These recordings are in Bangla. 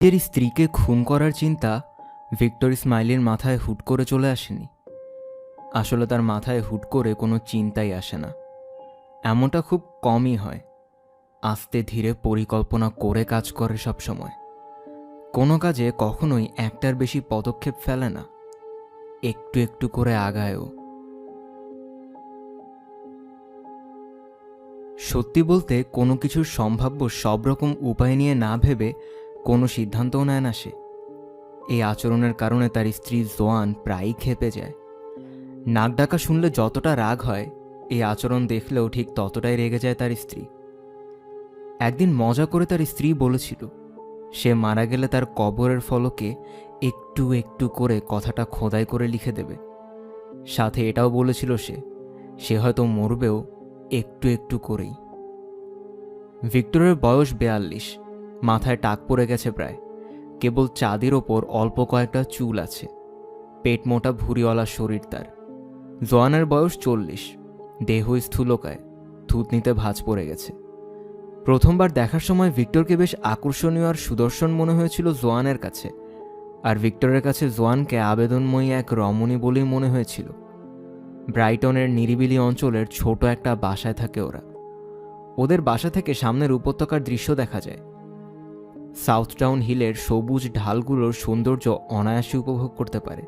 নিজের স্ত্রীকে খুন করার চিন্তা ভিক্টর স্মাইলির মাথায় হুট করে চলে আসেনি। আসলে তার মাথায় হুট করে কোনো চিন্তাই আসে না। এমনটা খুব কমই হয়। আস্তে ধীরে পরিকল্পনা করে কাজ করে সব সময়। কোনো কাজে কখনোই একটার বেশি পদক্ষেপ ফেলে না, একটু একটু করে আগায়ও। সত্যি বলতে কোনো কিছুর সম্ভাব্য সব রকম উপায় নিয়ে না ভেবে কোনো সিদ্ধান্তও নেয় না সে। এই আচরণের কারণে তার স্ত্রী জোয়ান প্রায়ই ক্ষেপে যায়। নাক ডাকা শুনলে যতটা রাগ হয়, এই আচরণ দেখলেও ঠিক ততটাই রেগে যায় তার স্ত্রী। একদিন মজা করে তার স্ত্রী বলেছিল সে মারা গেলে তার কবরের ফলকে একটু একটু করে কথাটা খোদাই করে লিখে দেবে। সাথে এটাও বলেছিল সে হয়তো মরবেও একটু একটু করেই। ভিক্টরের বয়স 42, মাথায় টাক পড়ে গেছে প্রায়, কেবল চাঁদের ওপর অল্প কয়েকটা চুল আছে, পেট মোটা ভুঁড়িওয়ালা শরীর তার। জোয়ানের বয়স 40, দেহ স্থূলকায়, থুতনিতে ভাঁজ পড়ে গেছে। প্রথমবার দেখার সময় ভিক্টরকে বেশ আকর্ষণীয় আর সুদর্শন মনে হয়েছিল জোয়ানের কাছে, আর ভিক্টরের কাছে জোয়ানকে আবেদনময়ী এক রমণী বলেই মনে হয়েছিল। ব্রাইটনের নিরিবিলি অঞ্চলের ছোট একটা বাসায় থাকে ওরা। ওদের বাসা থেকে সামনের উপত্যকার দৃশ্য দেখা যায়। সাউথ টাউন হিলের সবুজ ঢালগুলোর সৌন্দর্য অনায়াসে উপভোগ করতে পারে।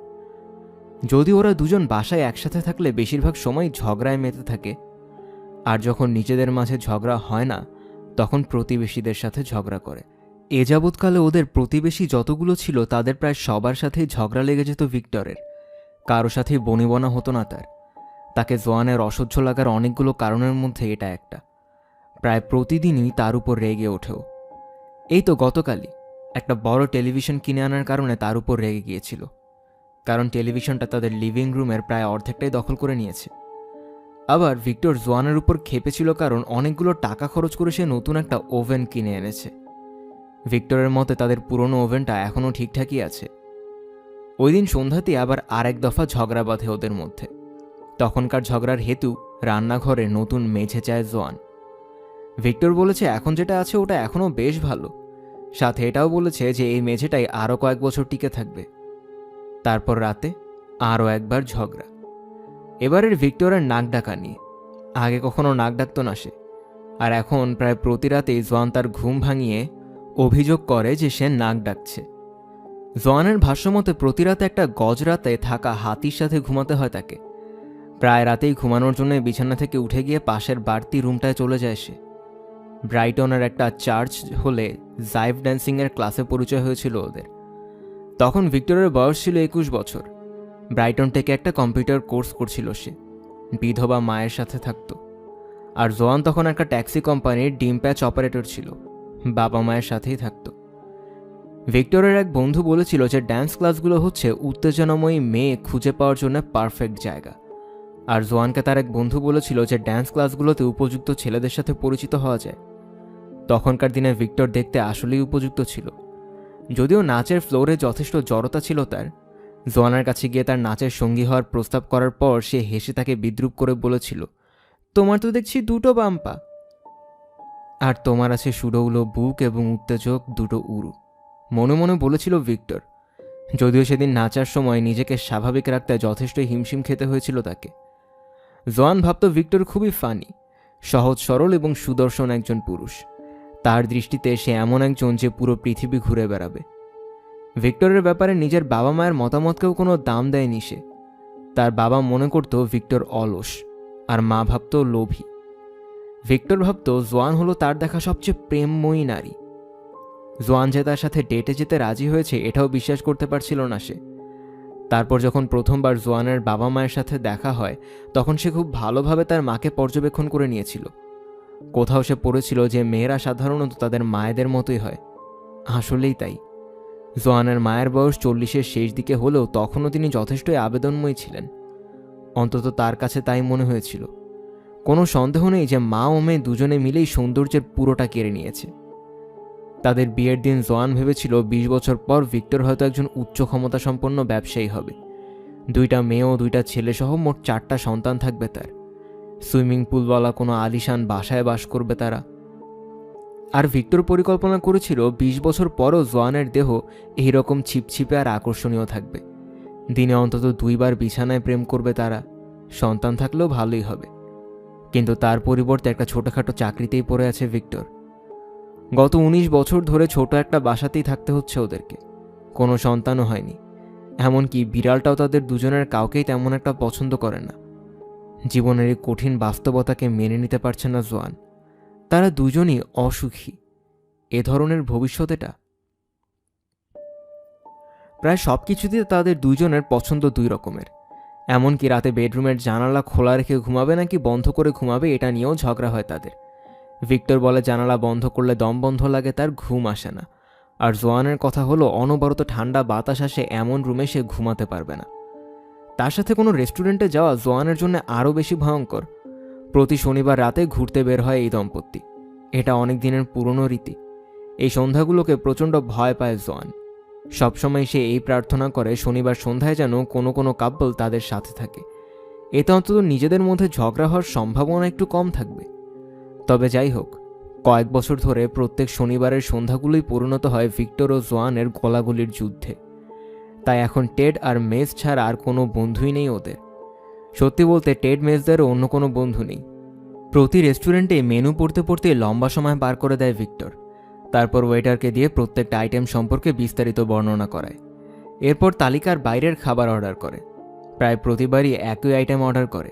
যদি ওরা দুজন বাসায় একসাথে থাকলে বেশিরভাগ সময় ঝগড়ায় মেতে থাকে, আর যখন নিজেদের মাঝে ঝগড়া হয় না তখন প্রতিবেশীদের সাথে ঝগড়া করে। এ যাবৎকালে ওদের প্রতিবেশী যতগুলো ছিল তাদের প্রায় সবার সাথেই ঝগড়া লেগে যেত ভিক্টরের। কারো সাথেই বনিবনা হতো না তার। তাকে জোয়ানের অসহ্য লাগার অনেকগুলো কারণের মধ্যে এটা একটা। প্রায় প্রতিদিনই তার উপর রেগে ওঠেও। এই তো গতকালই একটা বড় টেলিভিশন কিনে আনার কারণে তার উপর রেগে গিয়েছিল, কারণ টেলিভিশনটা তাদের লিভিং রুমের প্রায় অর্ধেকটাই দখল করে নিয়েছে। আবার ভিক্টর জোয়ানের উপর খেপেছিল কারণ অনেকগুলো টাকা খরচ করে সে নতুন একটা ওভেন কিনে এনেছে। ভিক্টরের মতে তাদের পুরনো ওভেনটা এখনও ঠিকঠাকই আছে। ওই দিন সন্ধ্যাতেই আবার আরেক দফা ঝগড়া বাঁধে ওদের মধ্যে। তখনকার ঝগড়ার হেতু রান্নাঘরে নতুন মেঝে চায় জোয়ান। ভিক্টর বলেছে এখন যেটা আছে ওটা এখনও বেশ ভালো, সাথে এটাও বলেছে যে এই মেঝেটাই আরও কয়েক বছর টিকে থাকবে। তারপর রাতে আরও একবার ঝগড়া। এবারের ভিক্টরের নাক ডাকা নিয়ে। আগে কখনো নাক ডাকত না সে, আর এখন প্রায় প্রতি রাতেই জোয়ান তার ঘুম ভাঙিয়ে অভিযোগ করে যে সে নাক ডাকছে। জোয়ানের ভাষ্যমতে প্রতি রাতে একটা গজরাতে থাকা হাতির সাথে ঘুমাতে হয় তাকে। প্রায় রাতেই ঘুমানোর জন্য বিছানা থেকে উঠে গিয়ে পাশের বাড়তি রুমটায় চলে যায় সে। ব্রাইটনের একটা চার্চ হলে জাইভ ড্যান্সিংয়ের ক্লাসে পরিচয় হয়েছিল ওদের। তখন ভিক্টরের বয়স ছিল 21 বছর। ব্রাইটন থেকে একটা কম্পিউটার কোর্স করছিল সে। বিধবা মায়ের সাথে থাকত। আর জোয়ান তখন একটা ট্যাক্সি কোম্পানির ডিম প্যাচ অপারেটর ছিল, বাবা মায়ের সাথেই থাকত। ভিক্টরের এক বন্ধু বলেছিল যে ড্যান্স ক্লাসগুলো হচ্ছে উত্তেজনাময়ী মেয়ে খুঁজে পাওয়ার জন্য পারফেক্ট জায়গা। আর জোয়ানকে তার এক বন্ধু বলেছিল যে ড্যান্স ক্লাসগুলোতে উপযুক্ত ছেলেদের সাথে পরিচিত হওয়া যায়। তখনকার দিনে ভিক্টর দেখতে আসলেই উপযুক্ত ছিল, যদিও নাচের ফ্লোরে যথেষ্ট জড়তা ছিল তার। জোয়ানের কাছে গিয়ে তার নাচের সঙ্গী হওয়ার প্রস্তাব করার পর সে হেসে তাকে বিদ্রূপ করে বলেছিল, তোমার তো দেখছি দুটো বাম্পা, আর তোমার আছে সুডৌলো বুক এবং উত্তেজক দুটো উরু। মনে মনে বলেছিল ভিক্টর, যদিও সেদিন নাচার সময় নিজেকে স্বাভাবিক রাখতে যথেষ্ট হিমশিম খেতে হয়েছিল তাকে। জোয়ান ভাবত ভিক্টর খুবই ফানি, সহজ সরল এবং সুদর্শন একজন পুরুষ। তার দৃষ্টিতে সে এমন একজন যে পুরো পৃথিবী ঘুরে বেড়াবে। ভিক্টরের ব্যাপারে নিজের বাবা মায়ের মতামতকেও কোনো দাম দেয়নি সে। তার বাবা মনে করত ভিক্টর অলস, আর মা ভাবত লোভী। ভিক্টর ভাবত জোয়ান হলো তার দেখা সবচেয়ে প্রেমময়ী নারী। জোয়ান যে তার সাথে ডেটে যেতে রাজি হয়েছে এটাও বিশ্বাস করতে পারছিল না সে। তারপর যখন প্রথমবার জোয়ানের বাবা মায়ের সাথে দেখা হয় তখন সে খুব ভালোভাবে তার মাকে পর্যবেক্ষণ করে নিয়েছিল। কোথাও সে পড়েছিল যে মেয়েরা সাধারণত তাদের মায়েদের মতোই হয়। আসলেই তাই। জোয়ানের মায়ের বয়স 40-এর শেষ দিকে হলেও তখনও তিনি যথেষ্টই আবেদনময়ী ছিলেন। অন্তত তার কাছে তাই মনে হয়েছিল। কোনো সন্দেহ নেই যে মা ও মেয়ে দুজনে মিলেই সৌন্দর্যের পুরোটা কেড়ে নিয়েছে। তাদের বিয়ের দিন জোয়ান ভেবেছিল 20 বছর পর ভিক্টর হয়তো একজন উচ্চ ক্ষমতা সম্পন্ন ব্যবসায়ী হবে। 2টা মেয়ে ও 2টা ছেলে সহ মোট 4টা সন্তান থাকবে তার। সুইমিং পুলওয়ালা কোনো আলিশান বাসায় বাস করবে তারা। আর ভিক্টর পরিকল্পনা করেছিল ২০ বছর পরও জোয়ানের দেহ এইরকম ছিপছিপে আর আকর্ষণীয় থাকবে। দিনে অন্তত ২ বার বিছানায় প্রেম করবে তারা, সন্তান থাকলেও ভালোই হবে। কিন্তু তার পরিবর্তে একটা ছোটখাটো চাকরিতেই পড়ে আছে ভিক্টর। গত ১৯ বছর ধরে ছোট একটা বাসাতেই থাকতে হচ্ছে ওদেরকে, কোনো সন্তানও হয়নি। এমনকি বিড়ালটাও তাদের দুজনের কাউকেই তেমন একটা পছন্দ করে না। জীবনের এই কঠিন বাস্তবতাকে মেনে নিতে পারছে না জোয়ান। তারা দুজনই অসুখী। এ ধরনের ভবিষ্যতেটা, প্রায় সব কিছুতেই তাদের দুজনের পছন্দ ২ রকমের। এমনকি রাতে বেডরুমের জানালা খোলা রেখে ঘুমাবে নাকি বন্ধ করে ঘুমাবে এটা নিয়েও ঝগড়া হয় তাদের। ভিক্টর বলে জানালা বন্ধ করলে দম বন্ধ লাগে, তার ঘুম আসে না। আর জোয়ানের কথা হলো অনবরত ঠান্ডা বাতাস আসে এমন রুমে সে ঘুমাতে পারবে না। তার সাথে কোনো রেস্টুরেন্টে যাওয়া জোয়ানের জন্য আরও বেশি ভয়ঙ্কর। প্রতি শনিবার রাতে ঘুরতে বের হয় এই দম্পতি। এটা অনেক দিনের পুরনো রীতি। এই সন্ধ্যাগুলোকে প্রচণ্ড ভয় পায় জোয়ান। সবসময় সে এই প্রার্থনা করে শনিবার সন্ধ্যায় যেন কোনো কোনো কাপল তাদের সাথে থাকে। এতে অন্তত নিজেদের মধ্যে ঝগড়া হওয়ার সম্ভাবনা একটু কম থাকবে। তবে যাই হোক, কয়েক বছর ধরে প্রত্যেক শনিবারের সন্ধ্যাগুলোই পরিণত হয় ভিক্টর ও জোয়ানের গোলাগুলির যুদ্ধে। তাই এখন টেড আর মেস ছাড়া আর কোনো বন্ধুই নেই ওদের। সত্যি বলতে টেড মেসদেরও অন্য কোনো বন্ধু নেই। প্রতি রেস্টুরেন্টে মেনু পড়তে পড়তে লম্বা সময় পার করে দেয় ভিক্টর। তারপর ওয়েটারকে দিয়ে প্রত্যেকটা আইটেম সম্পর্কে বিস্তারিত বর্ণনা করায়। এরপর তালিকার বাইরের খাবার অর্ডার করে। প্রায় প্রতিবারই একই আইটেম অর্ডার করে,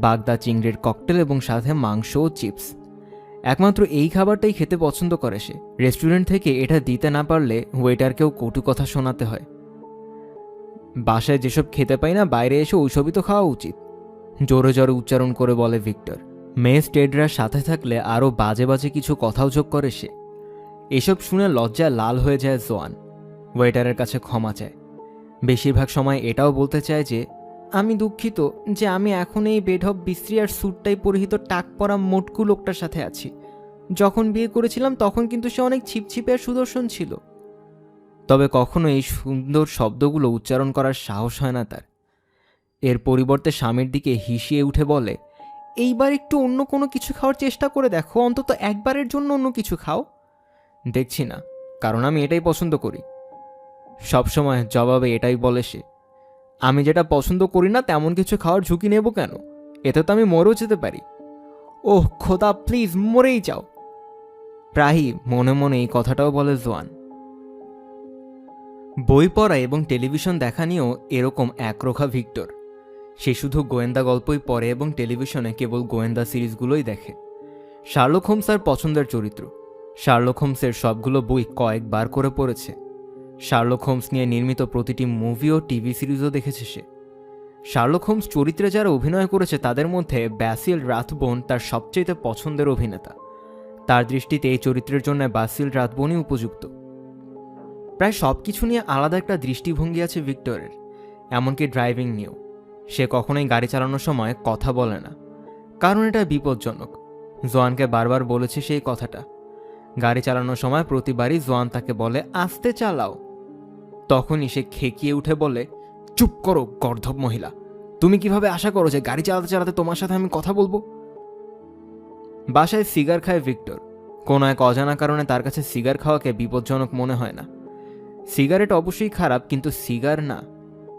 বাগদা চিংড়ির ককটেল এবং সাথে মাংস ও চিপস। একমাত্র এই খাবারটাই খেতে পছন্দ করে সে। রেস্টুরেন্ট থেকে এটা দিতে না পারলে ওয়েটারকেও কটু কথা শোনাতে হয়। বাসায় যেসব খেতে পাই না বাইরে এসে ওইসবই তো খাওয়া উচিত, জোরে জোরে উচ্চারণ করে বলে ভিক্টর। মেস টেডরা সাথে থাকলে আরও বাজে বাজে কিছু কথাও যোগ করে সে। এসব শুনে লজ্জায় লাল হয়ে যায় জোয়ান। ওয়েটারের কাছে ক্ষমা চায়। বেশিরভাগ সময় এটাও বলতে চায় যে আমি দুঃখিত যে আমি এখন এই বেঢপ বিশ্রী আর স্যুটটাই পরিহিত টাক পরা মোটকু লোকটার সাথে আছি। যখন বিয়ে করেছিলাম তখন কিন্তু সে অনেক ছিপছিপে আর সুদর্শন ছিল। তবে কখনো এই সুন্দর শব্দগুলো উচ্চারণ করার সাহস হয় না তার। এর পরিবর্তে স্বামীর দিকে হিসিয়ে উঠে বলে, এইবার একটু অন্য কোনো কিছু খাওয়ার চেষ্টা করে দেখো, অন্তত একবারের জন্য অন্য কিছু খাও। দেখছি না, কারণ আমি এটাই পছন্দ করি। সবসময় জবাবে এটাই বলে সে। আমি যেটা পছন্দ করি না তেমন কিছু খাওয়ার ঝুঁকি নেব কেন? এতে তো আমি মরেও যেতে পারি। ওহ খোদা, প্লিজ মরেই যাও। প্রায়ই মনে মনে এই কথাটাও বলে জোয়ান। বই পড়া এবং টেলিভিশন দেখা নিয়েও এরকম একরোখা ভিক্টর। সে শুধু গোয়েন্দা গল্পই পড়ে এবং টেলিভিশনে কেবল গোয়েন্দা সিরিজগুলোই দেখে। শার্লক হোমস তার পছন্দের চরিত্র। শার্লক হোমসের সবগুলো বই কয়েকবার করে পড়েছে। শার্লক হোমস নিয়ে নির্মিত প্রতিটি মুভি ও টিভি সিরিজও দেখেছে সে। শার্লক হোমস চরিত্রে যারা অভিনয় করেছে তাদের মধ্যে ব্যাসিল রাথবোন তার সবচেয়ে পছন্দের অভিনেতা। তার দৃষ্টিতে এই চরিত্রের জন্য ব্যাসিল রাথবোনই উপযুক্ত। প্রায় সব কিছু নিয়ে আলাদা একটা দৃষ্টিভঙ্গি আছে ভিক্টরের, এমনকি ড্রাইভিং নিয়েও। সে কখনোই গাড়ি চালানোর সময় কথা বলে না, কারণ এটা বিপজ্জনক। জোয়ানকে বারবার বলেছে সেই কথাটা। গাড়ি চালানোর সময় প্রতিবারই জোয়ান তাকে বলে আস্তে চালাও। তখনই সে খেকিয়ে উঠে বলে, চুপ করো গর্ধব মহিলা, তুমি কিভাবে আশা করো যে গাড়ি চালাতে চালাতে তোমার সাথে আমি কথা বলবো? বাসায় সিগার খায় ভিক্টর। কোনো এক অজানা কারণে তার কাছে সিগার খাওয়াকে বিপজ্জনক মনে হয় না। সিগারেট অবশ্যই খারাপ, কিন্তু সিগার না,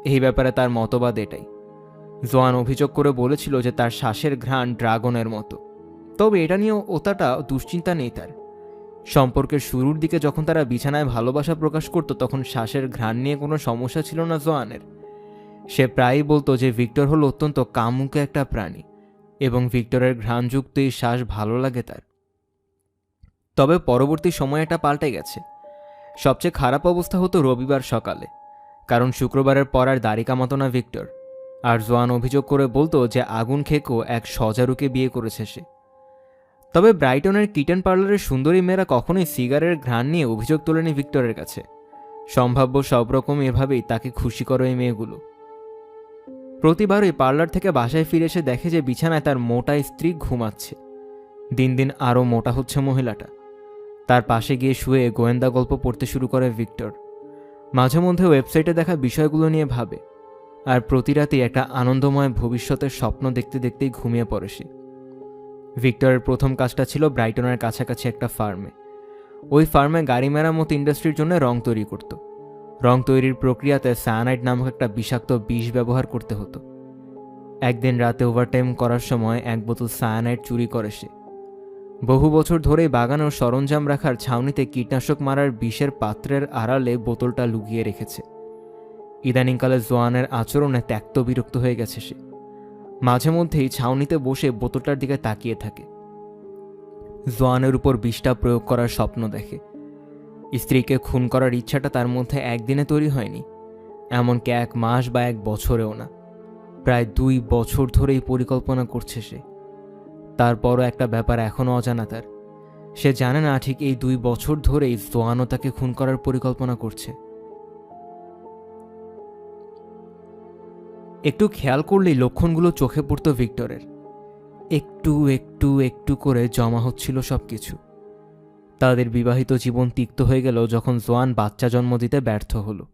এই ব্যাপারে তার মতবাদ এটাই। জোয়ান অভিযোগ করে বলেছিল যে তার শ্বাসের ঘ্রাণ ড্রাগনের মতো। তবে এটা নিয়েও অতটা দুশ্চিন্তা নেই তার। সম্পর্কের শুরুর দিকে যখন তারা বিছানায় ভালোবাসা প্রকাশ করত তখন শ্বাসের ঘ্রাণ নিয়ে কোনো সমস্যা ছিল না জোয়ানের। সে প্রায়ই বলতো যে ভিক্টর হলো অত্যন্ত কামুকে একটা প্রাণী এবং ভিক্টরের ঘ্রাণযুক্ত এই শ্বাস ভালো লাগে তার। তবে পরবর্তী সময়ে এটা পাল্টে গেছে। সবচেয়ে খারাপ অবস্থা হতো রবিবার সকালে, কারণ শুক্রবারের পর আর দাড়ি কামাতো না ভিক্টর। আর জোয়ান অভিযোগ করে বলতো যে আগুন খেকো এক সজারুকে বিয়ে করেছে সে। তবে ব্রাইটনের কিটেন পার্লারের সুন্দরী মেয়েরা কখনোই সিগারের ঘ্রাণ নিয়ে অভিযোগ তোলেনি ভিক্টরের কাছে। সম্ভাব্য সব রকম এভাবেই তাকে খুশি করে এই মেয়েগুলো। প্রতিবারই পার্লার থেকে বাসায় ফিরে এসে দেখে যে বিছানায় তার মোটা স্ত্রী ঘুমাচ্ছে। দিন দিন আরও মোটা হচ্ছে মহিলাটা। তার পাশে গিয়ে শুয়ে গোয়েন্দা গল্প পড়তে শুরু করে ভিক্টর। মাঝে মধ্যে ওয়েবসাইটে দেখা বিষয়গুলো নিয়ে ভাবে, আর প্রতি রাতেই একটা আনন্দময় ভবিষ্যতের স্বপ্ন দেখতে দেখতেই ঘুমিয়ে পড়ে সে। ভিক্টরের প্রথম কাজটা ছিল ব্রাইটনের কাছাকাছি একটা ফার্মে। ওই ফার্মে গাড়ি মেরামত ইন্ডাস্ট্রির জন্য রং তৈরি করত। রং তৈরির প্রক্রিয়াতে সায়ানাইড নামক একটা বিষাক্ত বিষ ব্যবহার করতে হতো। একদিন রাতে ওভারটাইম করার সময় এক বোতল সায়ানাইড চুরি করে সে। বহু বছর ধরেই বাগানের সরঞ্জাম রাখার ছাউনিতে কীটনাশক মারার বিষের পাত্রের আড়ালে বোতলটা লুকিয়ে রেখেছে। ইদানিংকালে জোয়ানের আচরণে ত্যক্ত বিরক্ত হয়ে গেছে সে। মাঝে মধ্যেই ছাউনিতে বসে বোতলটার দিকে তাকিয়ে থাকে। জোয়ানের উপর বিষটা প্রয়োগ করার স্বপ্ন দেখে। স্ত্রীকে খুন করার ইচ্ছাটা তার মধ্যে একদিনে তৈরি হয়নি, এমনকি 1 মাস বা 1 বছরেও না। প্রায় 2 বছর ধরেই পরিকল্পনা করছে সে। তারপরও একটা ব্যাপার এখনও অজানা তার। সে জানে না ঠিক এই 2 বছর ধরেই জোয়ানও তাকে খুন করার পরিকল্পনা করছে। একটু খেয়াল করলেই লক্ষণগুলো চোখে পড়ত ভিক্টরের। একটু একটু একটু করে জমা হচ্ছিল সবকিছু। তাদের বিবাহিত জীবন তিক্ত হয়ে গেল যখন জোয়ান বাচ্চা জন্ম দিতে ব্যর্থ হলো।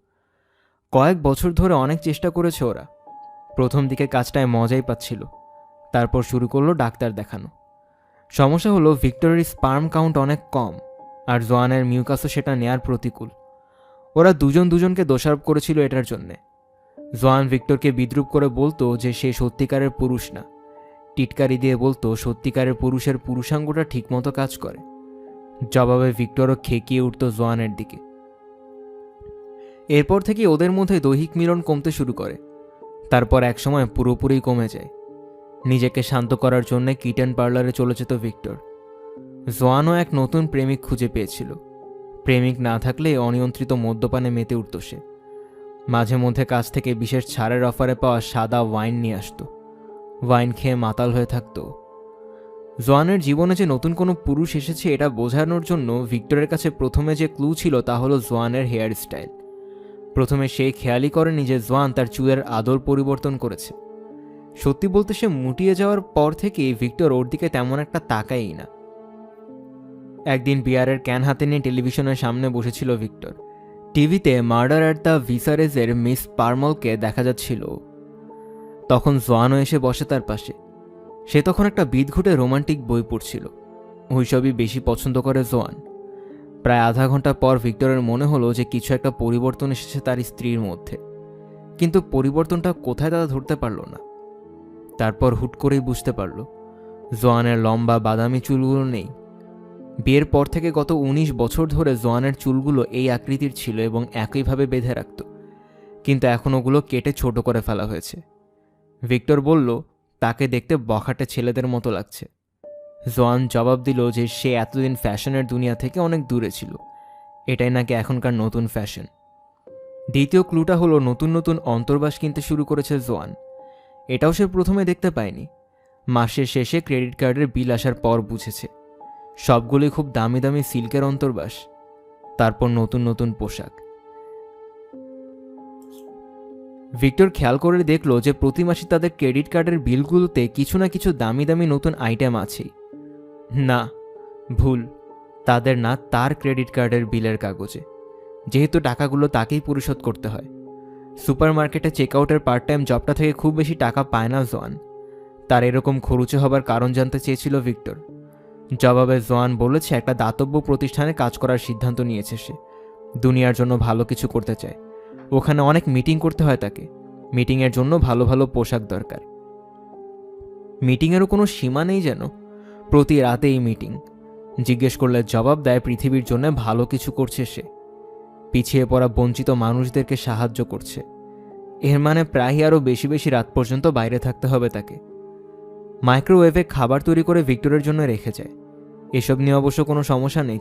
কয়েক বছর ধরে অনেক চেষ্টা করেছে ওরা। প্রথম দিকে কাজটায় মজাই পাচ্ছিল, তারপর শুরু করলো ডাক্তার দেখানো। সমস্যা হলো ভিক্টরের স্পার্ম কাউন্ট অনেক কম, আর জোয়ানের মিউকাসও সেটা নেয়ার প্রতিকূল। ওরা দুজনকে দোষারোপ করেছিল এটার জন্যে। জোয়ান ভিক্টরকে বিদ্রূপ করে বলতো যে সে সত্যিকারের পুরুষ না। টিটকারি দিয়ে বলতো সত্যিকারের পুরুষের পুরুষাঙ্গটা ঠিকমতো কাজ করে। জবাবে ভিক্টরও খেকিয়ে উঠত জোয়ানের দিকে। এরপর থেকে ওদের মধ্যে দৈহিক মিলন কমতে শুরু করে। তারপর একসময় পুরোপুরি কমে যায়। নিজেকে শান্ত করার জন্য কিটেন পার্লারে চলে যেত ভিক্টর। জোয়ানও এক নতুন প্রেমিক খুঁজে পেয়েছিল। প্রেমিক না থাকলে অনিয়ন্ত্রিত মদ্যপানে মেতে উঠত সে। মাঝে মধ্যে কাছ থেকে বিশেষ ছাড়ের অফারে পাওয়া সাদা ওয়াইন নিয়ে আসতো। ওয়াইন খেয়ে মাতাল হয়ে থাকত। জোয়ানের জীবনে যে নতুন কোনো পুরুষ এসেছে এটা বোঝানোর জন্য ভিক্টরের কাছে প্রথমে যে ক্লু ছিল তা হলো জোয়ানের হেয়ার স্টাইল। প্রথমে সে খেয়ালই করেনি যে জোয়ান তার চুলের আদর পরিবর্তন করেছে। সত্যি বলতে সে মুটিয়ে যাওয়ার পর থেকেই ভিক্টর ওর দিকে তেমন একটা তাকায়ই না। একদিন বিয়ারের ক্যান হাতে নিয়ে টেলিভিশনের সামনে বসেছিল ভিক্টর। টিভিতে মার্ডার অ্যাট দ্য ভিসারেজের মিস পারমলকে দেখা যাচ্ছিল। তখন জোয়ানও এসে বসে তার পাশে। সে তখন একটা বিদঘুটে রোমান্টিক বই পড়ছিল। ওইসবই বেশি পছন্দ করে জোয়ান। প্রায় আধা ঘন্টা পর ভিক্টরের মনে হলো যে কিছু একটা পরিবর্তন এসেছে তার স্ত্রীর মধ্যে, কিন্তু পরিবর্তনটা কোথায় তারা ধরতে পারল না। তারপর হুট করেই বুঝতে পারল জোয়ানের লম্বা বাদামি চুলগুলো নেই। বিয়ের পর থেকে গত 19 বছর ধরে জোয়ানের চুলগুলো এই আকৃতির ছিল এবং একইভাবে বেঁধে রাখত, কিন্তু এখন ওগুলো কেটে ছোট করে ফেলা হয়েছে। ভিক্টর বলল তাকে দেখতে বখাটে ছেলেদের মতো লাগছে। জোয়ান জবাব দিল যে সে এতদিন ফ্যাশনের দুনিয়া থেকে অনেক দূরে ছিল। এটাই নাকি এখনকার নতুন ফ্যাশন। দ্বিতীয় ক্লুটা হলো নতুন নতুন অন্তর্বাস কিনতে শুরু করেছে জোয়ান। এটাও সে প্রথমে দেখতে পায়নি। মাসের শেষে ক্রেডিট কার্ডের বিল আসার পর বুঝেছে সবগুলোই খুব দামি দামি সিল্কের অন্তর্বাস। তারপর নতুন নতুন পোশাক। ভিক্টর খেয়াল করে দেখল যে প্রতি মাসে তাদের ক্রেডিট কার্ডের বিলগুলোতে কিছু না কিছু দামি দামি নতুন আইটেম আছে। না, ভুল, তাদের না, তার ক্রেডিট কার্ডের বিলের কাগজে, যেহেতু টাকাগুলো তাকেই পরিশোধ করতে হয়। সুপারমার্কেটে চেকআউটের পার্ট টাইম জবটা থেকে খুব বেশি টাকা পায় না জোয়ান। তার এরকম খরুচে হবার কারণ জানতে চেয়েছিল ভিক্টর। জবাবে জোয়ান বলেছে একটা দাতব্য প্রতিষ্ঠানে কাজ করার সিদ্ধান্ত নিয়েছে সে। দুনিয়ার জন্য ভালো কিছু করতে চায়। ওখানে অনেক মিটিং করতে হয় তাকে। মিটিংয়ের জন্য ভালো ভালো পোশাক দরকার। মিটিংয়েরও কোনো সীমা নেই যেন। প্রতি রাতে এই মিটিং। জিজ্ঞেস করলে জবাব দেয় পৃথিবীর জন্য ভালো কিছু করছে সে। পিছিয়ে পড়া বঞ্চিত মানুষদেরকে সাহায্য করছে। এর মানে প্রায়ই আরও বেশি বেশি রাত পর্যন্ত বাইরে থাকতে হবে তাকে। মাইক্রোওয়েভে খাবার তৈরি করে ভিক্টরের জন্য রেখে যায়। এসব নিয়ে অবশ্য কোনো সমস্যা নেই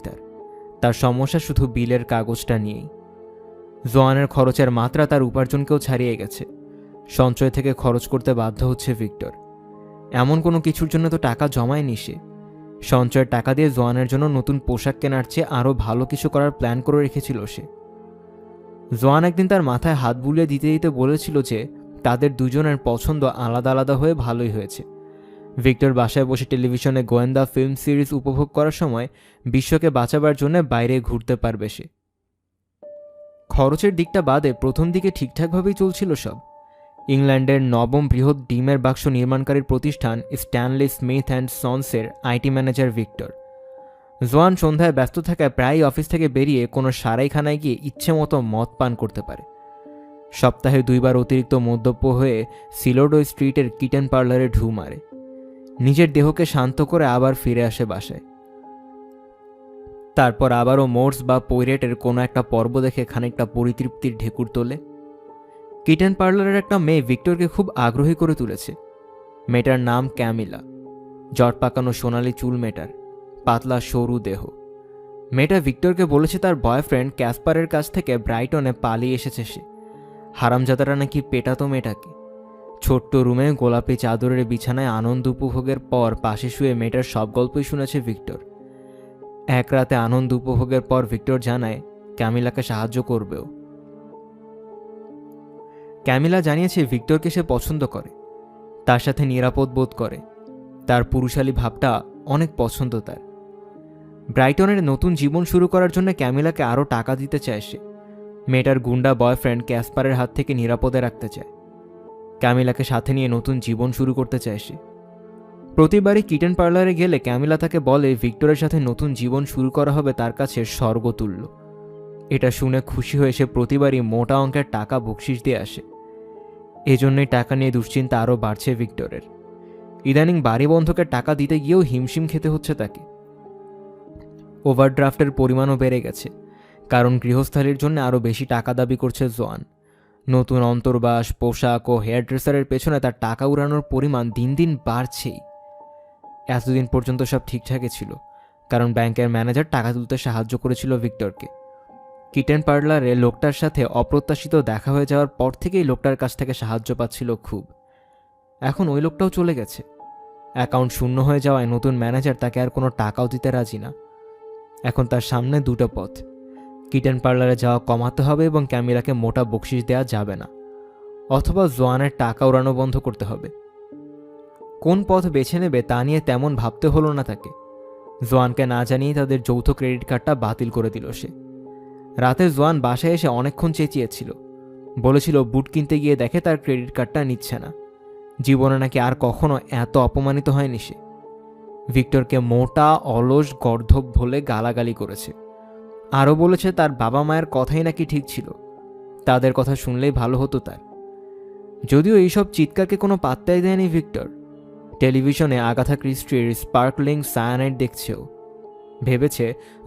তার সমস্যা শুধু বিলের কাগজটা নিয়েই। জোয়ানের খরচের মাত্রা তার উপার্জনকেও ছাড়িয়ে গেছে। সঞ্চয় থেকে খরচ করতে বাধ্য হচ্ছে ভিক্টর। এমন কোনো কিছুর জন্য তো টাকা জমায়নি সে। সঞ্চয়ের টাকা দিয়ে জোয়ানের জন্য নতুন পোশাক কেনার চেয়ে আরও ভালো কিছু করার প্ল্যান করে রেখেছিল সে। জোয়ান একদিন তার মাথায় হাত বুলিয়ে দিতে দিতে বলেছিল যে তাদের দুজনের পছন্দ আলাদা আলাদা হয়ে ভালোই হয়েছে। ভিক্টর বাসায় বসে টেলিভিশনে গোয়েন্দা ফিল্ম সিরিজ উপভোগ করার সময় বিশ্বকে বাঁচাবার জন্য বাইরে ঘুরতে পারবে সে। খরচের দিকটা বাদে প্রথম দিকে ঠিকঠাকভাবেই চলছিল সব। ইংল্যান্ডের নবম বৃহৎ ডিমের বাক্স নির্মাণকারীর প্রতিষ্ঠান স্ট্যানলি স্মিথ অ্যান্ড সন্সের আইটি ম্যানেজার ভিক্টর। জোয়ান সন্ধ্যায় ব্যস্ত থাকায় প্রায়ই অফিস থেকে বেরিয়ে কোনো সারাইখানায় গিয়ে ইচ্ছে মতো মদ পান করতে পারে। সপ্তাহে 2 বার অতিরিক্ত মদ্যপ হয়ে সিলোডো স্ট্রিটের কিটেন পার্লারে ঢু মারে। নিজের দেহকে শান্ত করে আবার ফিরে আসে বাসায়। তারপর আবারও মোর্স বা পৈরেটের কোনো একটা পর্ব দেখে খানিকটা পরিতৃপ্তির ঢেকুর তোলে। কিটেন পার্লারের একটা মেয়ে ভিক্টরকে খুব আগ্রহী করে তুলেছে। মেয়েটার নাম ক্যামিলা। জট পাকানো সোনালি চুল মেয়েটার, পাতলা সরু দেহ। মেয়েটা ভিক্টরকে বলেছে তার বয়ফ্রেন্ড ক্যাসপারের কাছ থেকে ব্রাইটনে পালিয়ে এসেছে সে। হারামজাদারা নাকি পেটাতো মেয়েটাকে। ছোট্ট রুমে গোলাপি চাদরের বিছানায় আনন্দ উপভোগের পর পাশে শুয়ে মেয়েটার সব গল্পই শুনেছে ভিক্টর। এক রাতে আনন্দ উপভোগের পর ভিক্টর জানায় ক্যামিলাকে সাহায্য করবেও। ক্যামিলা জানিয়েছে ভিক্টরকে সে পছন্দ করে, তার সাথে নিরাপদ বোধ করে, তার পুরুষালী ভাবটা অনেক পছন্দ তার। ব্রাইটনের নতুন জীবন শুরু করার জন্য ক্যামিলাকে আরও টাকা দিতে চায় সে। মেয়েটার গুন্ডা বয়ফ্রেন্ড ক্যাসপারের হাত থেকে নিরাপদে রাখতে চায়। ক্যামিলাকে সাথে নিয়ে নতুন জীবন শুরু করতে চায় সে। প্রতিবারই কিটেন পার্লারে গেলে ক্যামিলা তাকে বলে ভিক্টরের সাথে নতুন জীবন শুরু করা হবে তার কাছে স্বর্গতুল্য। এটা শুনে খুশি হয়ে সে প্রতিবারই মোটা অঙ্কের টাকা বকশিশ দিয়ে আসে। এজন্যই টাকা নিয়ে দুশ্চিন্তা আরও বাড়ছে ভিক্টরের। ইদানিং বাড়ি বন্ধকের টাকা দিতে গিয়েও হিমশিম খেতে হচ্ছে তাকে। ওভারড্রাফটের পরিমাণও বেড়ে গেছে, কারণ গৃহস্থালির জন্য আরও বেশি টাকা দাবি করছে জোয়ান। নতুন অন্তর্বাস, পোশাক ও হেয়ার ড্রেসারের পেছনে তার টাকা উড়ানোর পরিমাণ দিন দিন বাড়ছেই। এতদিন পর্যন্ত সব ঠিকঠাকই ছিল, কারণ ব্যাংকের ম্যানেজার টাকা তুলতে সাহায্য করেছিল ভিক্টরকে। কিটেন পার্লারে লোকটার সাথে অপ্রত্যাশিত দেখা হয়ে যাওয়ার পর থেকেই লোকটার কাছ থেকে সাহায্য পাচ্ছিল খুব। এখন ওই লোকটাও চলে গেছে। অ্যাকাউন্ট শূন্য হয়ে যাওয়ায় নতুন ম্যানেজার তাকে আর কোনো টাকাও দিতে রাজি না। এখন তার সামনে দুটো পথ: কিটেন পার্লারে যাওয়া কমাতে হবে এবং ক্যামিলাকে মোটা বকশিশ দেওয়া যাবে না, অথবা জোয়ানের টাকা উড়ানো বন্ধ করতে হবে। কোন পথ বেছে নেবে তা নিয়ে তেমন ভাবতে হলো না তাকে। জোয়ানকে না জানিয়ে তাদের যৌথ ক্রেডিট কার্ডটা বাতিল করে দিল সে। রাতে জোয়ান বাসায় এসে অনেকক্ষণ চেঁচিয়েছিল, বলেছিল বুট কিনতে গিয়ে দেখে তার ক্রেডিট কার্ডটা নিচ্ছে না। জীবনে নাকি আর কখনো এত অপমানিত হয়নি সে। ভিক্টরকে মোটা, অলস, গর্ধব বলে গালাগালি করেছে। আরও বলেছে তার বাবা মায়ের কথাই নাকি ঠিক ছিল, তাদের কথা শুনলেই ভালো হতো তার। যদিও এইসব চিৎকারকে কোনো পাত্তাই দেয়নি ভিক্টর। টেলিভিশনে আগাথা ক্রিস্টির স্পার্কলিং সায়ানাইড দেখছেও। ভেবেছে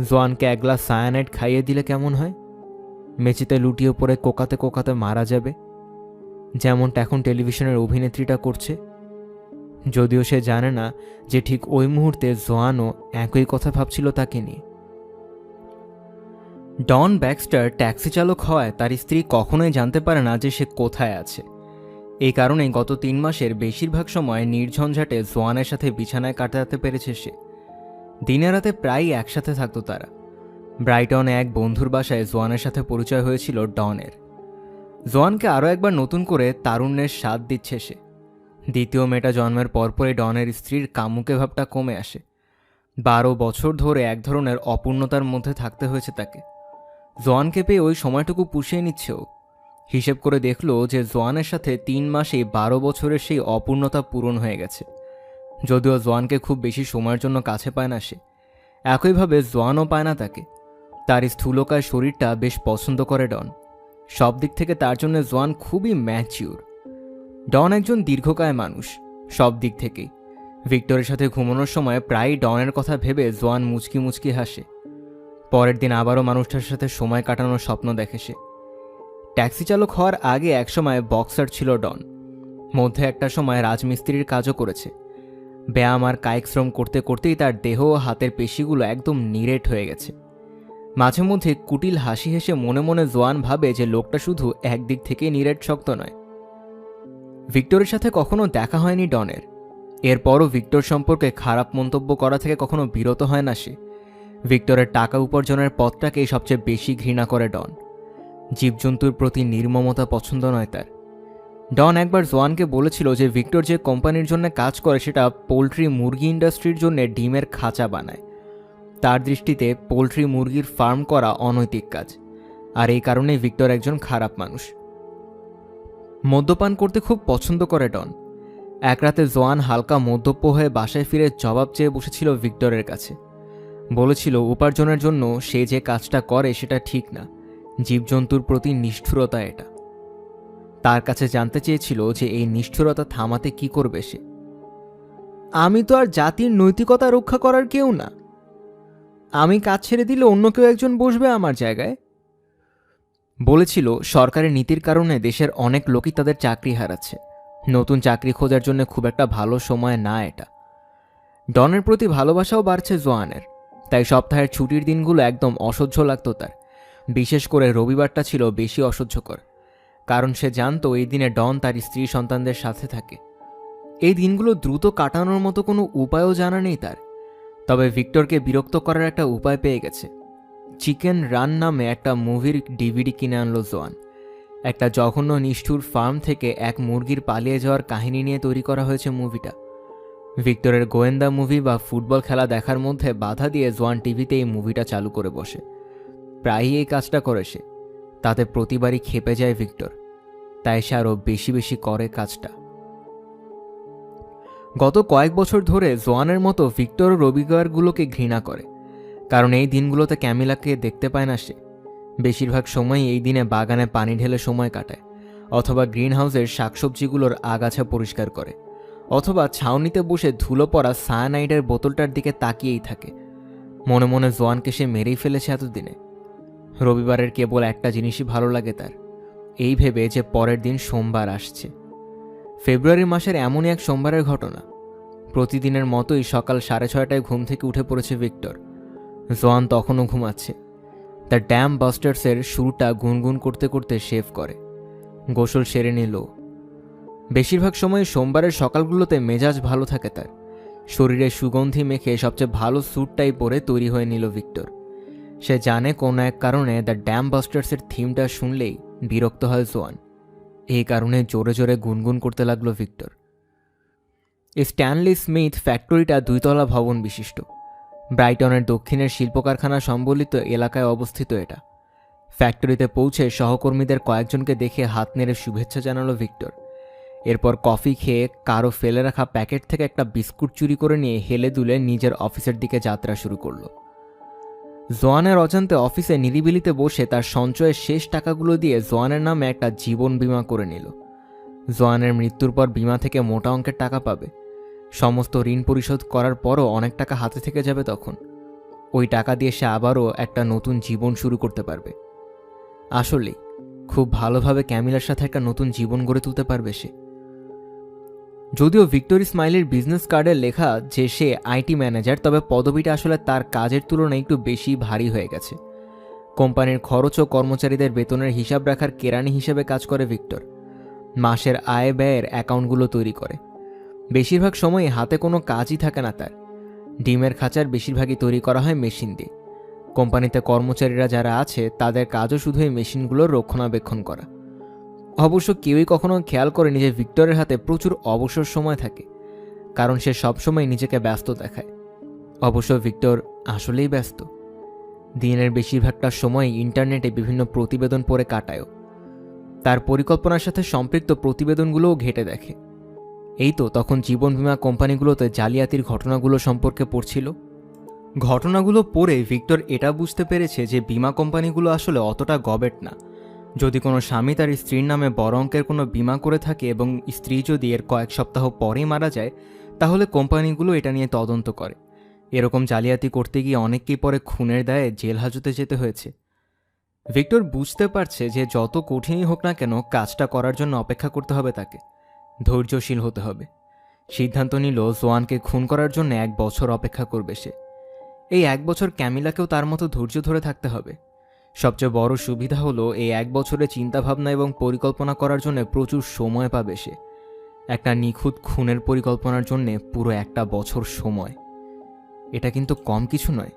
জোয়ানকে এক গ্লাস সায়ানাইড খাইয়ে দিলে কেমন হয়, মেঝেতে লুটিয়ে পড়ে কোকাতে কোকাতে মারা যাবে, যেমনটা এখন টেলিভিশনের অভিনেত্রীটা করছে। যদিও সে জানে না যে ঠিক ওই মুহূর্তে জোয়ানও একই কথা ভাবছিল তাকে নিয়ে। ডন ব্যাক্সটার ট্যাক্সি চালক হওয়ায় তার স্ত্রী কখনোই জানতে পারে না যে সে কোথায় আছে। এই কারণেই গত 3 মাসের বেশিরভাগ সময় নির্ঝঞ্ঝাটে জোয়ানের সাথে বিছানায় কাটাতে পেরেছে সে। দিনে রাতে প্রায়ই একসাথে থাকত তারা। ব্রাইটনে এক বন্ধুর বাসায় জোয়ানের সাথে পরিচয় হয়েছিল ডনের। জোয়ানকে আরও একবার নতুন করে তারুণ্যের স্বাদ দিচ্ছে সে। দ্বিতীয় মেয়েটা জন্মের পরপরই ডনের স্ত্রীর কামুকে ভাবটা কমে আসে। 12 বছর ধরে এক ধরনের অপূর্ণতার মধ্যে থাকতে হয়েছে তাকে। জোয়ানকে পেয়ে ওই সময়টুকু পুষিয়ে নিচ্ছেও। হিসেব করে দেখল যে জোয়ানের সাথে 3 মাসেই 12 বছরের সেই অপূর্ণতা পূরণ হয়ে গেছে। যদিও জোয়ানকে খুব বেশি সময়ের জন্য কাছে পায় না সে, একইভাবে জোয়ানও পায় না তাকে। তার স্থূলকায় শরীরটা বেশ পছন্দ করে ডন। সব দিক থেকে তার জন্য জোয়ান খুবই ম্যাচিউর। ডন একজন দীর্ঘকায় মানুষ, সব দিক থেকেই। ভিক্টরের সাথে ঘুমানোর সময় প্রায়ই ডনের কথা ভেবে জোয়ান মুচকি মুচকি হাসে। পরের দিন আবারও মানুষটার সাথে সময় কাটানোর স্বপ্ন দেখে সে। ট্যাক্সি চালক হওয়ার আগে একসময় বক্সার ছিল ডন। মধ্যে একটা সময় রাজমিস্ত্রির কাজও করেছে। ব্যায়াম আর কায়িক শ্রম করতে করতেই তার দেহ ও হাতের পেশিগুলো একদম নিরেট হয়ে গেছে। মাঝে মধ্যে কুটিল হাসি হেসে মনে মনে জোয়ান ভাবে যে লোকটা শুধু একদিক থেকেই নিরেট শক্ত নয়। ভিক্টরের সাথে কখনো দেখা হয়নি ডনের। এরপরও ভিক্টর সম্পর্কে খারাপ মন্তব্য করা থেকে কখনো বিরত হয় না সে। ভিক্টরের টাকা উপার্জনের পথটাকেই সবচেয়ে বেশি ঘৃণা করে ডন। জীবজন্তুর প্রতি নির্মমতা পছন্দ নয় তার। ডন একবার জোয়ানকে বলেছিল যে ভিক্টর যে কোম্পানির জন্য কাজ করে সেটা পোলট্রি মুরগি ইন্ডাস্ট্রির জন্য ডিমের খাঁচা বানায়। তার দৃষ্টিতে পোলট্রি মুরগির ফার্ম করা অনৈতিক কাজ, আর এই কারণেই ভিক্টর একজন খারাপ মানুষ। মদ্যপান করতে খুব পছন্দ করে ডন। এক রাতে জোয়ান হালকা মদ্যপ হয়ে বাসায় ফিরে জবাব চেয়ে বসেছিল ভিক্টরের কাছে। বলেছিল উপার্জনের জন্য সে যে কাজটা করে সেটা ঠিক না, জীবজন্তুর প্রতি নিষ্ঠুরতা এটা। তার কাছে জানতে চেয়েছিল যে এই নিষ্ঠুরতা থামাতে কি করবে সে। আমি তো আর জাতির নৈতিকতা রক্ষা করার কেউ না, আমি কাজ ছেড়ে দিলে অন্য কেউ একজন বসবে আমার জায়গায়। বলেছিল সরকারি নীতির কারণে দেশের অনেক লোকই তাদের চাকরি হারাচ্ছে, নতুন চাকরি খোঁজার জন্য খুব একটা ভালো সময় না এটা। ডনের প্রতি ভালোবাসাও বাড়ছে জোয়ানের, তাই সপ্তাহের ছুটির দিনগুলো একদম অসহ্য লাগতো তার। বিশেষ করে রবিবারটা ছিল বেশি অসহ্যকর, কারণ সে জানতো এই দিনে ডন তার স্ত্রী সন্তানদের সাথে থাকে। এই দিনগুলো দ্রুত কাটানোর মতো কোনো উপায়ও জানা নেই তার। তবে ভিক্টরকে বিরক্ত করার একটা উপায় পেয়ে গেছে। চিকেন রান নামে একটা মুভির ডিভিডি কিনে আনলো জোয়ান। একটা জঘন্য নিষ্ঠুর ফার্ম থেকে এক মুরগির পালিয়ে যাওয়ার কাহিনী নিয়ে তৈরি করা হয়েছে মুভিটা। ভিক্টরের গোয়েন্দা মুভি বা ফুটবল খেলা দেখার মধ্যে বাধা দিয়ে জোয়ান টিভিতে এই মুভিটা চালু করে বসে। প্রায়ই এই কাজটা করে সে, তাতে প্রতিবারই খেপে যায় ভিক্টর, তাই সে আরও বেশি বেশি করে কাজটা। গত কয়েক বছর ধরে জোয়ানের মতো ভিক্টর রবিবারগুলোকে ঘৃণা করে, কারণ এই দিনগুলোতে ক্যামিলাকে দেখতে পায় না সে। বেশিরভাগ সময়ই এই দিনে বাগানে পানি ঢেলে সময় কাটায়, অথবা গ্রিন হাউসের শাকসবজিগুলোর আগাছা পরিষ্কার করে, অথবা ছাউনিতে বসে ধুলো পড়া সায়ানাইডের বোতলটার দিকে তাকিয়েই থাকে। মনে মনে জোয়ানকে সে মেরেই ফেলেছে এতদিনে। রবিবারের কেবল একটা জিনিসই ভালো লাগে তার, এই ভেবে যে পরের দিন সোমবার আসছে। ফেব্রুয়ারি মাসের এমনই এক সোমবারের ঘটনা। প্রতিদিনের মতোই সকাল 6:30টায় ঘুম থেকে উঠে পড়েছে ভিক্টর। জোয়ান তখনও ঘুমাচ্ছে। দ্য ড্যাম বাস্টার্সের শুরুটা গুনগুন করতে করতে শেভ করে, গোসল সেরে নিল। বেশিরভাগ সময় সোমবারের সকালগুলোতে মেজাজ ভালো থাকে তার। শরীরে সুগন্ধি মেখে সবচেয়ে ভালো স্যুটটাই পরে তৈরি হয়ে নিল ভিক্টর। সে জানে কোনো এক কারণে দ্য ড্যাম বাস্টার্সের থিমটা শুনলেই বিরক্ত হয় জোয়ান। এই কারণে জোরে জোরে গুনগুন করতে লাগলো ভিক্টর। স্ট্যানলি স্মিথ ফ্যাক্টরিটা 2 তলা ভবন বিশিষ্ট। ব্রাইটনের দক্ষিণের শিল্প কারখানা সম্বলিত এলাকায় অবস্থিত এটা। ফ্যাক্টরিতে পৌঁছে সহকর্মীদের কয়েকজনকে দেখে হাত নেড়ে শুভেচ্ছা জানালো ভিক্টর। এরপর কফি খেয়ে কারো ফেলে রাখা প্যাকেট থেকে একটা বিস্কুট চুরি করে নিয়ে হেলে দুলে নিজের অফিসের দিকে যাত্রা শুরু করলো। জোয়ানের অজান্তে অফিসে নিরিবিলিতে বসে তার সঞ্চয়ের শেষ টাকাগুলো দিয়ে জোয়ানের নামে একটা জীবন বীমা করে নিল। জোয়ানের মৃত্যুর পর বীমা থেকে মোটা অঙ্কের টাকা পাবে। সমস্ত ঋণ পরিশোধ করার পরও অনেক টাকা হাতে থেকে যাবে তখন। ওই টাকা দিয়ে সে আবারও একটা নতুন জীবন শুরু করতে পারবে। আসলেই খুব ভালোভাবে ক্যামিলার সাথে একটা নতুন জীবন গড়ে তুলতে পারবে সে। যদিও ভিক্টোরি স্মাইলের বিজনেস কার্ডে লেখা যে সে আইটি ম্যানেজার, তবে পদবিটা আসলে তার কাজের তুলনায় একটু বেশি ভারী হয়ে গেছে। কোম্পানির খরচ ও কর্মচারীদের বেতনের হিসাব রাখার কেরানি হিসেবে কাজ করে ভিক্টর। মাসের আয় ব্যয়ের অ্যাকাউন্টগুলো তৈরি করে। বেশিরভাগ সময় হাতে কোনো কাজই থাকে না তার। ডিমের খাঁচার বেশিরভাগই তৈরি করা হয় মেশিন দিয়ে। কোম্পানিতে কর্মচারীরা যারা আছে তাদের কাজও শুধু এই মেশিনগুলোর রক্ষণাবেক্ষণ করা। অবশ্য কেউই কখনো খেয়াল করেনি যে ভিক্টরের হাতে প্রচুর অবসর সময় থাকে, কারণ সে সবসময় নিজেকে ব্যস্ত দেখায়। অবশ্য ভিক্টর আসলেই ব্যস্ত। দিনের বেশিরভাগটা সময় ইন্টারনেটে বিভিন্ন প্রতিবেদন পড়ে কাটায়ও। তার পরিকল্পনার সাথে সম্পৃক্ত প্রতিবেদনগুলোও ঘেঁটে দেখে। এই তো তখন জীবন বীমা কোম্পানিগুলোতে জালিয়াতির ঘটনাগুলো সম্পর্কে পড়ছিল। ঘটনাগুলো পড়ে ভিক্টর এটা বুঝতে পেরেছে যে বীমা কোম্পানিগুলো আসলে অতটা গবেট না। যদি কোনো স্বামী তার স্ত্রীর নামে বড় অঙ্কের কোনো বীমা করে থাকে এবং স্ত্রী যদি এর কয়েক সপ্তাহ পরেই মারা যায়, তাহলে কোম্পানিগুলো এটা নিয়ে তদন্ত করে। এরকম জালিয়াতি করতে গিয়ে অনেককেই পরে খুনের দায়ে জেল হাজতে যেতে হয়েছে। ভিক্টর বুঝতে পারছে যে যত কঠিনই হোক না কেন কাজটা করার জন্য অপেক্ষা করতে হবে তাকে, ধৈর্যশীল হতে হবে। সিদ্ধান্ত নিল জোয়ানকে খুন করার জন্য 1 বছর অপেক্ষা করবে সে। এই 1 বছর ক্যামিলাকেও তার মতো ধৈর্য ধরে থাকতে হবে। সবচেয়ে বড় সুবিধা হলো এই 1 বছরে চিন্তাভাবনা এবং পরিকল্পনা করার জন্য প্রচুর সময় পাবে সে। একটা নিখুঁত খুনের পরিকল্পনার জন্য পুরো 1 বছর সময়, এটা কিন্তু কম কিছু নয়।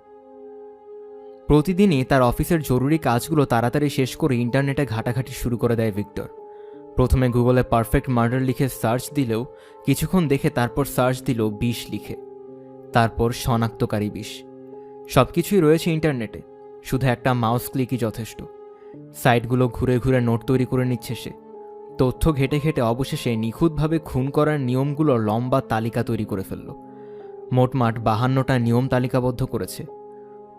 প্রতিদিনই তার অফিসের জরুরি কাজগুলো তাড়াতাড়ি শেষ করে ইন্টারনেটে ঘাটাঘাটি শুরু করে দেয় ভিক্টর। প্রথমে গুগলে পারফেক্ট মার্ডার লিখে সার্চ দিলেও কিছুক্ষণ দেখে তারপর সার্চ দিল বিষ লিখে, তারপর শনাক্তকারী বিষ। সবকিছুই রয়েছে ইন্টারনেটে, শুধু একটা মাউস ক্লিকই যথেষ্ট। সাইটগুলো ঘুরে ঘুরে নোট তৈরি করে নিচ্ছে সে। তথ্য ঘেটে ঘেটে অবশেষে নিখুঁতভাবে খুন করার নিয়মগুলোর লম্বা তালিকা তৈরি করে ফেলল। মোটমাট 52টা নিয়ম তালিকাবদ্ধ করেছে।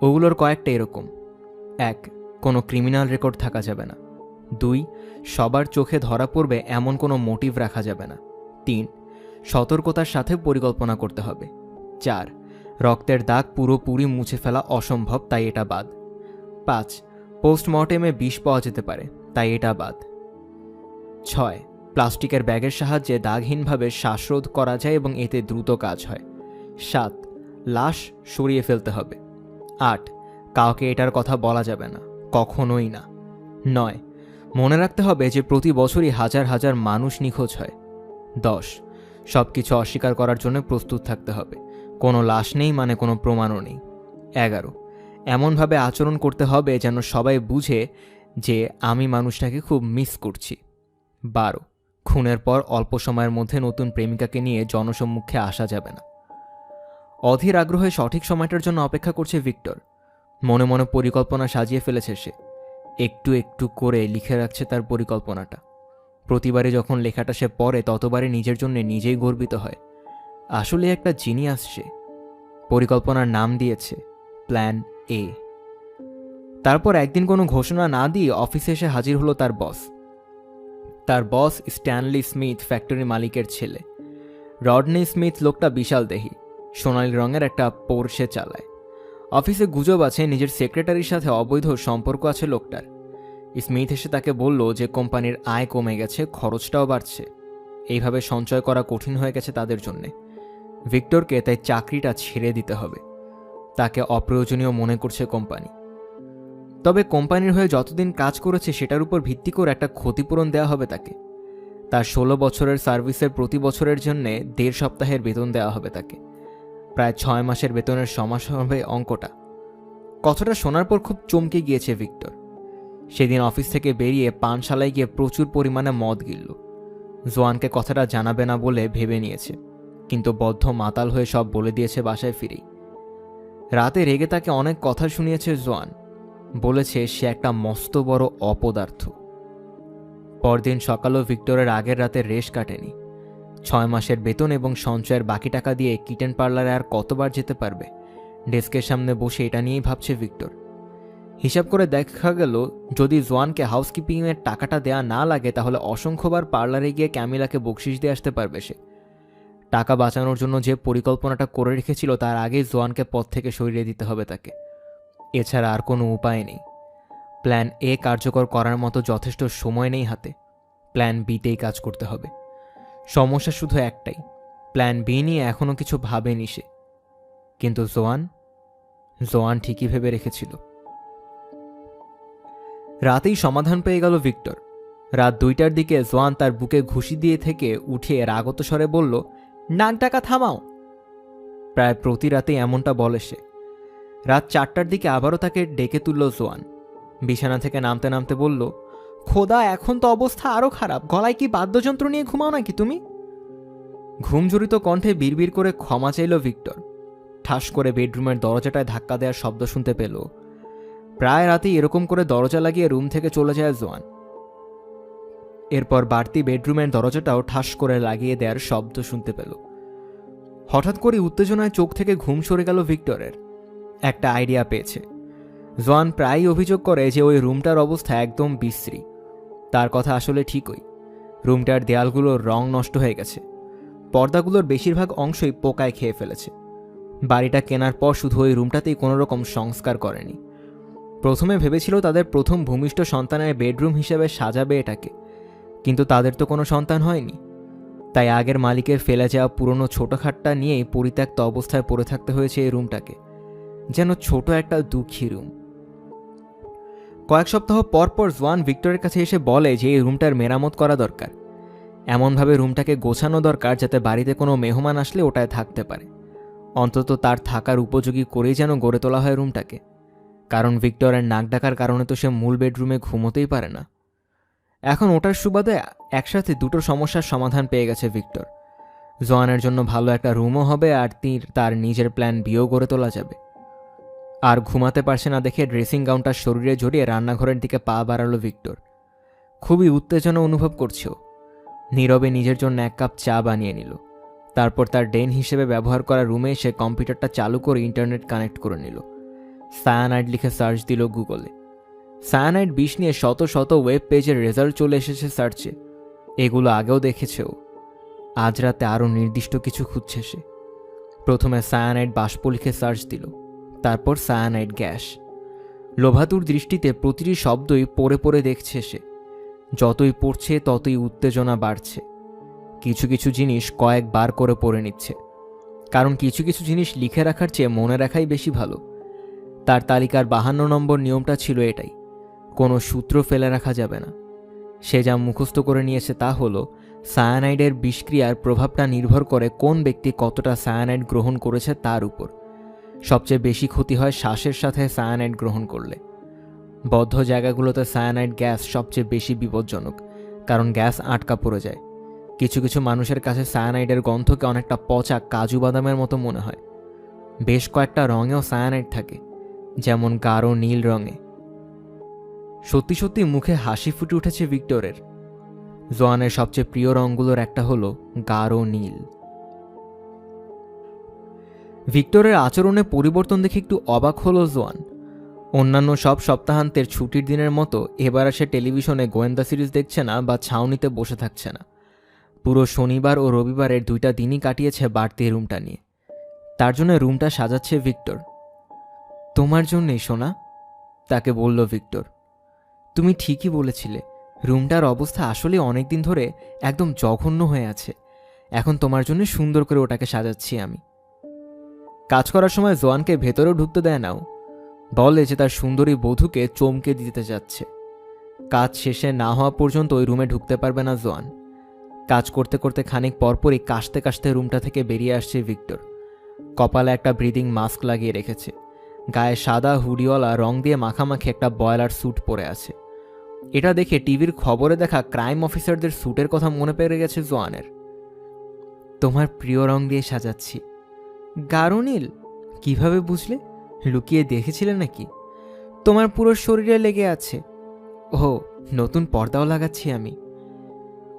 ওগুলোর কয়েকটা এরকম: 1. কোনো ক্রিমিনাল রেকর্ড থাকা যাবে না। 2. সবার চোখে ধরা পড়বে এমন কোনো মোটিভ রাখা যাবে না। 3. সতর্কতার সাথে পরিকল্পনা করতে হবে। 4. রক্তের দাগ পুরোপুরি মুছে ফেলা অসম্ভব, তাই এটা বাদ। 5. পোস্টমর্টেমে বিষ পাওয়া যেতে পারে, তাই এটা বাদ। 6. প্লাস্টিকের ব্যাগের সাহায্যে দাগহীনভাবে শ্বাসরোধ করা যায় এবং এতে দ্রুত কাজ হয়। 7. লাশ সরিয়ে ফেলতে হবে। 8. কাউকে এটার কথা বলা যাবে না, কখনোই না। 9. মনে রাখতে হবে যে প্রতি বছরই হাজার হাজার মানুষ নিখোঁজ হয়। 10. সবকিছু অস্বীকার করার জন্য প্রস্তুত থাকতে হবে, কোনো লাশ নেই মানে কোনো প্রমাণও নেই। 11. এমনভাবে আচরণ করতে হবে যেন সবাই বুঝে যে আমি মানুষটাকে খুব মিস করছি। 12. খুনের পর অল্প সময়ের মধ্যে নতুন প্রেমিকাকে নিয়ে জনসম্মুখে আসা যাবে না। অধীর আগ্রহে সঠিক সময়টার জন্য অপেক্ষা করছে ভিক্টর। মনে মনে পরিকল্পনা সাজিয়ে ফেলেছে সে। একটু একটু করে লিখে রাখছে তার পরিকল্পনাটা। প্রতিবারে যখন লেখাটা সে পড়ে ততবারে নিজের জন্য নিজেই গর্বিত হয়। আসলে একটা জিনিয়াস সে। পরিকল্পনার নাম দিয়েছে প্ল্যান এ। তারপর একদিন কোনো ঘোষণা না দিয়ে অফিসে এসে হাজির হলো তার বস। তার বস স্ট্যানলি স্মিথ, ফ্যাক্টরি মালিকের ছেলে। রডনি স্মিথ লোকটা বিশাল দেহী, সোনালি রঙের একটা পোর্শে চালায়। অফিসে গুজব আছে নিজের সেক্রেটারির সাথে অবৈধ সম্পর্ক আছে লোকটার। স্মিথ এসে তাকে বলল যে কোম্পানির আয় কমে গেছে, খরচটাও বাড়ছে, এইভাবে সঞ্চয় করা কঠিন হয়ে গেছে তাদের জন্যে। ভিক্টরকে তাই চাকরিটা ছেড়ে দিতে হবে। তাকে অপ্রয়োজনীয় মনে করছে কোম্পানি। তবে কোম্পানির হয়ে যতদিন কাজ করেছে সেটার উপর ভিত্তি করে একটা ক্ষতিপূরণ দেওয়া হবে তাকে। তার 16 বছরের সার্ভিসের প্রতি বছরের জন্যে 1.5 সপ্তাহের বেতন দেওয়া হবে তাকে। প্রায় 6 মাসের বেতনের সমান হবে অঙ্কটা। কথাটা শোনার পর খুব চমকে গিয়েছে ভিক্টর। সেদিন অফিস থেকে বেরিয়ে পানশালায় গিয়ে প্রচুর পরিমাণে মদ গিলল। জোয়ানকে কথাটা জানাবে না বলে ভেবে নিয়েছে, কিন্তু বদ্ধ মাতাল হয়ে সব বলে দিয়েছে বাসায় ফিরেই। রাতে রেগে তাকে অনেক কথা শুনিয়েছে জোয়ান। বলেছে সে একটা মস্ত বড় অপদার্থ। পরদিন সকালেও ভিক্টরের আগের রাতে রেশ কাটেনি। 6 মাসের বেতন এবং সঞ্চয়ের বাকি টাকা দিয়ে কিটেন পার্লারে আর কতবার যেতে পারবে? ডেস্কের সামনে বসে এটা নিয়েই ভাবছে ভিক্টর। হিসাব করে দেখা গেল যদি জোয়ানকে হাউসকিপিংয়ের টাকাটা দেয়া না লাগে তাহলে অসংখ্যবার পার্লারে গিয়ে ক্যামিলাকে বকশিশ দিয়ে আসতে পারবে সে। টাকা বাঁচানোর জন্য যে পরিকল্পনাটা করে রেখেছিল তার আগেই জোয়ানকে পথ থেকে সরিয়ে দিতে হবে তাকে। এছাড়া আর কোনো উপায় নেই। প্ল্যান এ কার্যকর করার মতো যথেষ্ট সময় নেই হাতে। প্ল্যান বিতেই কাজ করতে হবে। সমস্যা শুধু একটাই, প্ল্যান বি নিয়ে এখনো কিছু ভাবেনি সে। কিন্তু জোয়ান ঠিকই ভেবে রেখেছিল। রাতেই সমাধান পেয়ে গেল ভিক্টর। রাত 2টার দিকে জোয়ান তার বুকে ঘুষি দিয়ে থেকে উঠে রাগত স্বরে বলল, নাক ডাকা থামাও। প্রায় প্রতি রাতেই এমনটা বলে সে। রাত 4টার দিকে আবারও তাকে ডেকে তুলল জোয়ান। বিছানা থেকে নামতে নামতে বলল, খোদা, এখন তো অবস্থা আরো খারাপ। গলায় কি বাদ্যযন্ত্র নিয়ে ঘুমাও নাকি তুমি? ঘুমজড়িত কণ্ঠে বিড়বিড় করে ক্ষমা চাইল ভিক্টর। ঠাস করে বেডরুমের দরজাটায় ধাক্কা দেওয়ার শব্দ শুনতে পেল। প্রায় রাতেই এরকম করে দরজা লাগিয়ে রুম থেকে চলে যায় জোয়ান। এরপর বাড়তি বেডরুমের দরজাটাও ঠাস করে লাগিয়ে দেওয়ার শব্দ শুনতে পেল। হঠাৎ করে উত্তেজনায় চোখ থেকে ঘুম সরে গেল ভিক্টরের। একটা আইডিয়া পেয়েছে। জোয়ান প্রায়ই অভিযোগ করে যে ওই রুমটার অবস্থা একদম বিশ্রী। তার কথা আসলে ঠিকই। রুমটার দেয়ালগুলোর রং নষ্ট হয়ে গেছে। পর্দাগুলোর বেশিরভাগ অংশই পোকায় খেয়ে ফেলেছে। বাড়িটা কেনার পর শুধু ওই রুমটাতেই কোনো রকম সংস্কার করেনি। প্রথমে ভেবেছিল তাদের প্রথম ভূমিষ্ঠ সন্তানের বেডরুম হিসেবে সাজাবে এটাকে, কিন্তু তাদের তো কোনো সন্তান হয়নি। তাই আগের মালিকের ফেলে যাওয়া পুরনো ছোট খাটটা নিয়েই পরিত্যক্ত অবস্থায় পড়ে থাকতে হয়েছে এই রুমটাকে। যেন ছোট একটা দুঃখী রুম। কয়েক সপ্তাহ পর পর জোয়ান ভিক্টরের কাছে এসে বলে যে এই রুমটার মেরামত করা দরকার। এমনভাবে রুমটাকে গোছানো দরকার যাতে বাড়িতে কোনো মেহমান আসলে ওটায় থাকতে পারে। অন্তত তার থাকার উপযোগী করেই যেন গড়ে তোলা হয় রুমটাকে। কারণ ভিক্টরের নাক ডাকার কারণে তো সে মূল বেডরুমে ঘুমোতেই পারে না। এখন ওটার সুবাদে একসাথে দুটো সমস্যার সমাধান পেয়ে গেছে ভিক্টর। জোয়ানের জন্য ভালো একটা রুমও হবে, আর তার নিজের প্ল্যান বিও গড়ে তোলা যাবে। আর ঘুমাতে পারছে না দেখে ড্রেসিং গাউনটা শরীরে জড়িয়ে রান্নাঘরের দিকে পা বাড়ালো ভিক্টর। খুবই উত্তেজনা অনুভব করছে। নীরবে নিজের জন্য 1 কাপ চা বানিয়ে নিল। তারপর তার ডেন হিসেবে ব্যবহার করা রুমে এসে কম্পিউটারটা চালু করে ইন্টারনেট কানেক্ট করে নিল। সায়ানাইড লিখে সার্চ দিল গুগলে। সায়ানাইড বিষ নিয়ে শত শত ওয়েব পেজের রেজাল্ট চলে এসেছে সার্চে। এগুলো আগেও দেখেছে ও। আজ রাতে আরও নির্দিষ্ট কিছু খুঁজছে সে। প্রথমে সায়ানাইড বাষ্প লিখে সার্চ দিল, তারপর সায়ানাইড গ্যাস। লোভাতুর দৃষ্টিতে প্রতিটি শব্দই পড়ে পড়ে দেখছে সে। যতই পড়ছে ততই উত্তেজনা বাড়ছে। কিছু কিছু জিনিস কয়েকবার করে পড়ে নিচ্ছে, কারণ কিছু কিছু জিনিস লিখে রাখার চেয়ে মনে রাখাই বেশি ভালো। তার তালিকার 52 নম্বর নিয়মটা ছিল এটাই, কোনো সূত্র ফেলে রাখা যাবে না। সে যা মুখস্থ করে নিয়েছে তা হলো, সায়ানাইডের বিষক্রিয়ার প্রভাবটা নির্ভর করে কোন ব্যক্তি কতটা সায়ানাইড গ্রহণ করেছে তার উপর। সবচেয়ে বেশি ক্ষতি হয় শ্বাসের সাথে সায়ানাইড গ্রহণ করলে। বদ্ধ জায়গাগুলোতে সায়ানাইড গ্যাস সবচেয়ে বেশি বিপজ্জনক, কারণ গ্যাস আটকা পড়ে যায়। কিছু কিছু মানুষের কাছে সায়ানাইডের গন্ধকে অনেকটা পচা কাজু বাদামের মতো মনে হয়। বেশ কয়েকটা রঙেও সায়ানাইড থাকে, যেমন গাঢ় নীল রঙে। সত্যি সত্যি মুখে হাসি ফুটে উঠেছে ভিক্টরের। জোয়ানের সবচেয়ে প্রিয় রঙগুলোর একটা হলো গাঢ় নীল। ভিক্টরের আচরণে পরিবর্তন দেখে একটু অবাক হলো জোয়ান। অন্যান্য সব সপ্তাহান্তের ছুটির দিনের মতো এবার সে টেলিভিশনে গোয়েন্দা সিরিজ দেখছে না বা ছাউনিতে বসে থাকছে না। পুরো শনিবার ও রবিবারের 2টা দিনই কাটিয়েছে বাড়তি রুমটা নিয়ে। তার জন্য রুমটা সাজাচ্ছে ভিক্টর। তোমার জন্যই সোনা, তাকে বলল ভিক্টর। তুমি ঠিকই বলেছিলে, রুমটার অবস্থা আসলে অনেকদিন ধরে একদম জঘন্য হয়ে আছে। এখন তোমার জন্য সুন্দর করে ওটাকে সাজাচ্ছি আমি। কাজ করার সময় জোয়ানকে ভেতরেও ঢুকতে দেয় নাও। বলে যে তার সুন্দরী বধূকে চমকে দিতে যাচ্ছে। কাজ শেষে না হওয়া পর্যন্ত ওই রুমে ঢুকতে পারবে না জোয়ান। কাজ করতে করতে খানিক পরপরই কাশতে কাশতে রুমটা থেকে বেরিয়ে আসছে ভিক্টর। কপালে একটা ব্রিদিং মাস্ক লাগিয়ে রেখেছে। গায়ে সাদা হুডিওয়ালা রং দিয়ে মাখামাখি একটা বয়লার স্যুট পরে আছে। এটা দেখে টিভির খবরে দেখা ক্রাইম অফিসারদের স্যুটের কথা মনে পড়ে গেছে জোয়ানের। তোমার প্রিয় রং দিয়ে সাজাচ্ছি। গাঢ় নীল? কিভাবে বুঝলে? লুকিয়ে দেখেছিলে নাকি? তোমার পুরো শরীরে লেগে আছে। ও, নতুন পর্দাও লাগাচ্ছি আমি।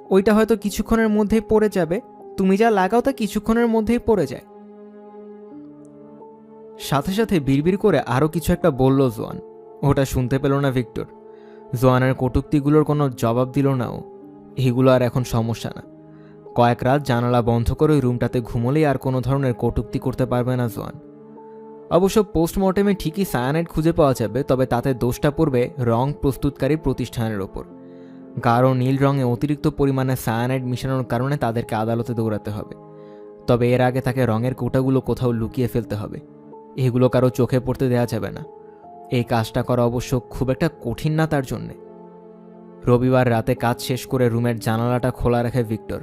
ওইটা হয়তো কিছুক্ষণের মধ্যেই পড়ে যাবে। তুমি যা লাগাও তা কিছুক্ষণের মধ্যেই পড়ে যায়। সাথে সাথে বিড়বিড় করে আরও কিছু একটা বলল জোয়ান। ওটা শুনতে পেল না ভিক্টর। জোয়ানের কটূক্তিগুলোর কোনো জবাব দিল না ও। এগুলো আর এখন সমস্যা না। কয়েক রাত জানালা বন্ধ করে ওই রুমটাতে ঘুমোলেই আর কোনো ধরনের কটূক্তি করতে পারবে না জোয়ান। অবশ্য পোস্টমর্টেমে ঠিকই সায়ানাইড খুঁজে পাওয়া যাবে, তবে তাতে দোষটা পড়বে রং প্রস্তুতকারী প্রতিষ্ঠানের ওপর। গাঢ় নীল রঙে অতিরিক্ত পরিমাণে সায়ানাইড মিশানোর কারণে তাদেরকে আদালতে দৌড়াতে হবে। তবে এর আগে তাকে রঙের কোটাগুলো কোথাও লুকিয়ে ফেলতে হবে। এগুলো কারো চোখে পড়তে দেওয়া যাবে না। এই কাজটা করা অবশ্য খুব একটা কঠিন না তার জন্যে। রবিবার রাতে কাজ শেষ করে রুমের জানালাটা খোলা রাখে ভিক্টর।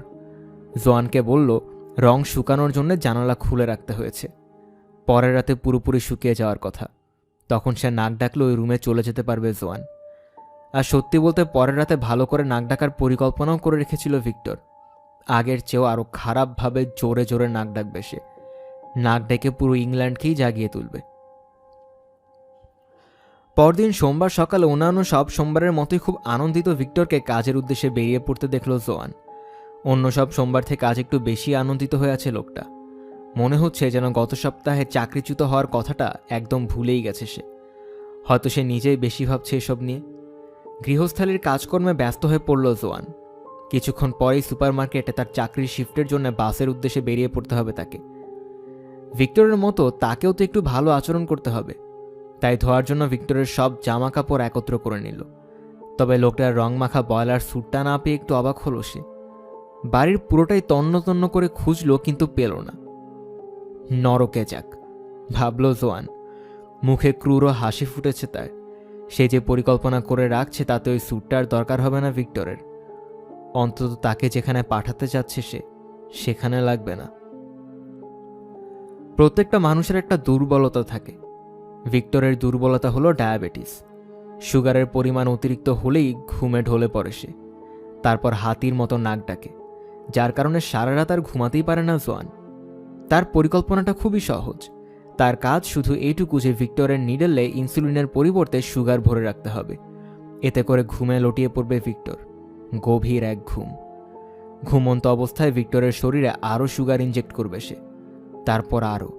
জোয়ানকে বলল রং শুকানোর জন্য জানালা খুলে রাখতে হয়েছে। পরের রাতে পুরোপুরি শুকিয়ে যাওয়ার কথা। তখন সে নাক ডাকলে ওই রুমে চলে যেতে পারবে জোয়ান। আর সত্যি বলতে পরের রাতে ভালো করে নাক ডাকার পরিকল্পনাও করে রেখেছিল ভিক্টর। আগের চেয়েও আরও খারাপভাবে জোরে জোরে নাক ডাকবে সে। নাক ডেকে পুরো ইংল্যান্ডকেই জাগিয়ে তুলবে। পরদিন সোমবার সকালে অন্যান্য সব সোমবারের মতোই খুব আনন্দিত ভিক্টরকে কাজের উদ্দেশ্যে বেরিয়ে পড়তে দেখল জোয়ান। অন্য সব সোমবার থেকে আজ একটু বেশি আনন্দিত হয়ে আছে লোকটা। মনে হচ্ছে যেন গত সপ্তাহে চাকরিচ্যুত হওয়ার কথাটা একদম ভুলেই গেছে সে। হয়তো সে নিজেই বেশি ভাবছে এসব নিয়ে। গৃহস্থালির কাজকর্মে ব্যস্ত হয়ে পড়ল জোয়ান। কিছুক্ষণ পরেই সুপারমার্কেটে তার চাকরির শিফটের জন্য বাসের উদ্দেশ্যে বেরিয়ে পড়তে হবে তাকে। ভিক্টরের মতো তাকেও তো একটু ভালো আচরণ করতে হবে। তাই ধোয়ার জন্য ভিক্টরের সব জামা কাপড় একত্র করে নিল। তবে লোকটার রং মাখা বয়লার স্যুটটা না পেয়ে একটু অবাক হলো সে। বাড়ির পুরোটাই তন্ন তন্ন করে খুঁজল, কিন্তু পেল না। নরকে যাক, ভাবল জোয়ান। মুখে ক্রূর হাসি ফুটেছে তার। সে যে পরিকল্পনা করে রাখছে তাতে ওই স্যুটটার দরকার হবে না ভিক্টরের। অন্তত তাকে যেখানে পাঠাতে চাচ্ছে সে, সেখানে লাগবে না। প্রত্যেকটা মানুষের একটা দুর্বলতা থাকে। ভিক্টরের দুর্বলতা হলো ডায়াবেটিস। সুগারের পরিমাণ অতিরিক্ত হলেই ঘুমে ঢলে পড়ে সে। তারপর হাতির মতো নাক ডাকে, যার কারণে সারা রাত আর ঘুমাতেই পারে না জোয়ান। তার পরিকল্পনাটা খুবই সহজ। তার কাজ শুধু এইটুকু যে ভিক্টরের নিডেলে ইনসুলিনের পরিবর্তে সুগার ভরে রাখতে হবে। এতে করে ঘুমে লটিয়ে পড়বে ভিক্টর। গভীর এক ঘুম। ঘুমন্ত অবস্থায় ভিক্টরের শরীরে আরও সুগার ইনজেক্ট করবে সে। তারপর আরও।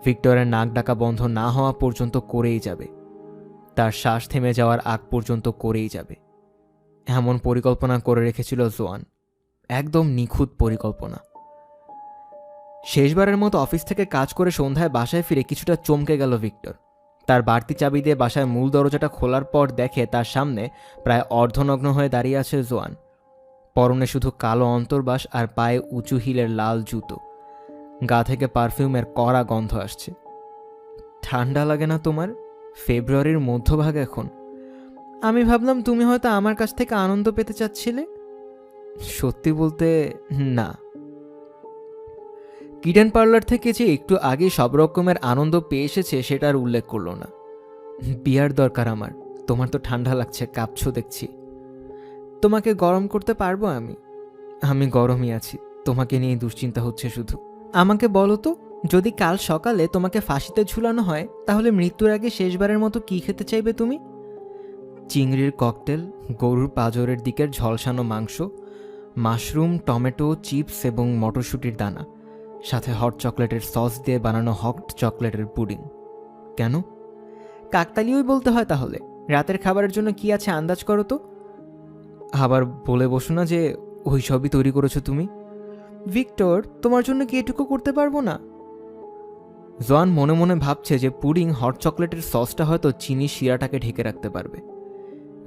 ভিক্টরের নাক ডাকা বন্ধ না হওয়া পর্যন্ত করেই যাবে, তার শ্বাস থেমে যাওয়ার আগ পর্যন্ত করেই যাবে। এমন পরিকল্পনা করে রেখেছিল জোয়ান, একদম নিখুঁত পরিকল্পনা। শেষবারের মতো অফিস থেকে কাজ করে সন্ধ্যায় বাসায় ফিরে কিছুটা চমকে গেল ভিক্টর। তার বাড়তি চাবি দিয়ে বাসায় মূল দরজাটা খোলার পর দেখে তার সামনে প্রায় অর্ধনগ্ন হয়ে দাঁড়িয়ে আছে জোয়ান। পরনে শুধু কালো অন্তর্বাস আর পায়ে উঁচু হিলের লাল জুতো। গা থেকে পারফিউমের কড়া গন্ধ আসছে। ঠান্ডা লাগে না তোমার? ফেব্রুয়ারির মধ্যভাগ এখন। আমি ভাবলাম তুমি হয়তো আমার কাছ থেকে আনন্দ পেতে চাচ্ছিলে। সত্যি বলতে না। কিডেন পার্লার থেকে যে একটু আগে সব রকমের আনন্দ পেয়ে এসেছে সেটা আর উল্লেখ করলো না। বিয়ার দরকার আমার। তোমার তো ঠান্ডা লাগছে, কাঁপছো দেখছি। তোমাকে গরম করতে পারবো আমি? আমি গরমই আছি, তোমাকে নিয়ে দুশ্চিন্তা হচ্ছে শুধু। আমাকে বলো তো, যদি কাল সকালে তোমাকে ফাঁসিতে ঝুলানো হয় তাহলে মৃত্যুর আগে শেষবারের মতো কি খেতে চাইবে তুমি? চিংড়ির ককটেল, গরুর পাঁজরের দিকের ঝলসানো মাংস, মাশরুম, টমেটো, চিপস এবং মটরশুঁটির দানা, সাথে হট চকলেটের সস দিয়ে বানানো হট চকলেটের পুডিং। কেন? কাকতালীয়ই বলতে হয় তাহলে। রাতের খাবারের জন্য কি আছে আন্দাজ করো তো। আবার বলে বসো না যে ওই সবই তৈরি করেছো তুমি। ভিক্টর, তোমার জন্য কি এটুকু করতে পারবো না? জোয়ান মনে মনে ভাবছে যে পুডিং হট চকলেটের সসটা হয়তো চিনি শিরাটাকে ঢেকে রাখতে পারবে।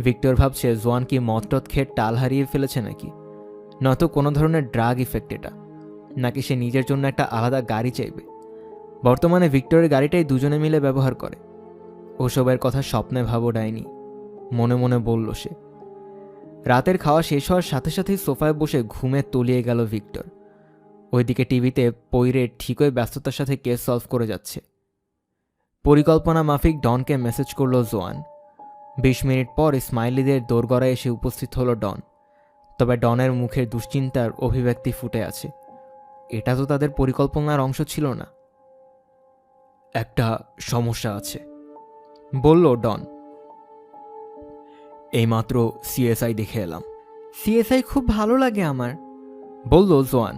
ভিক্টর ভাবছে জোয়ান কি মদটদ খেয়ে টাল হারিয়ে ফেলেছে নাকি, নয়তো কোনো ধরনের ড্রাগ ইফেক্ট এটা, নাকি সে নিজের জন্য একটা আলাদা গাড়ি চাইবে। বর্তমানে ভিক্টরের গাড়িটাই দুজনে মিলে ব্যবহার করে। ওসবের কথা স্বপ্নে ভাবো ডাইনি, মনে মনে বলল সে। রাতের খাওয়া শেষ হওয়ার সাথে সাথেই সোফায় বসে ঘুমে তলিয়ে গেল ভিক্টর। ওইদিকে টিভিতে পইরে ঠিকই ব্যস্ততার সাথে কেস সলভ করে যাচ্ছে। পরিকল্পনা মাফিক ডনকে মেসেজ করল জোয়ান। 20 মিনিট পর স্মাইলিদের দোরগড়ায় এসে উপস্থিত হলো ডন। তবে ডনের মুখের দুশ্চিন্তার অভিব্যক্তি ফুটে আছে। এটা তো তাদের পরিকল্পনার অংশ ছিল না। একটা সমস্যা আছে, বলল ডন। এইমাত্র সিএসআই দেখে এলাম। সিএসআই খুব ভালো লাগে আমার, বলল জোয়ান।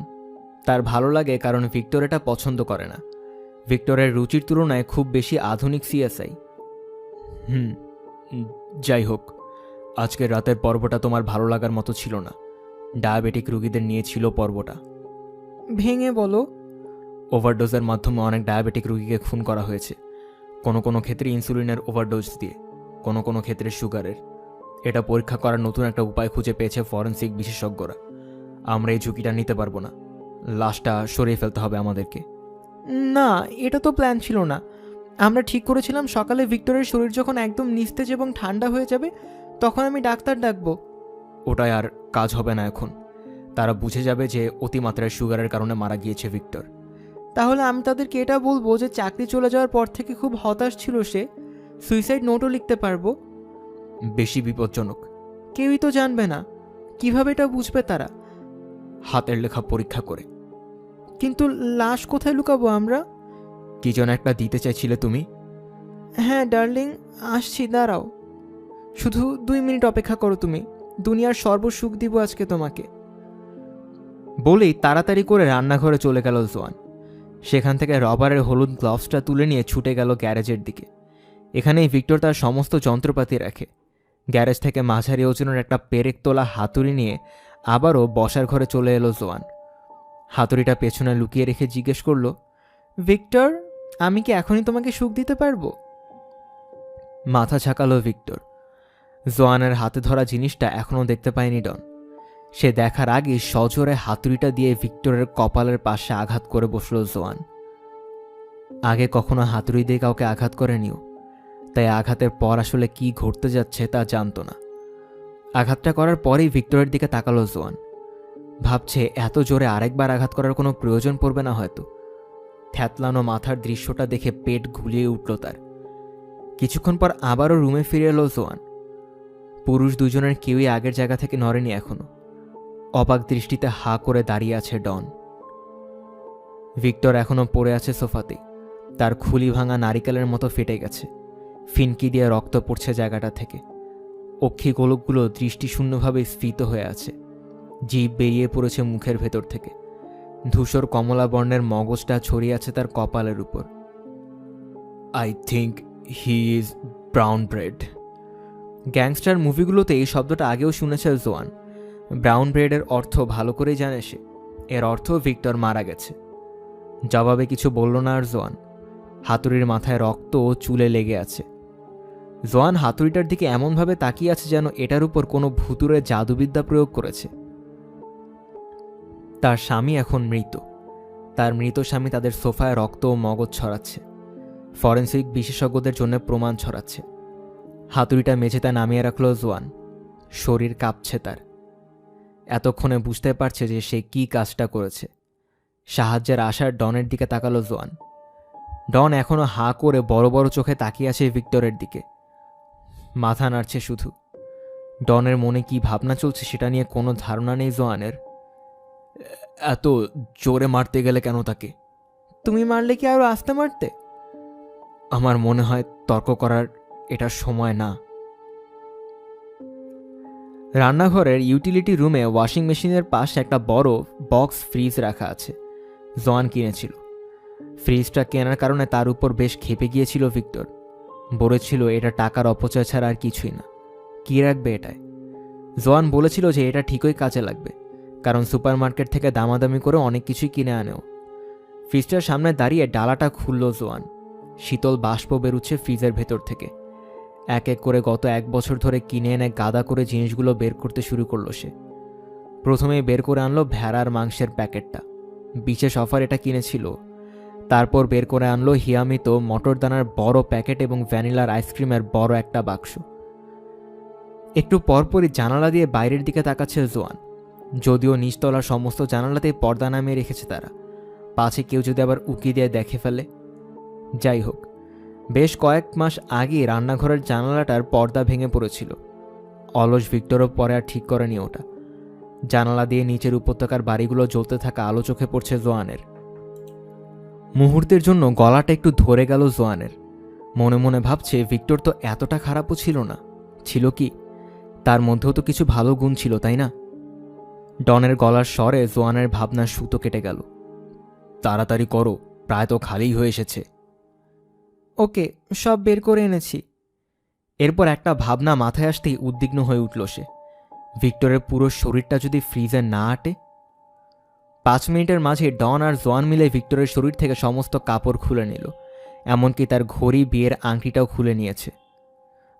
তার ভালো লাগে কারণ ভিক্টর এটা পছন্দ করে না। ভিক্টরের রুচির তুলনায় খুব বেশি আধুনিক সিএসআই। যাই হোক, আজকের রাতের পর্বটা তোমার ভালো লাগার মতো ছিল না। ডায়াবেটিক রোগীদের নিয়ে ছিল পর্বটা। ভেঙে বলো। ওভারডোজের মাধ্যমে অনেক ডায়াবেটিক রোগীকে খুন করা হয়েছে, কোনো কোনো ক্ষেত্রে ইনসুলিনের ওভারডোজ দিয়ে, কোনো কোনো ক্ষেত্রে সুগারের। এটা পরীক্ষা করার নতুন একটা উপায় খুঁজে পেয়েছে ফরেনসিক বিশেষজ্ঞরা। আমরা এই ঝুঁকিটা নিতে পারবো না। লাশটা সরিয়ে ফেলতে হবে আমাদেরকে। না, এটা তো প্ল্যান ছিল না। আমরা ঠিক করেছিলাম সকালে ভিক্টরের শরীর যখন একদম নিস্তেজ এবং ঠান্ডা হয়ে যাবে তখন আমি ডাক্তার ডাকবো। ওটাই আর কাজ হবে না এখন। তারা বুঝে যাবে যে অতিমাত্রায় সুগারের কারণে মারা গিয়েছে ভিক্টর। তাহলে আমি তাদেরকে এটা বলবো যে চাকরি চলে যাওয়ার পর থেকে খুব হতাশ ছিল সে, সুইসাইড নোটও লিখতে পারবো। বেশি বিপজ্জনক। কেউই তো জানবে না। কিভাবে এটা বুঝবে তারা? হাতের লেখা পরীক্ষা করে। কিন্তু লাশ কোথায় লুকাবো আমরা? কি যেন একটা দিতে চাইছিলে তুমি? হ্যাঁ ডার্লিং, আসছি, দাঁড়াও। শুধু 2 মিনিট অপেক্ষা করো তুমি। দুনিয়ার সর্বসুখ দিব আজকে তোমাকে। বলেই তাড়াতাড়ি করে রান্নাঘরে চলে গেল জোয়ান। সেখান থেকে রবারের হলুদ গ্লাভসটা তুলে নিয়ে ছুটে গেল গ্যারেজের দিকে। এখানেই ভিক্টর তার সমস্ত যন্ত্রপাতি রাখে। গ্যারেজ থেকে মাঝারি ওজনের একটা পেরেক তোলা হাতুড়ি নিয়ে আবারও বসার ঘরে চলে এলো জোয়ান। হাতুড়িটা পেছনে লুকিয়ে রেখে জিজ্ঞেস করল, ভিক্টর, আমি কি এখনই তোমাকে সুখ দিতে পারবো? মাথা ঝাঁকালো ভিক্টর। জোয়ানের হাতে ধরা জিনিসটা এখনও দেখতে পায়নি ডন। সে দেখার আগে সজোরে হাতুড়িটা দিয়ে ভিক্টরের কপালের পাশে আঘাত করে বসল জোয়ান। আগে কখনো হাতুড়ি দিয়ে কাউকে আঘাত করেনিও, তাই আঘাতের পর আসলে কি ঘটতে যাচ্ছে তা জানত না। আঘাতটা করার পরেই ভিক্টরের দিকে তাকালো জোয়ান। ভাবছে এত জোরে আরেকবার আঘাত করার কোনো প্রয়োজন পড়বে না হয়তো। থ্যাতলানো মাথার দৃশ্যটা দেখে পেট গুলিয়ে উঠল তার। কিছুক্ষণ পর আবারও রুমে ফিরে এলো জোয়ান। পুরুষ দুজনের কেউই আগের জায়গা থেকে নড়েনি এখনো। অবাক দৃষ্টিতে হা করে দাঁড়িয়ে আছে ডন। ভিক্টর এখনো পড়ে আছে সোফাতে। তার খুলি ভাঙা নারিকেলের মতো ফেটে গেছে। ফিনকি দিয়ে রক্ত পড়ছে জায়গাটা থেকে। অক্ষি গোলকগুলো দৃষ্টিশূন্যভাবে স্ফীত হয়ে আছে। জিভ বেরিয়ে পড়েছে মুখের ভেতর থেকে। ধূসর কমলা বর্ণের মগজটা ছড়িয়ে আছে তার কপালের উপর। I think he is brown bread. Gangster মুভিগুলোতে এই শব্দটা আগেও শুনেছে জোয়ান। ব্রাউন ব্রেডের অর্থ ভালো করেই জানে সে। এর অর্থ ভিক্টর মারা গেছে। জবাবে কিছু বলল না আর জোয়ান। হাতুড়ির মাথায় রক্ত ও চুলে লেগে আছে। জোয়ান হাতুড়িটার দিকে এমনভাবে তাকিয়ে আছে যেন এটার উপর কোনো ভুতুরে জাদুবিদ্যা প্রয়োগ করেছে। তার স্বামী এখন মৃত। তার মৃত স্বামী তাদের সোফায় রক্ত ও মগজ ছড়াচ্ছে। ফরেন্সিক বিশেষজ্ঞদের জন্য প্রমাণ ছড়াচ্ছে। হাতুড়িটা মেঝেতে নামিয়ে রাখল জোয়ান। শরীর কাঁপছে তার। এতক্ষণে বুঝতে পারছে যে সে কি কাজটা করেছে। সাহায্যের আশার ডনের দিকে তাকালো জোয়ান। ডন এখনো হাঁ করে বড় বড় চোখে তাকিয়ে আছে ভিক্টরের দিকে। মাথা নাড়ছে শুধু। ডনের মনে কি ভাবনা চলছে সেটা নিয়ে কোনো ধারণা নেই জোয়ানের। এত জোরে মারতে গেলে কেন তাকে? তুমি মারলে কি আরো আস্তে মারতে? আমার মনে হয় তর্ক করার এটা সময় না। রান্নাঘরের ইউটিলিটি রুমে ওয়াশিং মেশিনের পাশে একটা বড় বক্স ফ্রিজ রাখা আছে। জোয়ান কিনেছিল। ফ্রিজটা কেনার কারণে তার উপর বেশ ক্ষেপে গিয়েছিল ভিক্টর। বলেছিল এটা টাকার অপচয় ছাড়া আর কিছুই না। কি রাখবে এটায়? জোয়ান বলেছিল যে এটা ঠিকই কাজে লাগবে, কারণ সুপারমার্কেট থেকে দামাদামি করে অনেক কিছুই কিনে আনেও। ফ্রিজটার সামনে দাঁড়িয়ে ডালাটা খুলল জোয়ান। শীতল বাষ্প বেরুচ্ছে ফ্রিজের ভেতর থেকে। এক এক করে গত 1 বছর ধরে কিনে এনে গাদা করে জিনিসগুলো বের করতে শুরু করলো সে। প্রথমেই বের করে আনলো ভেড়ার মাংসের প্যাকেটটা। বিশেষ অফার এটা কিনেছিল। তারপর বের করে আনলো হিয়ামিত মটরদানার বড় প্যাকেট এবং ভ্যানিলার আইসক্রিমের বড় একটা বাক্স। একটু পরপরই জানালা দিয়ে বাইরের দিকে তাকাচ্ছে জোয়ান। যদিও নিচতলার সমস্ত জানালাতেই পর্দা নামিয়ে রেখেছে তারা, পাছে কেউ যদি আবার উকি দিয়ে দেখে ফেলে। যাই হোক, বেশ কয়েক মাস আগে রান্নাঘরের জানালাটার পর্দা ভেঙে পড়েছিল। অলস ভিক্টরও পরে আর ঠিক করেনি ওটা। জানালা দিয়ে নিচের উপত্যকার বাড়িগুলো জ্বলতে থাকা আলো চোখে পড়ছে জোয়ানের। মুহূর্তের জন্য গলাটা একটু ধরে গেল জোয়ানের। মনে মনে ভাবছে ভিক্টর তো এতটা খারাপও ছিল না। ছিল কি? তার মধ্যেও তো কিছু ভালো গুণ ছিল, তাই না? ডনের গলার স্বরে জোয়ানের ভাবনার সুতো কেটে গেল। তাড়াতাড়ি করো, প্রায় তো খালি হয়ে এসেছে। ওকে, সব বের করে এনেছি। এরপর একটা ভাবনা মাথায় আসতেই উদ্বিগ্ন হয়ে উঠল সে। ভিক্টরের পুরো শরীরটা যদি ফ্রিজে না আটে? 5 মিনিটের মাঝে ডন আর জোয়ান মিলে ভিক্টরের শরীর থেকে সমস্ত কাপড় খুলে নিল। এমনকি তার ঘড়ি, বিয়ের আংটিটাও খুলে নিয়েছে।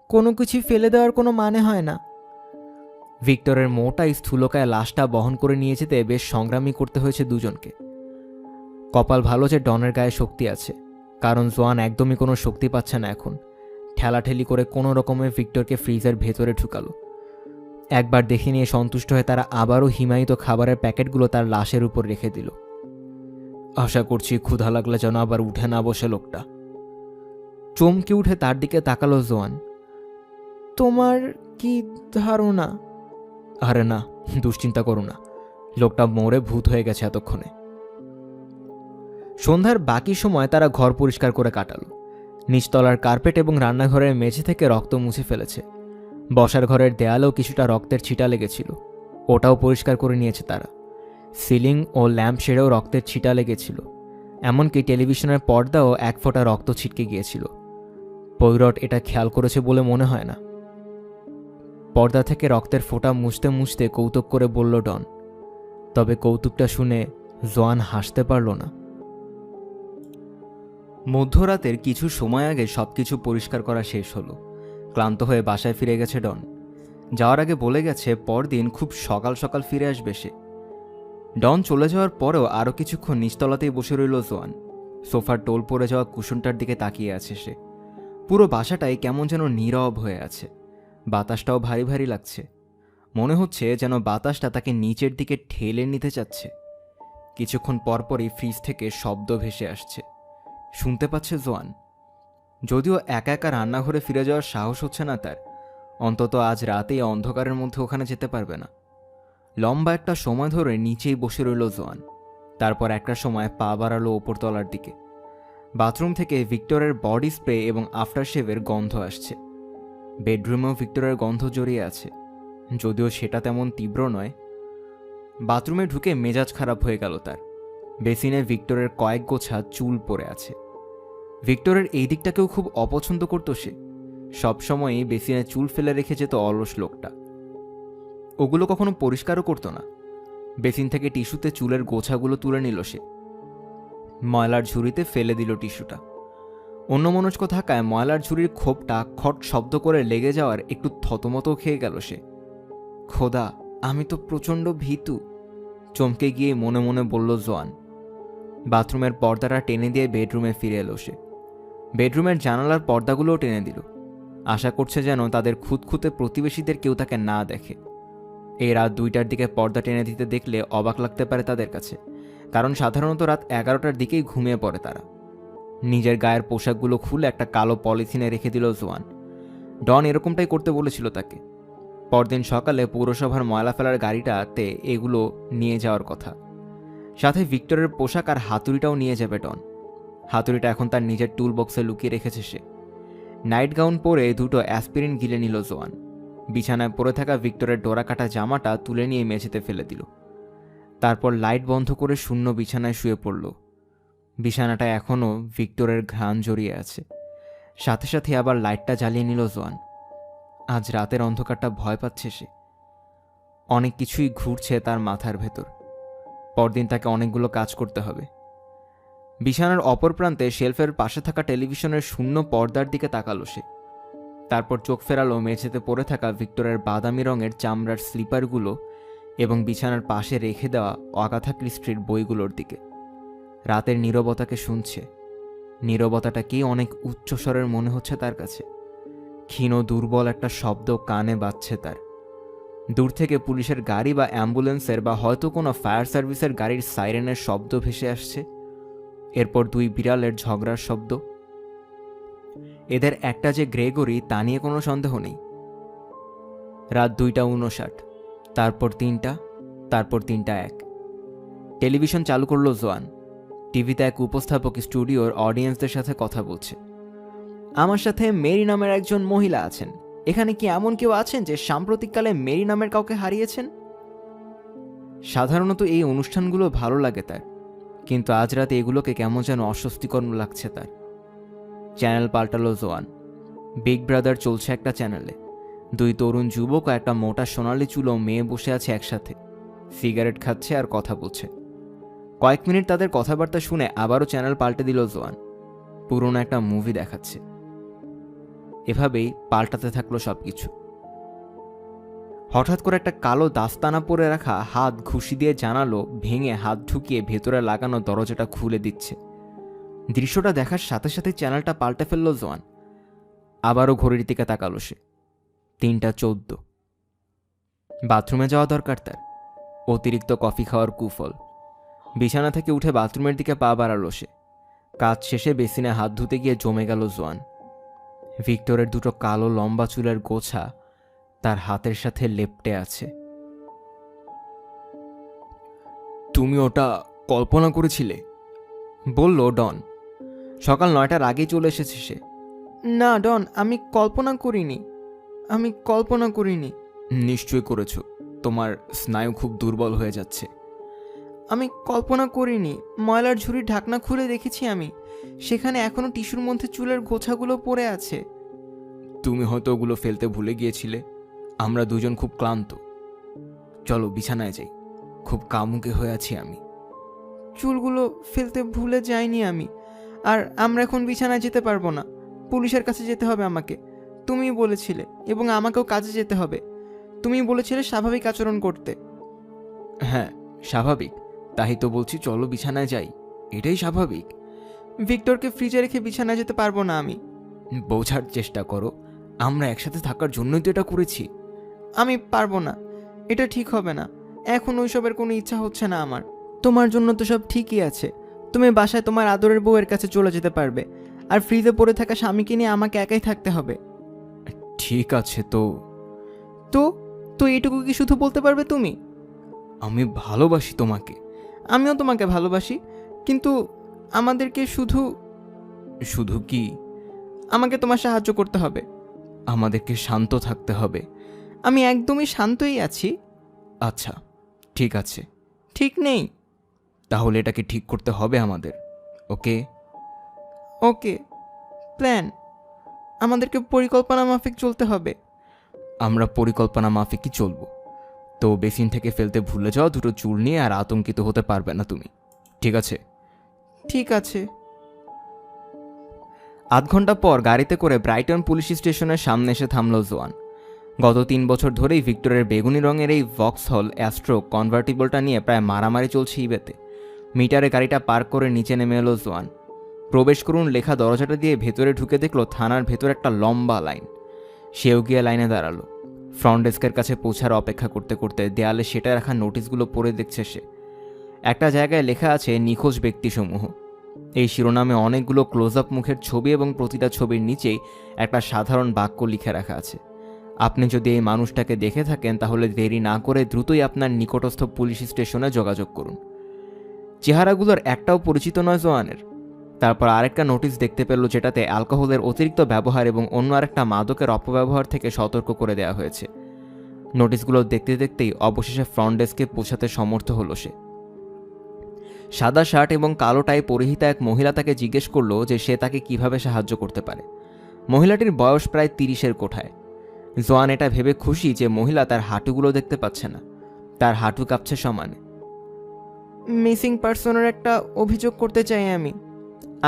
কোনো কিছু ফেলে দেওয়ার কোনো মানে হয় না। ভিক্টরের মোটা স্থূলকায় লাশটা বহন করে নিয়ে যেতে বেশ সংগ্রামী করতে হয়েছে দুজনকে। কপাল ভালো যে ডনের গায়ে শক্তি আছে, কারণ জোয়ান একদমই কোনো শক্তি পাচ্ছে না এখন। ঠেলাঠেলি করে কোনো রকমে ভিক্টরকে ফ্রিজের ভেতরে ঢুকালো। একবার দেখে নিয়ে সন্তুষ্ট হয়ে তারা আবারও হিমায়িত খাবারের প্যাকেটগুলো তার লাশের উপর রেখে দিল। আশা করছি ক্ষুধা লাগলে যেন আবার উঠে না বসে লোকটা। চমকে উঠে তার দিকে তাকালো জোয়ান। তোমার কি ধারণা? আরে না, দুশ্চিন্তা করো না। লোকটা মরে ভূত হয়ে গেছে এতক্ষণে। সন্ধ্যার বাকি সময় তারা ঘর পরিষ্কার করে কাটালো। নিচতলার কার্পেট এবং রান্নাঘরের মেঝে থেকে রক্ত মুছে ফেলেছে। বসার ঘরের দেয়ালেও কিছুটা রক্তের ছিটা লেগেছিল, ওটাও পরিষ্কার করে নিয়েছে তারা। সিলিং ও ল্যাম্প শেডেও রক্তের ছিটা লেগেছিল। এমনকি টেলিভিশনের পর্দাও 1 ফোঁটা রক্ত ছিটকে গিয়েছিল। পৈরট এটা খেয়াল করেছে বলে মনে হয় না। পর্দা থেকে রক্তের ফোঁটা মুছতে মুছতে কৌতুক করে বলল ডন। তবে কৌতুকটা শুনে জোয়ান হাসতে পারল না। মধ্যরাতের কিছু সময় আগে সবকিছু পরিষ্কার করা শেষ হলো। ক্লান্ত হয়ে বাসায় ফিরে গেছে ডন। যাওয়ার আগে বলে গেছে পরদিন খুব সকাল সকাল ফিরে আসবে সে। ডন চলে যাওয়ার পরেও আরও কিছুক্ষণ নিচতলাতেই বসে রইল জোয়ান। সোফার টোল পড়ে যাওয়া কুশনটার দিকে তাকিয়ে আছে সে। পুরো বাসাটাই কেমন যেন নীরব হয়ে আছে। বাতাসটাও ভারী ভারী লাগছে। মনে হচ্ছে যেন বাতাসটা তাকে নিচের দিকে ঠেলে নিতে চাচ্ছে। কিছুক্ষণ পরপরই ফ্রিজ থেকে শব্দ ভেসে আসছে। শুনতে পাচ্ছে জোয়ান। যদিও একা একা রান্নাঘরে ফিরে যাওয়ার সাহস হচ্ছে না তার, অন্তত আজ রাতেই অন্ধকারের মধ্যে ওখানে যেতে পারবে না। লম্বা একটা সময় ধরে নিচেই বসে রইল জোয়ান। তারপর একটা সময় পা বাড়ালো ওপরতলার দিকে। বাথরুম থেকে ভিক্টরের বডি স্প্রে এবং আফটারশেভের গন্ধ আসছে। বেডরুমেও ভিক্টরের গন্ধ জড়িয়ে আছে, যদিও সেটা তেমন তীব্র নয়। বাথরুমে ঢুকে মেজাজ খারাপ হয়ে গেল তার। বেসিনে ভিক্টরের কয়েক গোছা চুল পড়ে আছে। ভিক্টরের এই দিকটাকেও খুব অপছন্দ করতো সে। সবসময়ই বেসিনে চুল ফেলে রেখে যেত অলস লোকটা। ওগুলো কখনো পরিষ্কারও করতো না। বেসিন থেকে টিস্যুতে চুলের গোছাগুলো তুলে নিল সে, ময়লার ঝুড়িতে ফেলে দিল টিস্যুটা। অন্যমনস্ক থাকায় ময়লার ঝুড়ির খোপটা খট শব্দ করে লেগে যাওয়ার একটু থতমতো খেয়ে গেল সে। খোদা, আমি তো প্রচণ্ড ভীতু, চমকে গিয়ে মনে মনে বলল জোয়ান। বাথরুমের পর্দাটা টেনে দিয়ে বেডরুমে ফিরে এলো সে। বেডরুমের জানালার পর্দাগুলোও টেনে দিল, আশা করছে যেন তাদের খুঁতখুঁতে প্রতিবেশীদের কেউ তাকে না দেখে। এই রাত 2টার দিকে পর্দা টেনে দিতে দেখলে অবাক লাগতে পারে তাদের কাছে, কারণ সাধারণত রাত 11টার দিকেই ঘুমিয়ে পড়ে তারা। নিজের গায়ের পোশাকগুলো খুলে একটা কালো পলিথিনে রেখে দিল জোয়ান। ডন এরকমটাই করতে বলেছিল তাকে। পরদিন সকালে পৌরসভার ময়লা ফেলার গাড়িটাতে এগুলো নিয়ে যাওয়ার কথা। সাথে ভিক্টরের পোশাক আর হাতুড়িটাও নিয়ে যাবে ডন। হাতুড়িটা এখন তার নিজের টুল বক্সে লুকিয়ে রেখেছে সে। নাইট গাউন পরে 2টো অ্যাসপিরিন গিলে নিল জোয়ান। বিছানায় পড়ে থাকা ভিক্টরের ডোরা কাটা জামাটা তুলে নিয়ে মেঝেতে ফেলে দিল। তারপর লাইট বন্ধ করে শূন্য বিছানায় শুয়ে পড়ল। বিছানাটা এখনও ভিক্টরের ঘ্রাণ জড়িয়ে আছে। সাথে সাথে আবার লাইটটা জ্বালিয়ে নিল জোয়ান। আজ রাতের অন্ধকারটা ভয় পাচ্ছে সে। অনেক কিছুই ঘুরছে তার মাথার ভেতর। পরদিন তাকে অনেকগুলো কাজ করতে হবে। বিছানার অপর প্রান্তে শেলফের পাশে থাকা টেলিভিশনের শূন্য পর্দার দিকে তাকালো সে। তারপর চোখ ফেরালো মেঝেতে পড়ে থাকা ভিক্টরের বাদামি রঙের চামড়ার স্লিপারগুলো এবং বিছানার পাশে রেখে দেওয়া আগাথা ক্রিস্টির বইগুলোর দিকে। রাতের নীরবতাকে শুনছে। নীরবতাটা কি অনেক উচ্চস্বরের মনে হচ্ছে তার কাছে। ক্ষীণ দুর্বল একটা শব্দ কানে বাজছে তার। দূর থেকে পুলিশের গাড়ি বা অ্যাম্বুলেন্সের বা হয়তো কোনো ফায়ার সার্ভিসের গাড়ির সাইরেনের শব্দ ভেসে আসছে। এরপর 2 বিড়ালের ঝগড়ার শব্দ। এদের একটা যে গ্রেগরি তা নিয়ে কোনো সন্দেহ নেই। রাত 2:59, তারপর 3টা, তারপর 3:01। টেলিভিশন চালু করলো জোয়ান। টিভিতে এক উপস্থাপক স্টুডিওর অডিয়েন্সদের সাথে কথা বলছে। আমার সাথে মেরি নামের একজন মহিলা আছেন। এখানে কি এমন কেউ আছেন যে সাম্প্রতিককালে মেরি নামের কাউকে হারিয়েছেন? সাধারণত এই অনুষ্ঠানগুলো ভালো লাগে তার, কিন্তু আজ রাতে এগুলোকে কেমন যেন অস্বস্তিকর লাগছে তার। চ্যানেল পাল্টালো জোয়ান। বিগ ব্রাদার চলছে একটা চ্যানেলে। 2 তরুণ যুবক ও একটা মোটা সোনালি চুলো মেয়ে বসে আছে একসাথে, সিগারেট খাচ্ছে আর কথা বলছে। কয়েক মিনিট তাদের কথাবার্তা শুনে আবারও চ্যানেল পাল্টে দিল জোয়ান। পুরনো একটা মুভি দেখাচ্ছে। এভাবেই পাল্টাতে থাকলো সবকিছু। হঠাৎ করে একটা কালো দাস্তানা পরে রাখা হাত ঘুষি দিয়ে জানালো ভেঙে হাত ঢুকিয়ে ভেতরে লাগানো দরজাটা খুলে দিচ্ছে। দৃশ্যটা দেখার সাথে সাথে চ্যানেলটা পাল্টে ফেলল জোয়ান। আবারও ঘড়ির দিকে তাকালো সে। 3:14। বাথরুমে যাওয়া দরকার তার। অতিরিক্ত কফি খাওয়ার কুফল। বিছানা থেকে উঠে বাথরুমের দিকে পা বাড়ালো সে। কাজ শেষে বেসিনে হাত ধুতে গিয়ে জমে গেল জোয়ান। ভিক্টরের 2টো কালো লম্বা চুলের গোছা তার হাতের সাথে লেপ্টে আছে। তুমি ওটা কল্পনা করেছিলে? বলল ডন। সকাল 9টার আগেই চলে এসেছে সে। না ডন, আমি কল্পনা করিনি। নিশ্চয়ই করেছো। তোমার স্নায়ু খুব দুর্বল হয়ে যাচ্ছে। আমি কল্পনা করিনি। ময়লার ঝুড়ির ঢাকনা খুলে দেখেছি আমি। সেখানে এখনো টিস্যুর মধ্যে চুলের গোছাগুলো পড়ে আছে। তুমি হয়তো ওগুলো ফেলতে ভুলে গিয়েছিলে। আমরা দুজন খুব ক্লান্ত। চলো বিছানায় যাই। খুব কামুকে হয়ে আছি আমি। চুলগুলো ফেলতে ভুলে যাইনি আমি। আর আমরা এখন বিছানায় যেতে পারবো না। পুলিশের কাছে যেতে হবে আমাকে। তুমিই বলেছিলে, এবং আমাকেও কাজে যেতে হবে। তুমি বলেছিলে স্বাভাবিক আচরণ করতে। হ্যাঁ, স্বাভাবিক। তাই তো বলছি, চলো বিছানায় যাই। এটাই স্বাভাবিক। ভিক্টরকে ফ্রিজে রেখে বিছানায় যেতে পারবো না আমি। বোঝার চেষ্টা করো, আমরা একসাথে থাকার জন্যই তো এটা করেছি। আমি পারবো না। এটা ঠিক হবে না। এখন ওইসবের কোনো ইচ্ছা হচ্ছে না আমার। তোমার জন্য তো সব ঠিকই আছে। তুমি বাসায় তোমার আদরের বউয়ের কাছে চলে যেতে পারবে, আর ফ্রিজে পড়ে থাকা স্বামীকে নিয়ে আমাকে একাই থাকতে হবে। ঠিক আছে তো তো তো এইটুকু কি শুধু বলতে পারবে তুমি? আমি ভালোবাসি তোমাকে। আমিও তোমাকে ভালোবাসি, কিন্তু আমাদেরকে শুধু শুধু কি? আমাকে তোমার সাহায্য করতে হবে। আমাদেরকে শান্ত থাকতে হবে। আমি একদমই শান্তই আছি। আচ্ছা, ঠিক আছে। ঠিক নেই? তাহলে এটাকে ঠিক করতে হবে আমাদের। ওকে ওকে। প্ল্যান, আমাদেরকে পরিকল্পনা মাফিক চলতে হবে। আমরা পরিকল্পনা মাফিকই চলব। তো বেসিন থেকে ফেলতে ভুলে যাওয়া দুটো চুল নিয়ে আর আতঙ্কিত হতে পারবে না তুমি, ঠিক আছে? ঠিক আছে। আধ ঘন্টা পর গাড়িতে করে ব্রাইটন পুলিশ স্টেশনের সামনে এসে থামল জোয়ান। গত 3 বছর ধরেই ভিক্টরের বেগুনি রঙের এই ভক্সহল অ্যাস্ট্রো কনভার্টিবলটা নিয়ে প্রায় মারামারি চলছে ইবেতে। মিটারে গাড়িটা পার্ক করে নিচে নেমে এলো জোয়ান। প্রবেশ করুন লেখা দরজাটা দিয়ে ভেতরে ঢুকে দেখলো থানার ভেতর একটা লম্বা লাইন। সেও গিয়ে লাইনে দাঁড়ালো। ফ্রন্ট ডেস্কের কাছে পৌঁছার অপেক্ষা করতে করতে দেয়ালে সেটা রাখা নোটিশগুলো পড়ে দেখছে সে। একটা জায়গায় লেখা আছে নিখোঁজ ব্যক্তিসমূহ। এই শিরোনামে অনেকগুলো ক্লোজ আপ মুখের ছবি এবং প্রতিটা ছবির নিচেই একটা সাধারণ বাক্য লিখে রাখা আছে। আপনি যদি এই মানুষটাকে দেখে থাকেন তাহলে দেরি না করে দ্রুতই আপনার নিকটস্থ পুলিশ স্টেশনে যোগাযোগ করুন। চেহারাগুলোর একটাও পরিচিত নয় জোয়ানের। তারপর আরেকটা নোটিশ দেখতে পেল যেটাতে অ্যালকোহলের অতিরিক্ত ব্যবহার এবং অন্য আরেকটা মাদকের অপব্যবহার থেকে সতর্ক করে দেওয়া হয়েছে। নোটিশগুলো দেখতে দেখতেই অবশেষে ফ্রন্ট ডেস্কে পৌঁছাতে সমর্থ হলো সে। সাদা শার্ট এবং কালো টাই পরিহিতা এক মহিলা তাকে জিজ্ঞেস করল যে সে তাকে কিভাবে সাহায্য করতে পারে। মহিলাটির বয়স প্রায় 30-এর কোঠায়। জোয়ান এটা ভেবে খুশি যে মহিলা তার হাঁটুগুলো দেখতে পাচ্ছে না, তার হাঁটু কাঁপছে সমানে। মিসিং পার্সনের একটা অভিযোগ করতে চাই আমি।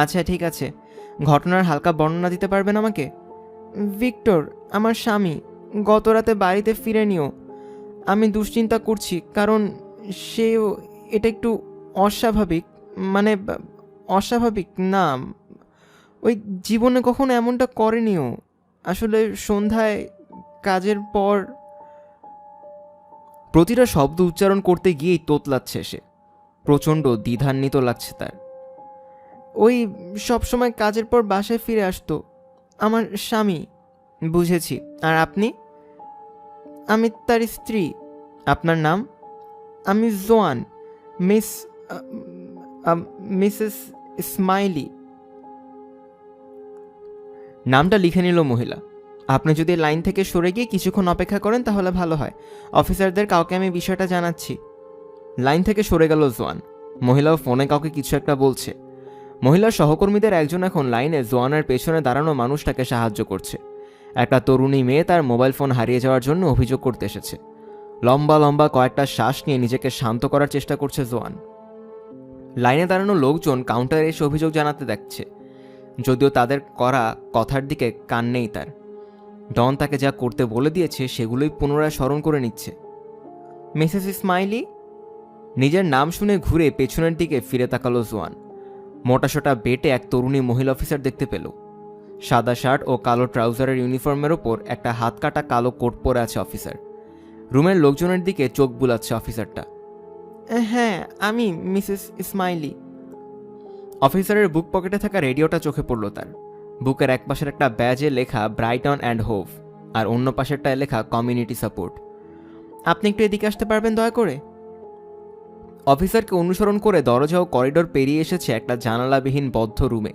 আচ্ছা ঠিক আছে, ঘটনার হালকা বর্ণনা দিতে পারবেন আমাকে? ভিক্টর আমার স্বামী গত রাতে বাড়িতে ফিরেনিও। আমি দুশ্চিন্তা করছি কারণ সেও এটা একটু অস্বাভাবিক, মানে অস্বাভাবিক না, ওই জীবনে কখনো এমনটা করেনিও। আসলে সন্ধ্যায় কাজের পর। প্রতিটা শব্দ উচ্চারণ করতে গিয়েই তোতলাচ্ছে সে। প্রচণ্ড দ্বিধান্বিত লাগছে তার। ওই সবসময় কাজের পর বাসায় ফিরে আসতো আমার স্বামী। বুঝেছি। আর আপনি? আমি তার স্ত্রী। আপনার নাম? আমি জোয়ান, মিসেস স্মাইলি। নামটা লিখে নিল মহিলা। আপনি যদি লাইন থেকে সরে গিয়ে কিছুক্ষণ অপেক্ষা করেন তাহলে ভালো হয়। অফিসারদের কাউকে আমি বিষয়টা জানাচ্ছি। লাইন থেকে সরে গেল জোয়ান। মহিলাও ফোনে কাউকে কিছু একটা বলছে। মহিলার সহকর্মীদের একজন এখন লাইনে জোয়ানের পেছনে দাঁড়ানো মানুষটাকে সাহায্য করছে। একটা তরুণী মেয়ে তার মোবাইল ফোন হারিয়ে যাওয়ার জন্য অভিযোগ করতে এসেছে। লম্বা লম্বা কয়েকটা শ্বাস নিয়ে নিজেকে শান্ত করার চেষ্টা করছে জোয়ান। লাইনে দাঁড়ানো লোকজন কাউন্টারে এসে অভিযোগ জানাতে দেখছে, যদিও তাদের করা কথার দিকে কান নেই তার। ডন তাকে যা করতে বলে দিয়েছে সেগুলোই পুনরায় স্মরণ করে নিচ্ছে। Mrs smiley? নিজের নাম শুনে ঘুরে পেছনের দিকে ফিরে তাকালো জোয়ান। মোটাসোটা বেটে এক তরুণী মহিলা অফিসার দেখতে পেল। সাদা শার্ট ও কালো ট্রাউজারের ইউনিফর্মের ওপর একটা হাত কাটা কালো কোট পরে আছে অফিসার। রুমের লোকজনের দিকে চোখ বুলাচ্ছে অফিসারটা। হ্যাঁ, আমি মিসেস স্মাইলি। অফিসারের বুক পকেটে থাকা রেডিওটা চোখে পড়ল তার। বুকের এক পাশের একটা ব্যাজে লেখা ব্রাইটন অ্যান্ড হোভ, আর অন্য পাশেরটায় লেখা কমিউনিটি সাপোর্ট। আপনি একটু এদিকে আসতে পারবেন দয়া করে? অফিসারকে অনুসরণ করে দরজা ও করিডোর পেরিয়ে এসেছে একটা জানালাবিহীন বদ্ধ রুমে।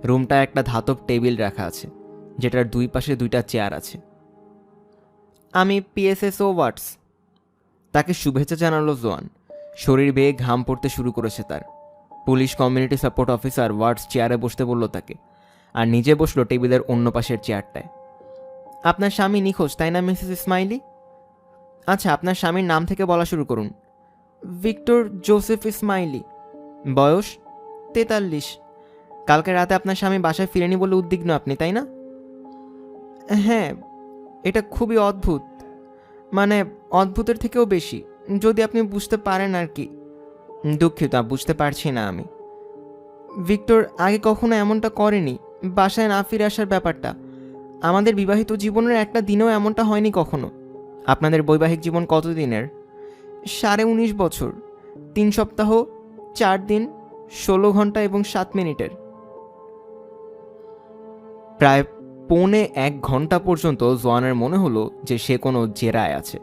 রুমটা একটা ধাতব টেবিল রাখা আছে, যেটার দুই পাশে দুইটা চেয়ার আছে। আমি পিএসএসও ওয়াটস। তাকে শুভেচ্ছা জানালো জোয়ান। শরীর বেয়ে ঘাম পড়তে শুরু করেছে তার। পুলিশ কমিউনিটি সাপোর্ট অফিসার ওয়াটস চেয়ারে বসতে বলল তাকে, আর নিজে বসলো টেবিলের অন্য পাশের চেয়ারটায়। আপনার স্বামী নিখোঁজ, তাই না মিসেস স্মাইলি? আচ্ছা, আপনার স্বামীর নাম থেকে বলা শুরু করুন। Victor Joseph smiley. বয়স 43। কালকে রাতে আপনার স্বামী বাসায় ফিরেনি বলে উদ্বিগ্ন আপনি, তাই না? হ্যাঁ, এটা খুবই অদ্ভুত, মানে অদ্ভুতের থেকেও বেশি, যদি আপনি বুঝতে পারেন আর কি। দুঃখিত, বুঝতে পারছি না আমি। ভিক্টর আগে কখনো এমনটা করেনি, বাসায় না ফিরে আসার ব্যাপারটা। আমাদের বিবাহিত জীবনের একটা দিনেও এমনটা হয়নি কখনো। আপনাদের বৈবাহিক জীবন কতদিনের? 19.5 বছর, 3 সপ্তাহ, 4 দিন, 16 ঘন্টা এবং 7 মিনিটের। প্রায় 1.25 ঘন্টা পর্যন্ত জোয়ানের মনে হলো যে সে কোনো জেরায় আছে।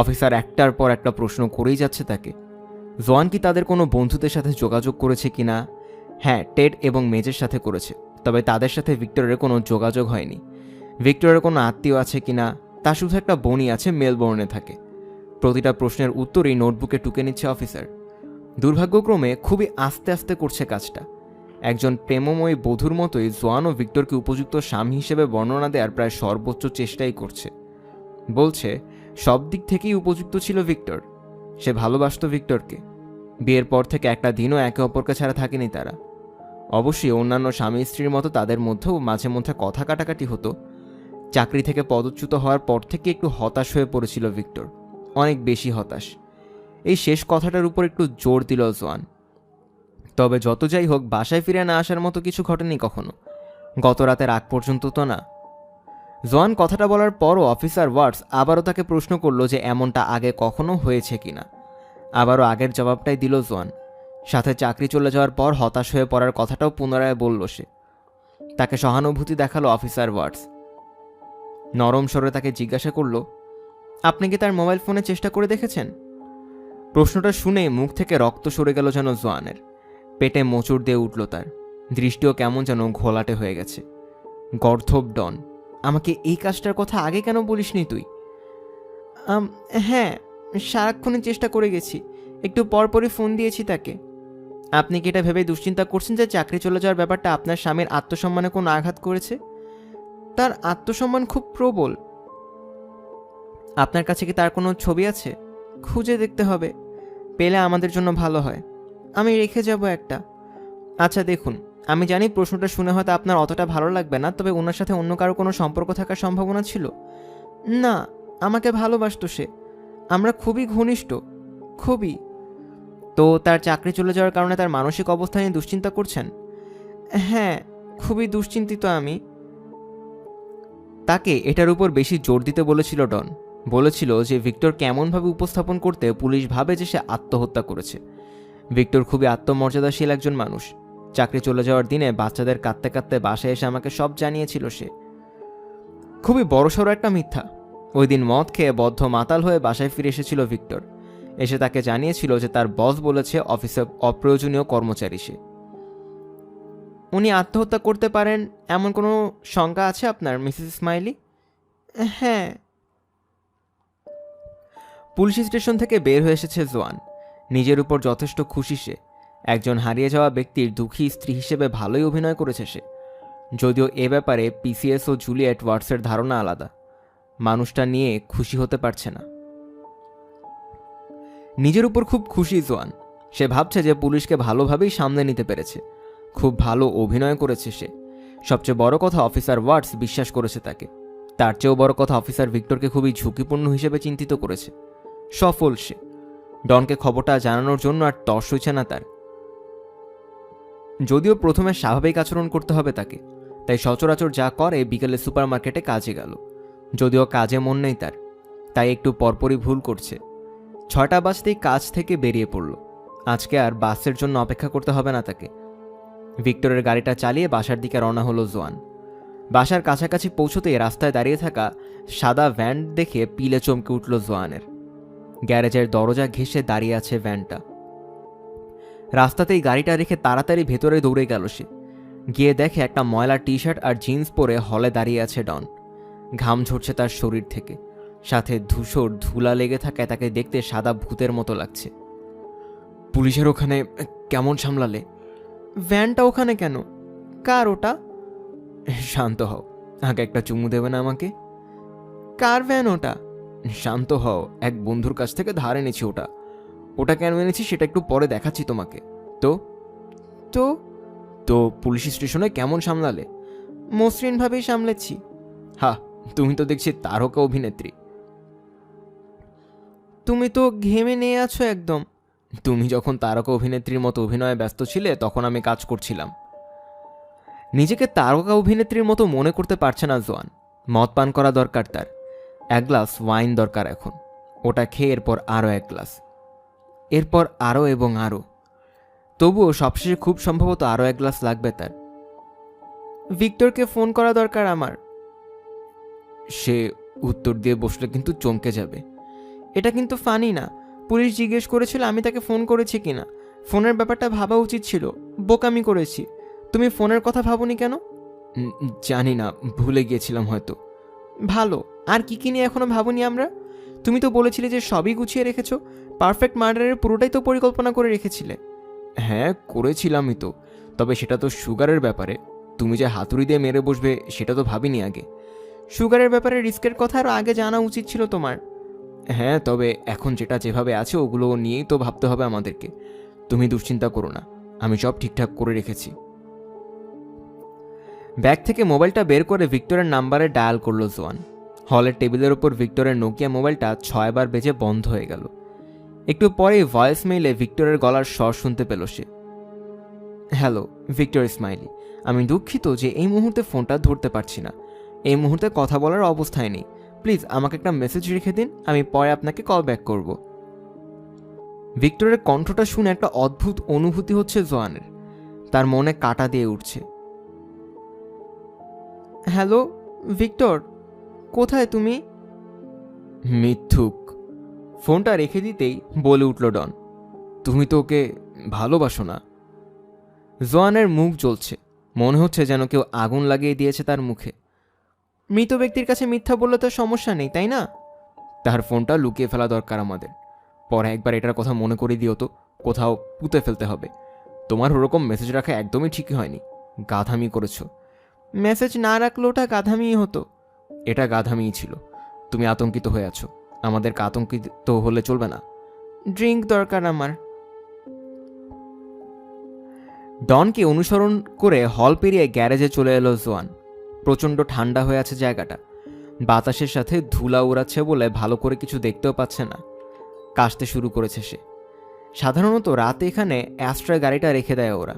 অফিসার একটার পর একটা প্রশ্ন করেই যাচ্ছে তাকে। জোয়ান কি তাদের কোনো বন্ধুদের সাথে যোগাযোগ করেছে কিনা? হ্যাঁ, টেড এবং মেজের সাথে করেছে, তবে তাদের সাথে ভিক্টরের কোনো যোগাযোগ হয়নি। ভিক্টরের কোনো আত্মীয় আছে কিনা? তার শুধু একটা বোনই আছে, মেলবোর্নে থাকে। প্রতিটা প্রশ্নের উত্তরই নোটবুকে টুকে নিচ্ছে অফিসার। দুর্ভাগ্যক্রমে খুবই আস্তে আস্তে করছে কাজটা। একজন প্রেমময়ী বধূর মতোই জোয়ানও ভিক্টরকে উপযুক্ত স্বামী হিসেবে বর্ণনা দেওয়ার প্রায় সর্বোচ্চ চেষ্টাই করছে। বলছে সব দিক থেকেই উপযুক্ত ছিল ভিক্টর। সে ভালোবাসত ভিক্টরকে। বিয়ের পর থেকে একটা দিনও একে অপরকে ছাড়া থাকেনি তারা। অবশ্যই অন্যান্য স্বামী স্ত্রীর মতো তাদের মধ্যেও মাঝে মধ্যে কথা কাটাকাটি হতো। চাকরি থেকে পদচ্যুত হওয়ার পর থেকে একটু হতাশ হয়ে পড়েছিল ভিক্টর, অনেক বেশি হতাশ। এই শেষ কথাটার উপর একটু জোর দিল জোয়ান। তবে যত যাই হোক, বাসায় ফিরে না আসার মতো কিছু ঘটেনি কখনো, গত রাতের আগ পর্যন্ত তো না। জোয়ান কথাটা বলার পরও অফিসার ওয়াটস আবারও তাকে প্রশ্ন করলো যে এমনটা আগে কখনো হয়েছে কিনা। আবারও আগের জবাবটাই দিল জোয়ান। সাথে চাকরি চলে যাওয়ার পর হতাশ হয়ে পড়ার কথাটাও পুনরায় বলল সে। তাকে সহানুভূতি দেখালো অফিসার ওয়াটস। নরম স্বরে তাকে জিজ্ঞাসা করল, আপনি কি তার মোবাইল ফোনে চেষ্টা করে দেখেছেন? প্রশ্নটা শুনেই মুখ থেকে রক্ত সরে গেল যেন জোয়ানের। পেটে মোচড় দিয়ে উঠল তার, দৃষ্টিও কেমন যেন ঘোলাটে হয়ে গেছে। গর্ধব ডন, আমাকে এই কাজটার কথা আগে কেন বলিসনি তুই? হ্যাঁ, সারাক্ষণই চেষ্টা করে গেছি, একটু পরপরই ফোন দিয়েছি তাকে। আপনি কি এটা ভেবে দুশ্চিন্তা করছেন যে চাকরি চলে যাওয়ার ব্যাপারটা আপনার স্বামীর আত্মসম্মানে কোনো আঘাত করেছে? তার আত্মসম্মান খুব প্রবল। আপনার কাছে কি তার কোনো ছবি আছে? খুঁজে দেখতে হবে, পেলে আমাদের জন্য ভালো হয়। আমি রেখে যাব একটা। আচ্ছা দেখুন, আমি জানি প্রশ্নটা শুনে হয়তো আপনার অতটা ভালো লাগবে না, তবে ওনার সাথে অন্য কারো কোনো সম্পর্ক থাকার সম্ভাবনা ছিল? না, আমাকে ভালোবাসতো সে। আমরা খুবই ঘনিষ্ঠ, খুবই। তো তার চাকরি চলে যাওয়ার কারণে তার মানসিক অবস্থা নিয়ে দুশ্চিন্তা করছেন? হ্যাঁ, খুবই দুশ্চিন্তিত আমি। তাকে এটার উপর বেশি জোর দিতে বলেছিল ডন। বলেছিল যে ভিক্টর কেমনভাবে উপস্থাপন করতে পুলিশ ভাবে যে সে আত্মহত্যা করেছে। ভিক্টর খুবই আত্মমর্যাদাশীল একজন মানুষ। চাকরি চলে যাওয়ার দিনে বাচ্চাদের কাঁদতে কাঁদতে বাসায় এসে আমাকে সব জানিয়েছিল সে। খুবই বড়সড় একটা মিথ্যা। ওই দিন মদ খেয়ে বদ্ধ মাতাল হয়ে বাসায় ফিরে এসেছিল ভিক্টর। এসে তাকে জানিয়েছিল যে তার বস বলেছে অফিসে অপ্রয়োজনীয় কর্মচারী সে। উনি আত্মহত্যা করতে পারেন এমন কোনো শঙ্কা আছে আপনার, মিসেস স্মাইলি? হ্যাঁ। পুলিশ স্টেশন থেকে বের হয়ে এসেছে জোয়ান। নিজের উপর যথেষ্ট খুশি সে। একজন হারিয়ে যাওয়া ব্যক্তির দুঃখী স্ত্রী হিসেবে ভালোই অভিনয় করেছে সে। যদিও এ ব্যাপারে পিসিএস ও জুলিয়েট ওয়াটসের ধারণা আলাদা। মানুষটা নিয়ে খুশি হতে পারছে না। নিজের উপর খুব খুশি জোয়ান। সে ভাবছে যে পুলিশকে ভালোভাবেই সামলে নিতে পেরেছে। খুব ভালো অভিনয় করেছে সে। সবচেয়ে বড় কথা, অফিসার ওয়াটস বিশ্বাস করেছে তাকে। তার চেয়েও বড় কথা, অফিসার ভিক্টরকে খুবই ঝুঁকিপূর্ণ হিসেবে চিন্তিত করেছে। সফল সে। ডনকে খবরটা জানানোর জন্য আর তর্স হইছে না তার। যদিও প্রথমে স্বাভাবিক আচরণ করতে হবে তাকে, তাই সচরাচর যা করে বিকেলে সুপারমার্কেটে কাজে গেল। যদিও কাজে মন নেই তার, তাই একটু পরপরই ভুল করছে। 6টা বাজতেই কাজ থেকে বেরিয়ে পড়ল। আজকে আর বাসের জন্য অপেক্ষা করতে হবে না তাকে। ভিক্টরের গাড়িটা চালিয়ে বাসার দিকে রওনা হলো জোয়ান। বাসার কাছাকাছি পৌঁছতেই রাস্তায় দাঁড়িয়ে থাকা সাদা ভ্যান দেখে পিলে চমকে উঠল জোয়ানের। গ্যারেজের দরজা ঘেঁষে দাঁড়িয়ে আছে ভ্যানটা। রাস্তাতেই গাড়িটা রেখে তাড়াতাড়ি ভেতরে দৌড়ে গেল সে। গিয়ে দেখে একটা ময়লা টি শার্ট আর জিন্স পরে হলে দাঁড়িয়ে আছে ডন। ঘাম ঝরছে তার শরীর থেকে, সাথে ধূসর ধুলা লেগে থাকায় তাকে দেখতে সাদা ভূতের মতো লাগছে। পুলিশের ওখানে কেমন সামলালে? ভ্যানটা ওখানে কেন? কার ওটা? শান্ত হও, আগে একটা চুমু দেবে না আমাকে? কার ভ্যান ওটা? শান্ত হও, এক বন্ধুর কাছ থেকে ধার এনেছি ওটা। ওটা কেন এনেছি সেটা একটু পরে দেখাচ্ছি তোমাকে। তো তো তো পুলিশ স্টেশনে কেমন সামলালে? মসৃণভাবেই সামলেছি। হা, তুমি তো দেখছি তারকা অভিনেত্রী। তুমি তো ঘেমে নিয়ে আছো একদম। তুমি যখন তারকা অভিনেত্রীর মতো অভিনয়ে ব্যস্ত ছিলে তখন আমি কাজ করছিলাম। নিজেকে তারকা অভিনেত্রীর মতো মনে করতে পারছে না জোয়ান। মদ পান করা দরকার তার। 1 গ্লাস ওয়াইন দরকার এখন। ওটা খেয়ে এরপর আরও 1 গ্লাস, এরপর আরও এবং আরও। তবুও সবশেষে খুব সম্ভবত আরও 1 গ্লাস লাগবে তার। ভিক্টরকে ফোন করা দরকার আমার। সে উত্তর দিয়ে বসলে কিন্তু চমকে যাবে। এটা কিন্তু ফানি না। পুলিশ জিজ্ঞেস করেছিল আমি তাকে ফোন করেছি কিনা। ফোনের ব্যাপারটা ভাবা উচিত ছিল। বোকামি করেছি। তুমি ফোনের কথা ভাবনি কেন? জানি না, ভুলে গিয়েছিলাম হয়তো। ভালো। আর কি কি নিয়ে এখনো ভাবনি আমরা? তুমি তো বলেছিলে যে সবই গুছিয়ে রেখেছো। পারফেক্ট মার্ডারের পুরোটাই তো পরিকল্পনা করে রেখেছিলে। হ্যাঁ, করেছিলামই তো। তবে সেটা তো সুগারের ব্যাপারে। তুমি যে হাতুড়ি দিয়ে মেরে বসবে সেটা তো ভাবিনি আগে। সুগারের ব্যাপারে রিস্কের কথা আরও আগে জানা উচিত ছিল তোমার। হ্যাঁ, তবে এখন যেটা যেভাবে আছে ওগুলো নিয়েই তো ভাবতে হবে আমাদেরকে। তুমি দুশ্চিন্তা করো না, আমি সব ঠিকঠাক করে রেখেছি। ব্যাগ থেকে মোবাইলটা বের করে ভিক্টরের নাম্বারে ডায়াল করলো জোয়ান। হলের টেবিলের ওপর ভিক্টরের নোকিয়া মোবাইলটা 6 বার বেজে বন্ধ হয়ে গেল। একটু পরেই ভয়েস মেইলে ভিক্টরের গলার স্বর শুনতে পেল সে। Hello, Victor smiley. আমি দুঃখিত যে এই মুহূর্তে ফোনটা ধরতে পারছি না। এই মুহূর্তে কথা বলার অবস্থায় নেই। প্লিজ আমাকে একটা মেসেজ রেখে দিন, আমি পরে আপনাকে কল ব্যাক করব। ভিক্টরের কণ্ঠটা শুনে একটা অদ্ভুত অনুভূতি হচ্ছে জোয়ানের। তার মনে কাঁটা দিয়ে উঠছে। হ্যালো ভিক্টর, কোথায় তুমি? মিথ্যুক। ফোনটা রেখে দিতেই বলে উঠল ডন, তুমি তো ওকে ভালোবাসো না? জোয়ানের মুখ জ্বলছে, মনে হচ্ছে যেন কেউ আগুন লাগিয়ে দিয়েছে তার মুখে। মৃত ব্যক্তির কাছে মিথ্যা বললে তো সমস্যা নেই, তাই না? তার ফোনটা লুকিয়ে ফেলা দরকার আমাদের। পরে একবার এটার কথা মনে করে দিও তো, কোথাও পুঁতে ফেলতে হবে। তোমার ওরকম মেসেজ রাখা একদমই ঠিকই হয়নি, গাধামি করেছো। মেসেজ না রাখলে ওটা গাধামিই হতো। এটা গাধামিই ছিল। তুমি আতঙ্কিত হয়ে আছো, আমাদেরকে আতঙ্কিত হলে চলবে না। ড্রিঙ্ক দরকার আমার। ডনকে অনুসরণ করে হল পেরিয়ে গ্যারেজে চলে এলো জোয়ান। প্রচণ্ড ঠান্ডা হয়ে আছে জায়গাটা। বাতাসের সাথে ধুলা উড়াচ্ছে বলে ভালো করে কিছু দেখতেও পাচ্ছে না। কাশতে শুরু করেছে সে। সাধারণত রাতে এখানে অ্যাস্ট্রা গাড়িটা রেখে দেয় ওরা,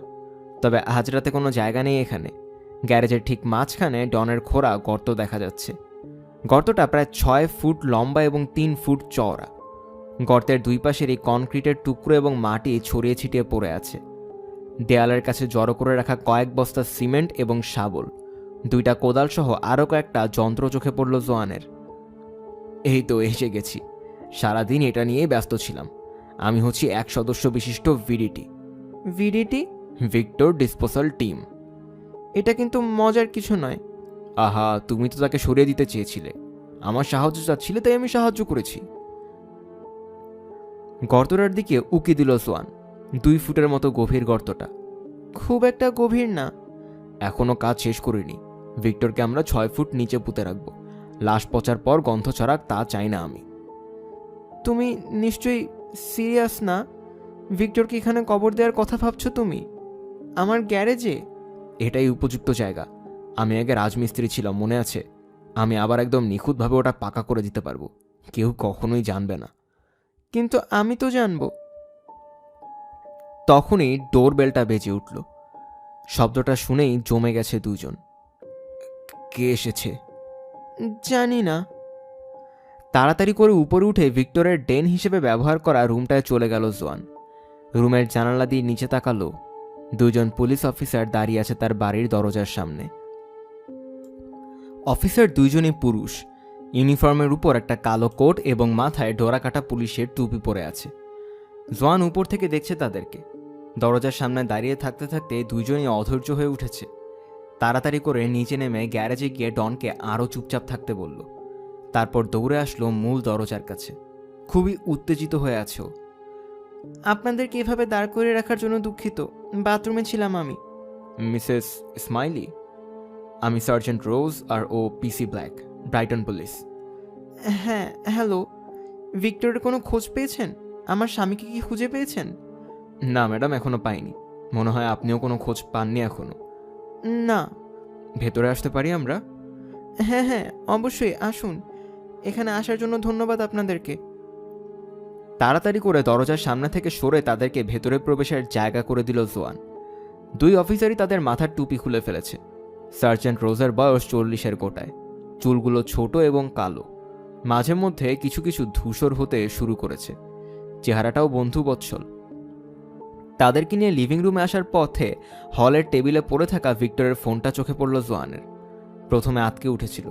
তবে আজ রাতে কোনো জায়গা নেই এখানে। গ্যারেজের ঠিক মাঝখানে ডনের খোঁড়া গর্ত দেখা যাচ্ছে। গর্তটা প্রায় 6 ফুট লম্বা এবং 3 ফুট চওড়া। গর্তের দুই পাশেরই কনক্রিটের টুকরো এবং মাটি ছড়িয়ে ছিটিয়ে পড়ে আছে। দেয়ালের কাছে জড়ো করে রাখা কয়েক বস্তা সিমেন্ট এবং শাবল, 2টা কোদাল সহ আরও কয়েকটা যন্ত্র চোখে পড়ল জোয়ানের। এই তো এসে গেছি। সারাদিন এটা নিয়েই ব্যস্ত ছিলাম। আমি হচ্ছি 1 সদস্য বিশিষ্ট VDT. VDT? Victor disposal team. এটা কিন্তু মজার কিছু নয়। আহা, তুমি তো তাকে সরিয়ে দিতে চেয়েছিলে। আমার সাহায্য চাচ্ছিলে তাই আমি সাহায্য করেছি। গর্তটার দিকে উকি দিল জোয়ান। 2 ফুটের মতো গভীর গর্তটা। খুব একটা গভীর না। এখনো কাজ শেষ করিনি। ভিক্টরকে আমরা 6 ফুট নিচে পুঁতে রাখবো। লাশ পচার পর গন্ধ ছড়াক তা চাই না আমি। তুমি নিশ্চয়ই সিরিয়াস না? ভিক্টরকে এখানে কবর দেওয়ার কথা ভাবছো তুমি? আমার গ্যারেজে? এটাই উপযুক্ত জায়গা। আমি আগে রাজমিস্ত্রি ছিলাম, মনে আছে? আমি আবার একদম নিখুঁতভাবে ওটা পাকা করে দিতে পারবো। কেউ কখনোই জানবে না। কিন্তু আমি তো জানবো। তখনই ডোরবেলটা বেজে উঠল। শব্দটা শুনেই জমে গেছে দুজন। কে এসেছে জানি না। তাড়াতাড়ি করে উপরে উঠে ভিক্টরের ডেন হিসেবে ব্যবহার করা রুমটায় চলে গেল জোয়ান। রুমের জানালা দিয়ে নিচে তাকালো। 2জন পুলিশ অফিসার দাঁড়িয়ে আছে তার বাড়ির দরজার সামনে। অফিসার 2জনই পুরুষ। ইউনিফর্মের উপর একটা কালো কোট এবং মাথায় ডোরাকাটা পুলিশের টুপি পরে আছে। জোয়ান উপর থেকে দেখছে তাদেরকে। দরজার সামনে দাঁড়িয়ে থাকতে থাকতে 2জনই অধৈর্য হয়ে উঠেছে। তাড়াতাড়ি করে নিচে নেমে গ্যারেজে গিয়ে ডনকে আরও চুপচাপ থাকতে বলল। তারপর দৌড়ে আসলো মূল দরজার কাছে। খুবই উত্তেজিত হয়ে আছে ও। আপনাদেরকে এভাবে দাঁড় করে রাখার জন্য দুঃখিত। বাথরুমে ছিলাম আমি। মিসেস স্মাইলি, আমি সার্জেন্ট রোজ আর ও পিসি ব্ল্যাক, ব্রাইটন পুলিশ। হ্যাঁ, হ্যালো। ভিক্টরের কোনো খোঁজ পেয়েছেন? আমার স্বামীকে কি খুঁজে পেয়েছেন? না ম্যাডাম, এখনো পাইনি। মনে হয় আপনিও কোনো খোঁজ পাননি এখনো। না। ভেতরে আসতে পারি আমরা? হ্যাঁ হ্যাঁ, অবশ্যই আসুন। এখানে আসার জন্য ধন্যবাদ আপনাদেরকে। তাড়াতাড়ি করে দরজার সামনে থেকে সরে তাদেরকে ভেতরে প্রবেশের জায়গা করে দিল জোয়ান। 2 অফিসারই তাদের মাথার টুপি খুলে ফেলেছে। সার্জেন্ট রোজের বয়স 40-এর কোটায়। চুলগুলো ছোট এবং কালো, মাঝে মধ্যে কিছু কিছু ধূসর হতে শুরু করেছে। চেহারাটাও বন্ধুবৎসল। তাদেরকে নিয়ে লিভিং রুমে আসার পথে হলের টেবিলে পড়ে থাকা ভিক্টরের ফোনটা চোখে পড়ল জোয়ানের। প্রথমে আটকে উঠেছিল,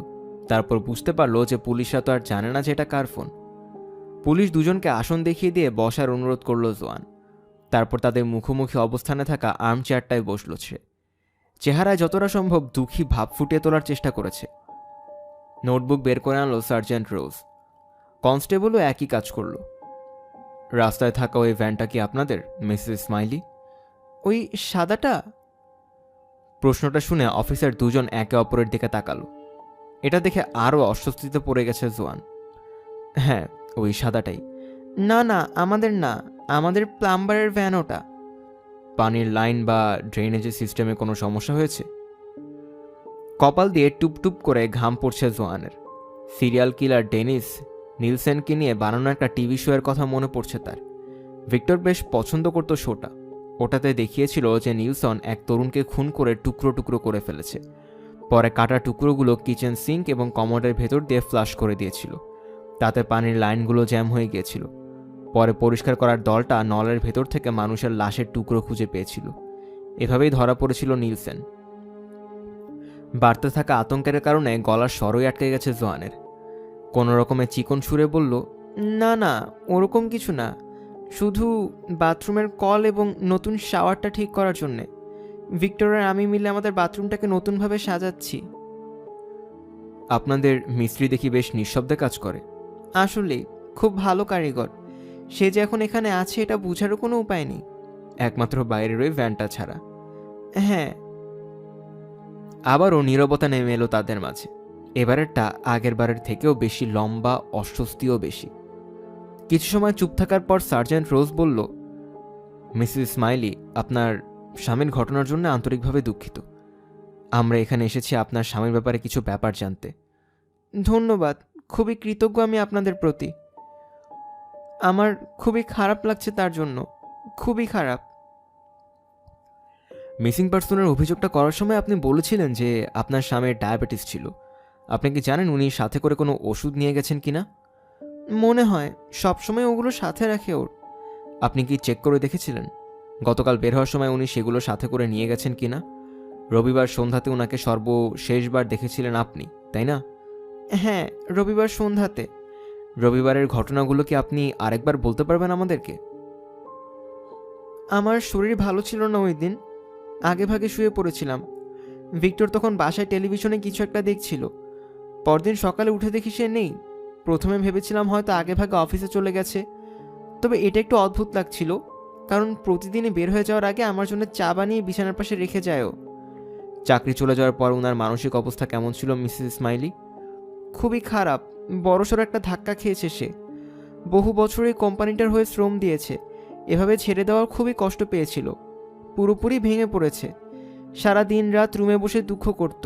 তারপর বুঝতে পারলো যে পুলিশরা তো আর জানে না যে এটা কার ফোন। পুলিশ 2জনকে আসন দেখিয়ে দিয়ে বসার অনুরোধ করল জোয়ান। তারপর তাদের মুখোমুখি অবস্থানে থাকা আর্ম চেয়ারটায় বসল সে। চেহারায় যতটা সম্ভব দুঃখী ভাব ফুটিয়ে তোলার চেষ্টা করেছে। নোটবুক বের করে আনলো সার্জেন্ট রোজ। কনস্টেবলও একই কাজ করল। রাস্তায় থাকা ওই ভ্যানটা কি আপনাদের, মিসেস স্মাইলি? ওই সাদাটা? প্রশ্নটা শুনে অফিসার দুজন একে অপরের দিকে তাকালো। এটা দেখে আরও অস্বস্তিতে পড়ে গেছে জোয়ান। হ্যাঁ, ওই সাদাটাই। না না, আমাদের না, আমাদের প্লাম্বারের ভ্যান ওটা। পানির লাইন বা ড্রেনেজের সিস্টেমে কোনো সমস্যা হয়েছে? কপাল দিয়ে টুপটুপ করে ঘাম পড়ছে জোয়ানের। সিরিয়াল কিলার ডেনিস নিলসেনকে নিয়ে বানানো একটা টিভি শো এর কথা মনে পড়ছে তার। ভিক্টর বেশ পছন্দ করত শোটা। ওটাতে দেখিয়েছিল যে নিলসন এক তরুণকে খুন করে টুকরো টুকরো করে ফেলেছে। পরে কাটা টুকরোগুলো কিচেন সিঙ্ক এবং কমোডের ভেতর দিয়ে ফ্লাশ করে দিয়েছিল। তাতে পানির লাইনগুলো জ্যাম হয়ে গিয়েছিল। পরে পরিষ্কার করার দলটা নলের ভেতর থেকে মানুষের লাশের টুকরো খুঁজে পেয়েছিল। এভাবেই ধরা পড়েছিল নিলসেন। বাড়তে থাকা আতঙ্কের কারণে গলার স্বরই আটকে গেছে জোয়ানের। কোনো রকমে চিকন সুরে বলল, না না, ওরকম কিছু না, শুধু বাথরুমের কল এবং নতুন শাওয়ারটা ঠিক করার জন্যে। ভিক্টর আর আমি মিলে আমাদের বাথরুমটাকে নতুনভাবে সাজাচ্ছি। আপনাদের মিস্ত্রি দেখি বেশ নিঃশব্দে কাজ করে। আসলে খুব ভালো কারিগর। সে যে এখন এখানে আছে এটা বোঝারও কোনো উপায় নেই। একমাত্র বাইরের ওই ভ্যানটা ছাড়া। হ্যাঁ। আবারও নীরবতা নেমে এলো তাদের মাঝে। এবারেরটা আগের বারের থেকেও বেশি লম্বা, অস্বস্তিও বেশি। কিছু সময় চুপ থাকার পর সার্জেন্ট রোজ বলল, মিসেস স্মাইলি, আপনার স্বামীর ঘটনার জন্য আন্তরিকভাবে দুঃখিত। আমরা এখানে এসেছি আপনার স্বামীর ব্যাপারে কিছু ব্যাপার জানতে। ধন্যবাদ, খুবই কৃতজ্ঞ আমি আপনাদের প্রতি। আমার খুবই খারাপ লাগছে তার জন্য, খুবই খারাপ। মিসিং পার্সনের অভিযোগটা করার সময় আপনি বলেছিলেন যে আপনার স্বামীর ডায়াবেটিস ছিল। আপনি কি জানেন উনি সাথে করে কোনো ওষুধ নিয়ে গেছেন কিনা? মনে হয় সবসময় ওগুলো সাথে রাখে ওর। আপনি কি চেক করে দেখেছিলেন গতকাল বের হওয়ার সময় উনি সেগুলো সাথে করে নিয়ে গেছেন কিনা? রবিবার সন্ধ্যাতে ওনাকে সর্বশেষবার দেখেছিলেন আপনি, তাই না? হ্যাঁ, রবিবার সন্ধ্যাতে। রবিবারের ঘটনাগুলো কি আপনি আরেকবার বলতে পারবেন আমাদেরকে? আমার শরীর ভালো ছিল না ওই দিন, আগে ভাগে শুয়ে পড়েছিলাম। ভিক্টর তখন বাসায় টেলিভিশনে কিছু একটা দেখছিল। পরদিন সকালে উঠে দেখি সে নেই। প্রথমে ভেবেছিলাম হয়তো আগে ভাগে অফিসে চলে গেছে। তবে এটা একটু অদ্ভুত লাগছিল, কারণ প্রতিদিনই বের হয়ে যাওয়ার আগে আমার জন্য চা বানিয়ে বিছানার পাশে রেখে যায় ও। চাকরি চলে যাওয়ার পর ওনার মানসিক অবস্থা কেমন ছিল মিসেস স্মাইলি? খুবই খারাপ, বড়সড় একটা ধাক্কা খেয়েছে সে। বহু বছর এই কোম্পানিটার হয়ে শ্রম দিয়েছে, এভাবে ছেড়ে দেওয়ার খুবই কষ্ট পেয়েছিল। পুরোপুরি ভেঙে পড়েছে। সারা দিন রাত রুমে বসে দুঃখ করত।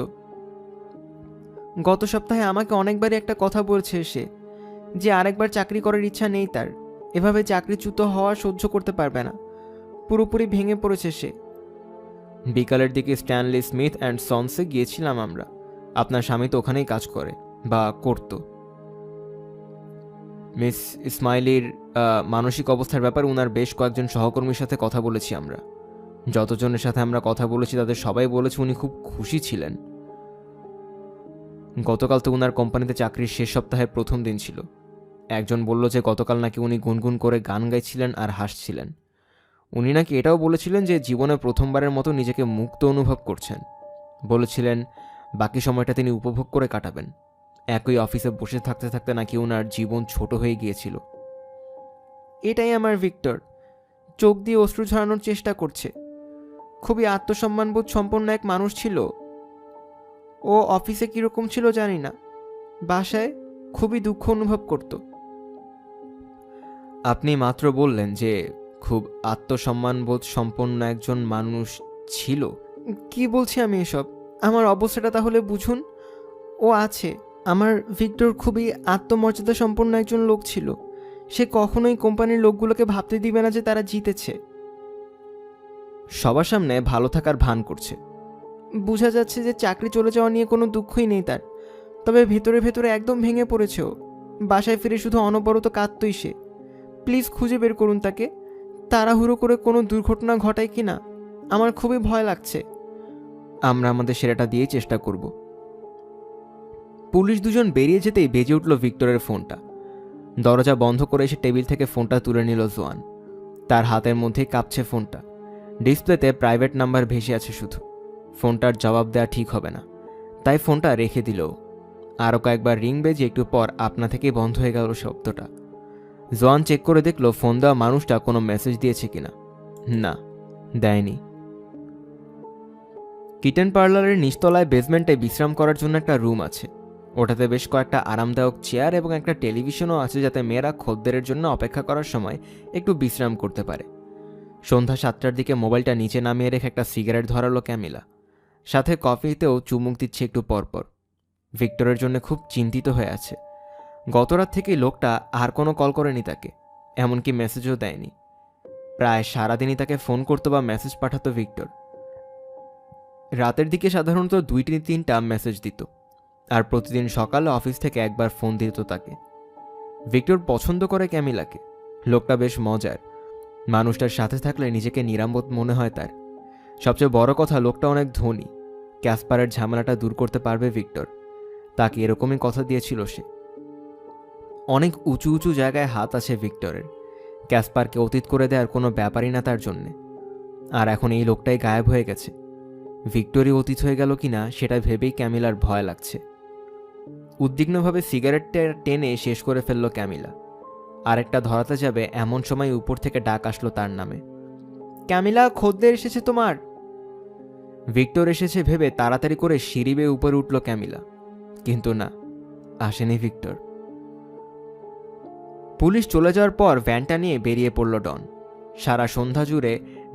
গত সপ্তাহে আমাকে অনেকবারই একটা কথা বলছে সে, যে আরেকবার চাকরি করার ইচ্ছা নেই তার। এভাবে চাকরিচ্যুত হওয়া সহ্য করতে পারবে না। পুরোপুরি ভেঙে পড়েছে সে। বিকালের দিকে স্ট্যানলি স্মিথ অ্যান্ড সন্সে গিয়েছিলাম আমরা। আপনার স্বামী তো ওখানেই কাজ করে বা করত। মিস ইসমাইলির মানসিক অবস্থার ব্যাপারে ওনার বেশ কয়েকজন সহকর্মীর সাথে কথা বলেছি আমরা। যতজনের সাথে আমরা কথা বলেছি তাদের সবাই বলেছে উনি খুব খুশি ছিলেন। গতকাল তো ওনার কোম্পানিতে চাকরির শেষ সপ্তাহের প্রথম দিন ছিল। একজন বলল যে গতকাল নাকি উনি গুনগুন করে গান গাইছিলেন আর হাসছিলেন। উনি নাকি এটাও বলেছিলেন যে জীবনে প্রথমবারের মতো নিজেকে মুক্ত অনুভব করছেন। বলেছিলেন বাকি সময়টা তিনি উপভোগ করে কাটাবেন। একই অফিসে বসে থাকতে থাকতে নাকি ওনার জীবন ছোট হয়ে গিয়েছিল। এটাই আমার ভিক্টর, চোখ দিয়ে অশ্রু ঝরানোর চেষ্টা করছে। খুবই আত্মসম্মানবোধ সম্পন্ন এক মানুষ ছিল ও। অফিসে কীরকম ছিল জানি না, বাসায় খুবই দুঃখ অনুভব করত। আপনি মাত্র বললেন যে খুব আত্মসম্মানবোধ সম্পন্ন একজন মানুষ ছিল। কি বলছি আমি এসব? আমার অবস্থাটা তাহলে বুঝুন। ও আছে, আমার ভিক্টর খুবই আত্মমর্যাদা সম্পন্ন একজন লোক ছিল। সে কখনোই কোম্পানির লোকগুলোকে ভাবতে দিবে না যে তারা জিতেছে। সবার সামনে ভালো থাকার ভান করছে। বোঝা যাচ্ছে যে চাকরি চলে যাওয়া নিয়ে কোনো দুঃখই নেই তার। তবে ভেতরে ভেতরে একদম ভেঙে পড়েছে ও। বাসায় ফিরে শুধু অনবরত কাঁদতই সে। প্লিজ খুঁজে বের করুন তাকে। তাড়াহুড়ো করে কোনো দুর্ঘটনা ঘটায় কি না, আমার খুবই ভয় লাগছে। আমরা আমাদের সেরাটা দিয়েই চেষ্টা করব। পুলিশ দুজন বেরিয়ে যেতেই বেজে উঠল ভিক্টরের ফোনটা। দরজা বন্ধ করে এসে টেবিল থেকে ফোনটা তুলে নিল জোয়ান। তার হাতের মধ্যেই কাঁপছে ফোনটা। ডিসপ্লেতে প্রাইভেট নাম্বার ভেসে আছে শুধু। ফোনটার জবাব দেওয়া ঠিক হবে না, তাই ফোনটা রেখে দিল। আরও কয়েকবার রিং বেজে একটু পর আপনা থেকেই বন্ধ হয়ে গেল শব্দটা। জোয়ান চেক করে দেখল ফোন দেওয়া মানুষটা কোনো মেসেজ দিয়েছে কিনা। না, দেয়নি। কিটেন পার্লারের নিচতলায় বেসমেন্টে বিশ্রাম করার জন্য একটা রুম আছে। ওটাতে বেশ কয়েকটা আরামদায়ক চেয়ার এবং একটা টেলিভিশনও আছে, যাতে মেয়েরা খদ্দেরের জন্য অপেক্ষা করার সময় একটু বিশ্রাম করতে পারে। সন্ধ্যা 7টার দিকে মোবাইলটা নিচে নামিয়ে রেখে একটা সিগারেট ধরালো ক্যামিলা। সাথে কফিতেও চুমুক দিচ্ছে একটু পরপর। ভিক্টরের জন্য খুব চিন্তিত হয়ে আছে। গতরাত থেকেই লোকটা আর কোনো কল করেনি তাকে, এমনকি মেসেজও দেয়নি। প্রায় সারাদিনই তাকে ফোন করতো বা মেসেজ পাঠাতো ভিক্টর। রাতের দিকে সাধারণত 2-3টা মেসেজ দিত, আর প্রতিদিন সকালে অফিস থেকে একবার ফোন দিত তাকে। ভিক্টর পছন্দ করে ক্যামিলাকে। লোকটা বেশ মজার। মানুষটার সাথে থাকলে নিজেকে নিরাপদ মনে হয় তার। সবচেয়ে বড় কথা, লোকটা অনেক ধনী। ক্যাসপারের ঝামেলাটা দূর করতে পারবে ভিক্টর, তাকে এরকমই কথা দিয়েছিল সে। অনেক উঁচু উঁচু জায়গায় হাত আছে ভিক্টরের। ক্যাসপারকে অতীত করে দেওয়ার কোনো ব্যাপারই না তার জন্যে। আর এখন এই লোকটাই গায়েব হয়ে গেছে। ভিক্টরি অতীত হয়ে গেল কিনা সেটা ভেবেই ক্যামিলার ভয় লাগছে। উদ্বিগ্নভাবে সিগারেটটা টেনে শেষ করে ফেলল ক্যামিলা। আরেকটা ধরাতে যাবে এমন সময় উপর থেকে ডাক আসলো তার নামে। ক্যামিলা, খদ্দের এসেছে তোমার। ভিক্টর এসেছে ভেবে তাড়াতাড়ি করে সিঁড়ি বেয়ে উপরে উঠল ক্যামিলা, কিন্তু না, আসেনি ভিক্টর। পুলিশ চলে যাওয়ার পর ভ্যানটা নিয়ে বেরিয়ে পড়ল ডন। সারা সন্ধ্যা জুড়ে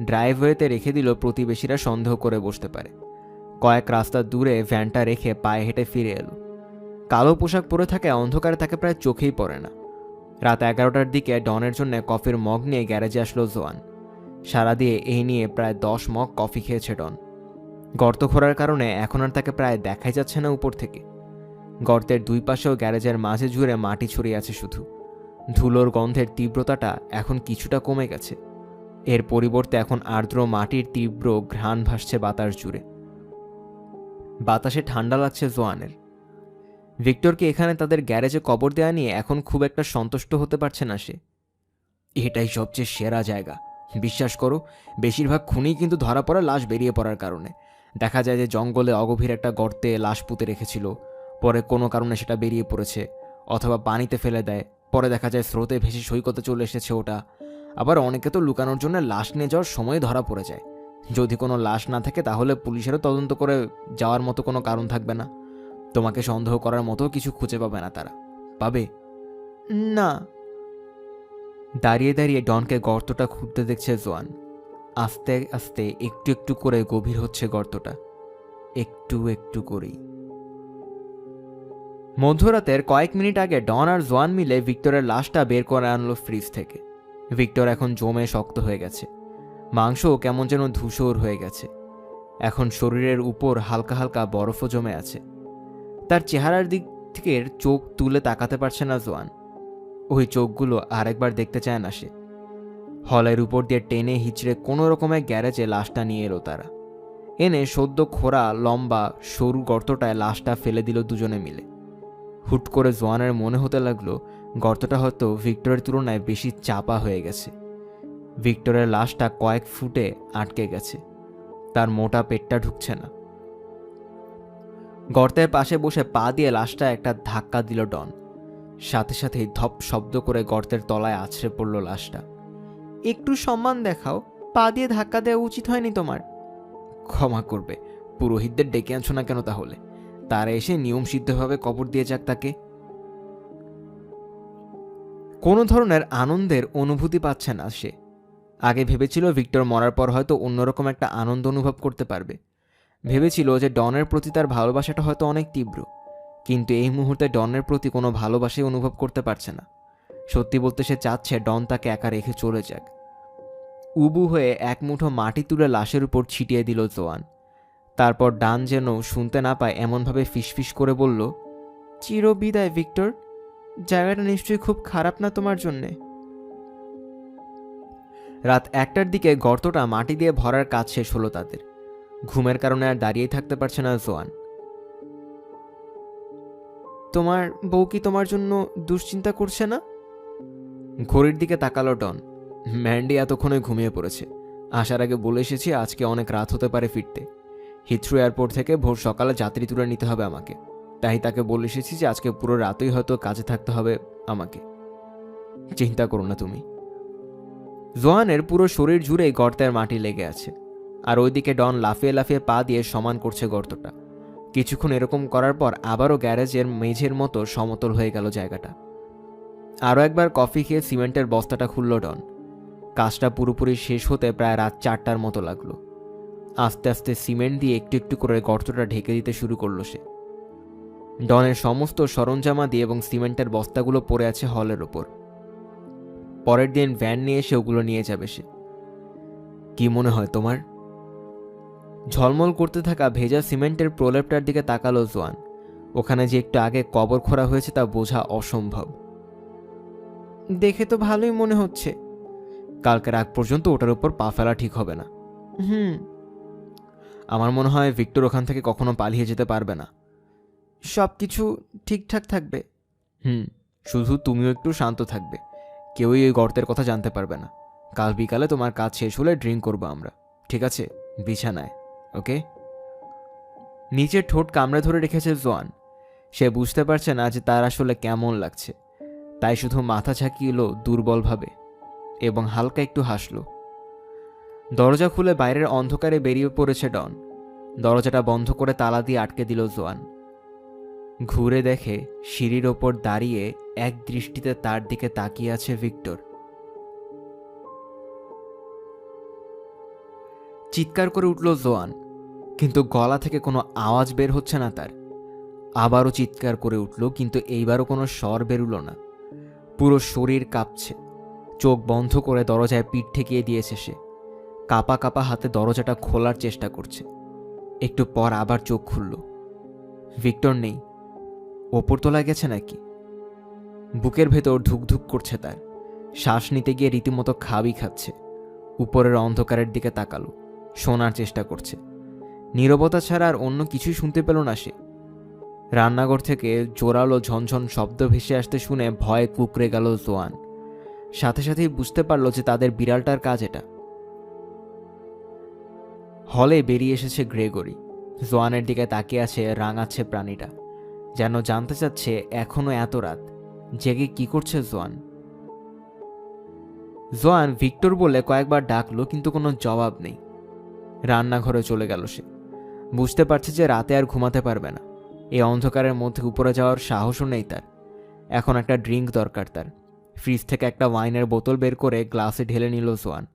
ড্রাইভওয়েতে রেখে দিল প্রতিবেশীরা সন্দেহ করে বসতে পারে। কয়েক রাস্তা দূরে ভ্যানটা রেখে পায়ে হেঁটে ফিরে এলো। কালো পোশাক পরে থাকায় অন্ধকারে তাকে প্রায় চোখেই পড়ে না। রাত 11টার দিকে ডনের জন্য কফির মগ নিয়ে গ্যারেজে আসলো জোয়ান। সারা দিয়ে এই নিয়ে প্রায় 10 মগ কফি খেয়েছে ডন। গর্ত খোঁড়ার কারণে এখন আর তাকে প্রায় দেখাই যাচ্ছে না উপর থেকে। গর্তের দুই পাশেও গ্যারেজের মাঝে জুড়ে মাটি ছড়িয়ে আছে শুধু। ধুলোর গন্ধের তীব্রতাটা এখন কিছুটা কমে গেছে। এর পরিবর্তে এখন আর্দ্র মাটির তীব্র ঘ্রাণ ভাসছে বাতাস জুড়ে। বাতাসে ঠান্ডা লাগছে জোয়ানের। ভিক্টরকে এখানে তাদের গ্যারেজে কবর দেওয়া নিয়ে এখন খুব একটা সন্তুষ্ট হতে পারছে না সে। এটাই সবচেয়ে সেরা জায়গা। বিশ্বাস করো, বেশিরভাগ খুনি কিন্তু ধরা পড়া লাশ বেরিয়ে পড়ার কারণে। দেখা যায় যে জঙ্গলে অগভীর একটা গর্তে লাশ পুঁতে রেখেছিল, পরে কোনো কারণে সেটা বেরিয়ে পড়েছে, অথবা পানিতে ফেলে দেয়, পরে দেখা যায় স্রোতে ভেসে সৈকতে চলে এসেছে ওটা। আবার অনেকে তো লুকানোর জন্য লাশ নিয়ে যাওয়ার সময় ধরা পড়ে যায়। যদি কোনো লাশ না থাকে তাহলে পুলিশেরও তদন্ত করে যাওয়ার মতো কোনো কারণ থাকবে না। তোমাকে সন্দেহ করার মতো কিছু খুঁজে পাবে না তারা। পাবে না। দাঁড়িয়ে দাঁড়িয়ে ডনকে গর্তটা খুঁড়তে দেখছে জোয়ান। আস্তে আস্তে একটু একটু করে গভীর হচ্ছে গর্তটা, একটু একটু করেই। মধ্যরাতের কয়েক মিনিট আগে ডন আর জোয়ান মিলে ভিক্টরের লাশটা বের করে আনলো ফ্রিজ থেকে। ভিক্টর এখন জমে শক্ত হয়ে গেছে। মাংসও কেমন যেন ধূসর হয়ে গেছে। এখন শরীরের উপর হালকা হালকা বরফও জমে আছে। তার চেহারার দিক থেকে চোখ তুলে তাকাতে পারছে না জোয়ান। ওই চোখগুলো আরেকবার দেখতে চায় না সে। হলের উপর দিয়ে টেনে হিচড়ে কোনো রকমের গ্যারেজে লাশটা নিয়ে এলো তারা। এনে সদ্য খোঁড়া লম্বা সরু গর্তটায় লাশটা ফেলে দিল দুজনে মিলে। হুট করে জোয়ানের মনে হতে লাগলো গর্তটা হয়তো ভিক্টরের তুলনায় বেশি চাপা হয়ে গেছে। ভিক্টরের লাশটা কয়েক ফুটে আটকে গেছে, তার মোটা পেটটা ঢুকছে না। গর্তের পাশে বসে পা দিয়ে লাশটা একটা ধাক্কা দিল ডন। সাথে সাথেই ধপ শব্দ করে গর্তের তলায় আছড়ে পড়ল লাশটা। একটু সম্মান দেখাও, পা দিয়ে ধাক্কা দেওয়া উচিত হয়নি তোমার। ক্ষমা করবে, পুরোহিতদের ডেকে আনছো না কেন তাহলে? তারা এসে নিয়ম সিদ্ধভাবে কবর দিয়ে যাক তাকে। কোনো ধরনের আনন্দের অনুভূতি পাচ্ছে না সে। আগে ভেবেছিল ভিক্টর মরার পর হয়তো অন্যরকম একটা আনন্দ অনুভব করতে পারবে। ভেবেছিল যে ডনের প্রতি তার ভালোবাসাটা হয়তো অনেক তীব্র, কিন্তু এই মুহূর্তে ডনের প্রতি কোনো ভালোবাসাই অনুভব করতে পারছে না। সত্যি বলতে সে চাচ্ছে ডন তাকে একা রেখে চলে যাক। উবু হয়ে এক মুঠো মাটি তুলে লাশের উপর ছিটিয়ে দিল জোয়ান। তারপর ডান যেন শুনতে না পায় এমনভাবে ফিসফিস করে বলল, চিরবিদায় ভিক্টর। জায়গাটা নিশ্চয়ই খুব খারাপ না তোমার জন্যে? রাত 1টার দিকে গর্তটা মাটি দিয়ে ভরার কাজ শেষ হলো তাদের। ঘুমের কারণে আর দাঁড়িয়ে থাকতে পারছে না জোয়ান। তোমার বউ কি তোমার জন্য দুশ্চিন্তা করছে না? ঘড়ির দিকে তাকালো ডন। ম্যান্ডি এতক্ষণে ঘুমিয়ে পড়েছে। আসার আগে বলে এসেছি আজকে অনেক রাত হতে পারে ফিরতে। হিথ্রো এয়ারপোর্ট থেকে ভোর সকালে যাত্রী তুলে নিতে হবে আমাকে। তাই তাকে বলে এসেছি যে আজকে পুরো রাতই হয়তো কাজে থাকতে হবে আমাকে। চিন্তা করো না তুমি। জোয়ানের পুরো শরীর জুড়েই গর্তের মাটি লেগে আছে। আর ওইদিকে ডন লাফিয়ে লাফিয়ে পা দিয়ে সমান করছে গর্তটা। কিছুক্ষণ এরকম করার পর আবারও গ্যারেজের মেঝের মতো সমতল হয়ে গেল জায়গাটা। আরও একবার কফি খেয়ে সিমেন্টের বস্তাটা খুলল ডন। কাজটা পুরোপুরি শেষ হতে প্রায় রাত 4টার মতো লাগলো। আস্তে আস্তে সিমেন্ট দিয়ে একটু একটু করে গর্তটা ঢেকে দিতে শুরু করলো সে। ডনের সমস্ত সরঞ্জামাদি এবং সিমেন্টের বস্তাগুলো পড়ে আছে হলের ওপর। পরের দিন ভ্যান নিয়ে এসে ওগুলো নিয়ে যাবে সে। কি মনে হয় তোমার? ঝলমল করতে থাকা ভেজা সিমেন্টের প্রলেপটার দিকে তাকালো জোয়ান। ওখানে যে একটু আগে কবর খোঁড়া হয়েছে তা বোঝা অসম্ভব। দেখে তো ভালোই মনে হচ্ছে। কালকের আগ পর্যন্ত ওটার উপর পা ফেলা ঠিক হবে না। আমার মনে হয় ভিক্টর ওখান থেকে কখনো পালিয়ে যেতে পারবে না। সব কিছু ঠিকঠাক থাকবে। শুধু তুমিও একটু শান্ত থাকবে। কেউই ওই গর্তের কথা জানতে পারবে না। কাল বিকালে তোমার কাজ শেষ হলে ড্রিঙ্ক করবো আমরা, ঠিক আছে? বিছানায়, ওকে? নিচের ঠোঁট কামড়ে ধরে রেখেছে জোয়ান। সে বুঝতে পারছে না যে তার আসলে কেমন লাগছে, তাই শুধু মাথা ঝাঁকিল দুর্বলভাবে এবং হালকা একটু হাসল। দরজা খুলে বাইরের অন্ধকারে বেরিয়ে পড়েছে ডন। দরজাটা বন্ধ করে তালা দিয়ে আটকে দিল জোয়ান। ঘুরে দেখে সিঁড়ির ওপর দাঁড়িয়ে এক দৃষ্টিতে তার দিকে তাকিয়ে আছে ভিক্টর। চিৎকার করে উঠল জোয়ান, কিন্তু গলা থেকে কোনো আওয়াজ বের হচ্ছে না তার। আবারও চিৎকার করে উঠল, কিন্তু এইবারও কোনো স্বর বেরুল না। পুরো শরীর কাঁপছে। চোখ বন্ধ করে দরজায় পিঠ ঠেকিয়ে দিয়েছে সে। কাঁপা কাঁপা হাতে দরজাটা খোলার চেষ্টা করছে। একটু পর আবার চোখ খুলল। ভিক্টর নেই। ওপরতলায় গেছে নাকি? বুকের ভেতর ধুকধুক করছে তার। শ্বাস নিতে গিয়ে রীতিমতো খাবি খাচ্ছে। উপরের অন্ধকারের দিকে তাকালো, শোনার চেষ্টা করছে। নীরবতা ছাড়া আর অন্য কিছুই শুনতে পেল না সে। রান্নাঘর থেকে জোরালো ঝনঝন শব্দ ভেসে আসতে শুনে ভয়ে কুঁকড়ে গেল জোয়ান। সাথে সাথেই বুঝতে পারল যে তাদের বিড়ালটার কাজ এটা। হলে বেরিয়ে এসেছে গ্রেগরি। জোয়ানের দিকে তাকিয়ে আছে, রাঙাচ্ছে প্রাণীটা, যেন জানতে চাচ্ছে এখনো এত রাত জেগে কি করছে জোয়ান। জোয়ান ভিক্টর বলে কয়েকবার ডাকলো, কিন্তু কোনো জবাব নেই। রান্নাঘরে চলে গেল সে। বুঝতে পারছে যে রাতে আর ঘুমাতে পারবে না। এই অন্ধকারের মধ্যে উপরে যাওয়ার সাহসও নেই তার। এখন একটা ড্রিঙ্ক দরকার তার। ফ্রিজ থেকে একটা ওয়াইনের বোতল বের করে গ্লাসে ঢেলে নিল জোয়ান।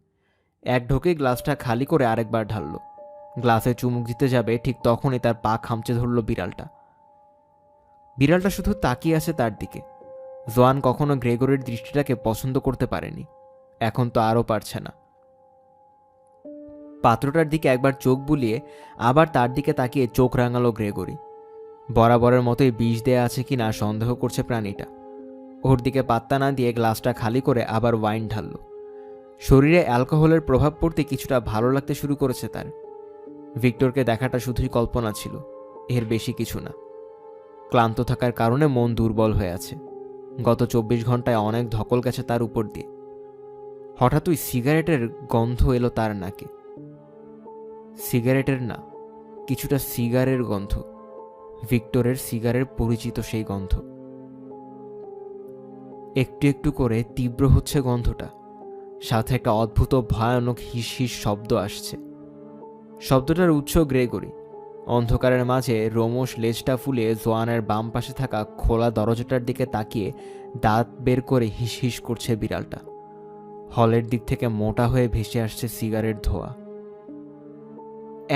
এক ঢোকে গ্লাসটা খালি করে আরেকবার ঢালল। গ্লাসে চুমুক দিতে যাবে, ঠিক তখনই তার পা খামচে ধরল বিড়ালটা। বিড়ালটা শুধু তাকিয়ে আছে তার দিকে। জোয়ান কখনো গ্রেগরির দৃষ্টিটাকে পছন্দ করতে পারেনি, এখন তো আরও পারছে না। পাত্রটার দিকে একবার চোখ বুলিয়ে আবার তার দিকে তাকিয়ে চোখ রাঙালো গ্রেগরি। বরাবরের মতোই বিষ দেয়া আছে কিনা সন্দেহ করছে প্রাণীটা। ওর দিকে পাত্তা না দিয়ে গ্লাসটা খালি করে আবার ওয়াইন ঢালল। শরীরে অ্যালকোহলের প্রভাব পড়তে কিছুটা ভালো লাগতে শুরু করেছে তার। ভিক্টরকে দেখাটা শুধুই কল্পনা ছিল, এর বেশি কিছু না। ক্লান্ত থাকার কারণে মন দুর্বল হয়ে আছে। গত 24 ঘন্টায় অনেক ধকল গেছে তার উপর দিয়ে। হঠাৎই সিগারেটের গন্ধ এলো তার নাকে। সিগারেটের না, কিছুটা সিগারের গন্ধ। ভিক্টরের সিগারের পরিচিত সেই গন্ধ। একটু একটু করে তীব্র হচ্ছে গন্ধটা। সাথে একটা অদ্ভুত ভয়ানক হিস হিস শব্দ আসছে। শব্দটার উৎস গ্রেগরি। অন্ধকারের মাঝে রোমশ লেজটা ফুলে জোয়ানের বাম পাশে থাকা খোলা দরজাটার দিকে তাকিয়ে দাঁত বের করে হিস হিস করছে বিড়ালটা। হলের দিক থেকে মোটা হয়ে ভেসে আসছে সিগারেট ধোঁয়া।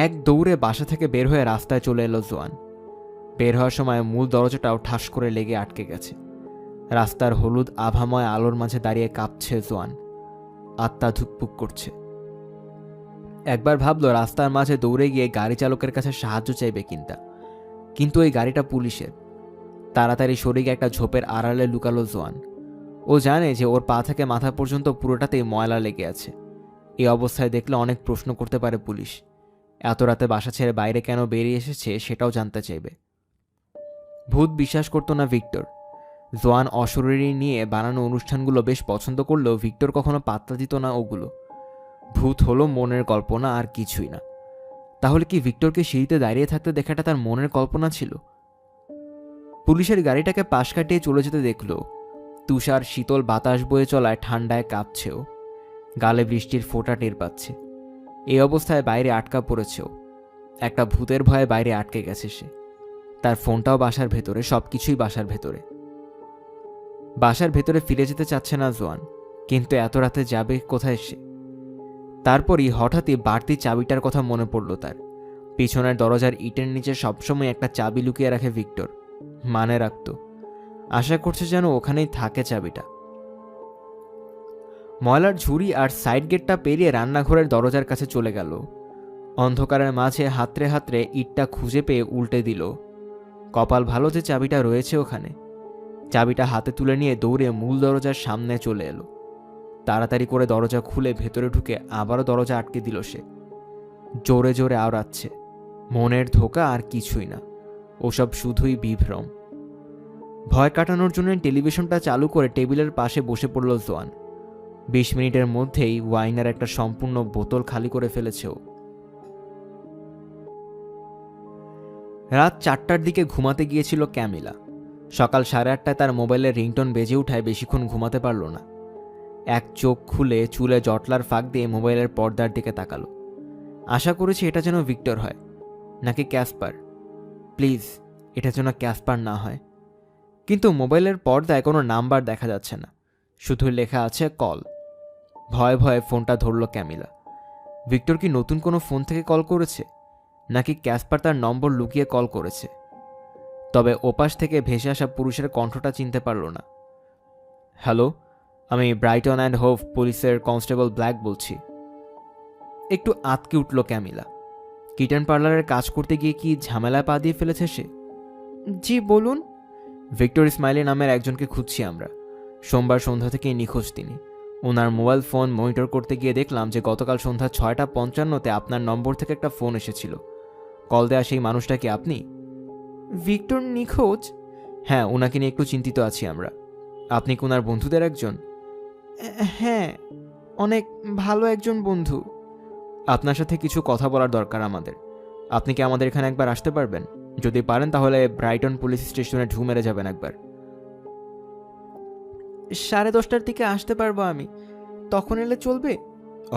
এক দৌড়ে বাসা থেকে বের হয়ে রাস্তায় চলে এলো জোয়ান। বের হওয়ার সময় মূল দরজাটাও ঠাস করে লেগে আটকে গেছে। রাস্তার হলুদ আভাময় আলোর মাঝে দাঁড়িয়ে কাঁপছে জোয়ান। আত্মা ধুকপুক করছে। একবার ভাবলো রাস্তার মাঝে দৌড়ে গিয়ে গাড়ি চালকের কাছে সাহায্য চাইবে কিন্তু ওই গাড়িটা পুলিশের। তাড়াতাড়ি সরে গিয়ে একটা ঝোপের আড়ালে লুকালো জোয়ান। ও জানে যে ওর পা থেকে মাথা পর্যন্ত পুরোটাতেই ময়লা লেগে আছে। এই অবস্থায় দেখলে অনেক প্রশ্ন করতে পারে পুলিশ। এত রাতে বাসা ছেড়ে বাইরে কেন বেরিয়ে এসেছে সেটাও জানতে চাইবে। ভূত বিশ্বাস করতো না ভিক্টর। জোয়ান অশরীরী নিয়ে বানানো অনুষ্ঠানগুলো বেশ পছন্দ করলেও ভিক্টর কখনো পাত্তা দিত না ওগুলো। ভূত হলো মনের কল্পনা, আর কিছুই না। তাহলে কি ভিক্টরকে সিঁড়িতে দাঁড়িয়ে থাকতে দেখাটা তার মনের কল্পনা ছিল? পুলিশের গাড়িটাকে পাশ কাটিয়ে চলে যেতে দেখল। তুষার শীতল বাতাস বয়ে চলায় ঠান্ডায় কাঁপছেও। গালে বৃষ্টির ফোঁটা টের পাচ্ছে। এই অবস্থায় বাইরে আটকা পড়েছেও। একটা ভূতের ভয়ে বাইরে আটকে গেছে সে। তার ফোনটাও বাসার ভেতরে, সবকিছুই বাসার ভেতরে। বাসার ভেতরে ফিরে যেতে চাচ্ছে না জোয়ান, কিন্তু এত রাতে যাবে কোথায় সে? তারপরই হঠাৎই বাড়তি চাবিটার কথা মনে পড়ল তার। পিছনের দরজার ইটের নিচে সবসময় একটা চাবি লুকিয়ে রাখে ভিক্টর, মানে রাখত। আশা করছে যেন ওখানেই থাকে চাবিটা। ময়লার ঝুড়ি আর সাইড গেটটা পেরিয়ে রান্নাঘরের দরজার কাছে চলে গেল। অন্ধকারের মাঝে হাতড়ে হাতড়ে ইটটা খুঁজে পেয়ে উল্টে দিল। কপাল ভালো যে চাবিটা রয়েছে ওখানে। চাবিটা হাতে তুলে নিয়ে দৌড়ে মূল দরজার সামনে চলে এলো। তাড়াতাড়ি করে দরজা খুলে ভেতরে ঢুকে আবারও দরজা আটকে দিল সে। জোরে জোরে আওড়াচ্ছে। মনের ধোঁকা আর কিছুই না, ওসব শুধুই বিভ্রম। ভয় কাটানোর জন্য টেলিভিশনটা চালু করে টেবিলের পাশে বসে পড়ল জোয়ান। 20 মিনিটের মধ্যেই ওয়াইনের একটা সম্পূর্ণ বোতল খালি করে ফেলেছে ও। রাত 4টার দিকে ঘুমাতে গিয়েছিল ক্যামিলা। সকাল 8:30টায় তার মোবাইলের রিংটোন বেজে উঠায় বেশিক্ষণ ঘুমাতে পারল না। এক চোখ খুলে চুলে জটলার ফাঁক দিয়ে মোবাইলের পর্দার দিকে তাকালো। আশা করেছি এটা যেন ভিক্টর হয়, নাকি ক্যাসপার। প্লিজ, এটা যেন ক্যাসপার না হয়। কিন্তু মোবাইলের পর্দায় কোনো নাম্বার দেখা যাচ্ছে না, শুধু লেখা আছে কল। ভয়ে ভয়ে ফোনটা ধরল ক্যামিলা। ভিক্টর কি নতুন কোনো ফোন থেকে কল করেছে, নাকি ক্যাসপার তার নম্বর লুকিয়ে কল করেছে? তবে ওপাশ থেকে ভেসে আসা পুরুষের কণ্ঠটা চিনতে পারল না। হ্যালো, আমি ব্রাইটন অ্যান্ড হোভ পুলিশের কনস্টেবল ব্ল্যাক বলছি। একটু আতকে উঠল ক্যামিলা। কিটেন পার্লারের কাজ করতে গিয়ে কি ঝামেলায় পা দিয়ে ফেলেছে সে? জি বলুন। ভিক্টর ইসমাইলি নামের একজনকে খুঁজছি আমরা। সোমবার সন্ধ্যা থেকেই নিখোঁজ তিনি। ওনার মোবাইল ফোন মনিটর করতে গিয়ে দেখলাম যে গতকাল সন্ধ্যা 6:55-তে আপনার নম্বর থেকে একটা ফোন এসেছিল। কল দেয়া সেই মানুষটা কি আপনি? ভিক্টর নিখোঁজ? হ্যাঁ, ওনাকে নিয়ে একটু চিন্তিত আছি আমরা। আপনি কি ওনার বন্ধুদের একজন? হ্যাঁ, অনেক ভালো একজন বন্ধু। আপনার সাথে কিছু কথা বলার দরকার আমাদের। আপনি কি আমাদের এখানে একবার আসতে পারবেন? যদি পারেন তাহলে ব্রাইটন পুলিশ স্টেশনে ঢু মেরে যাবেন একবার। 10:30টার দিকে আসতে পারবো আমি, তখন এলে চলবে?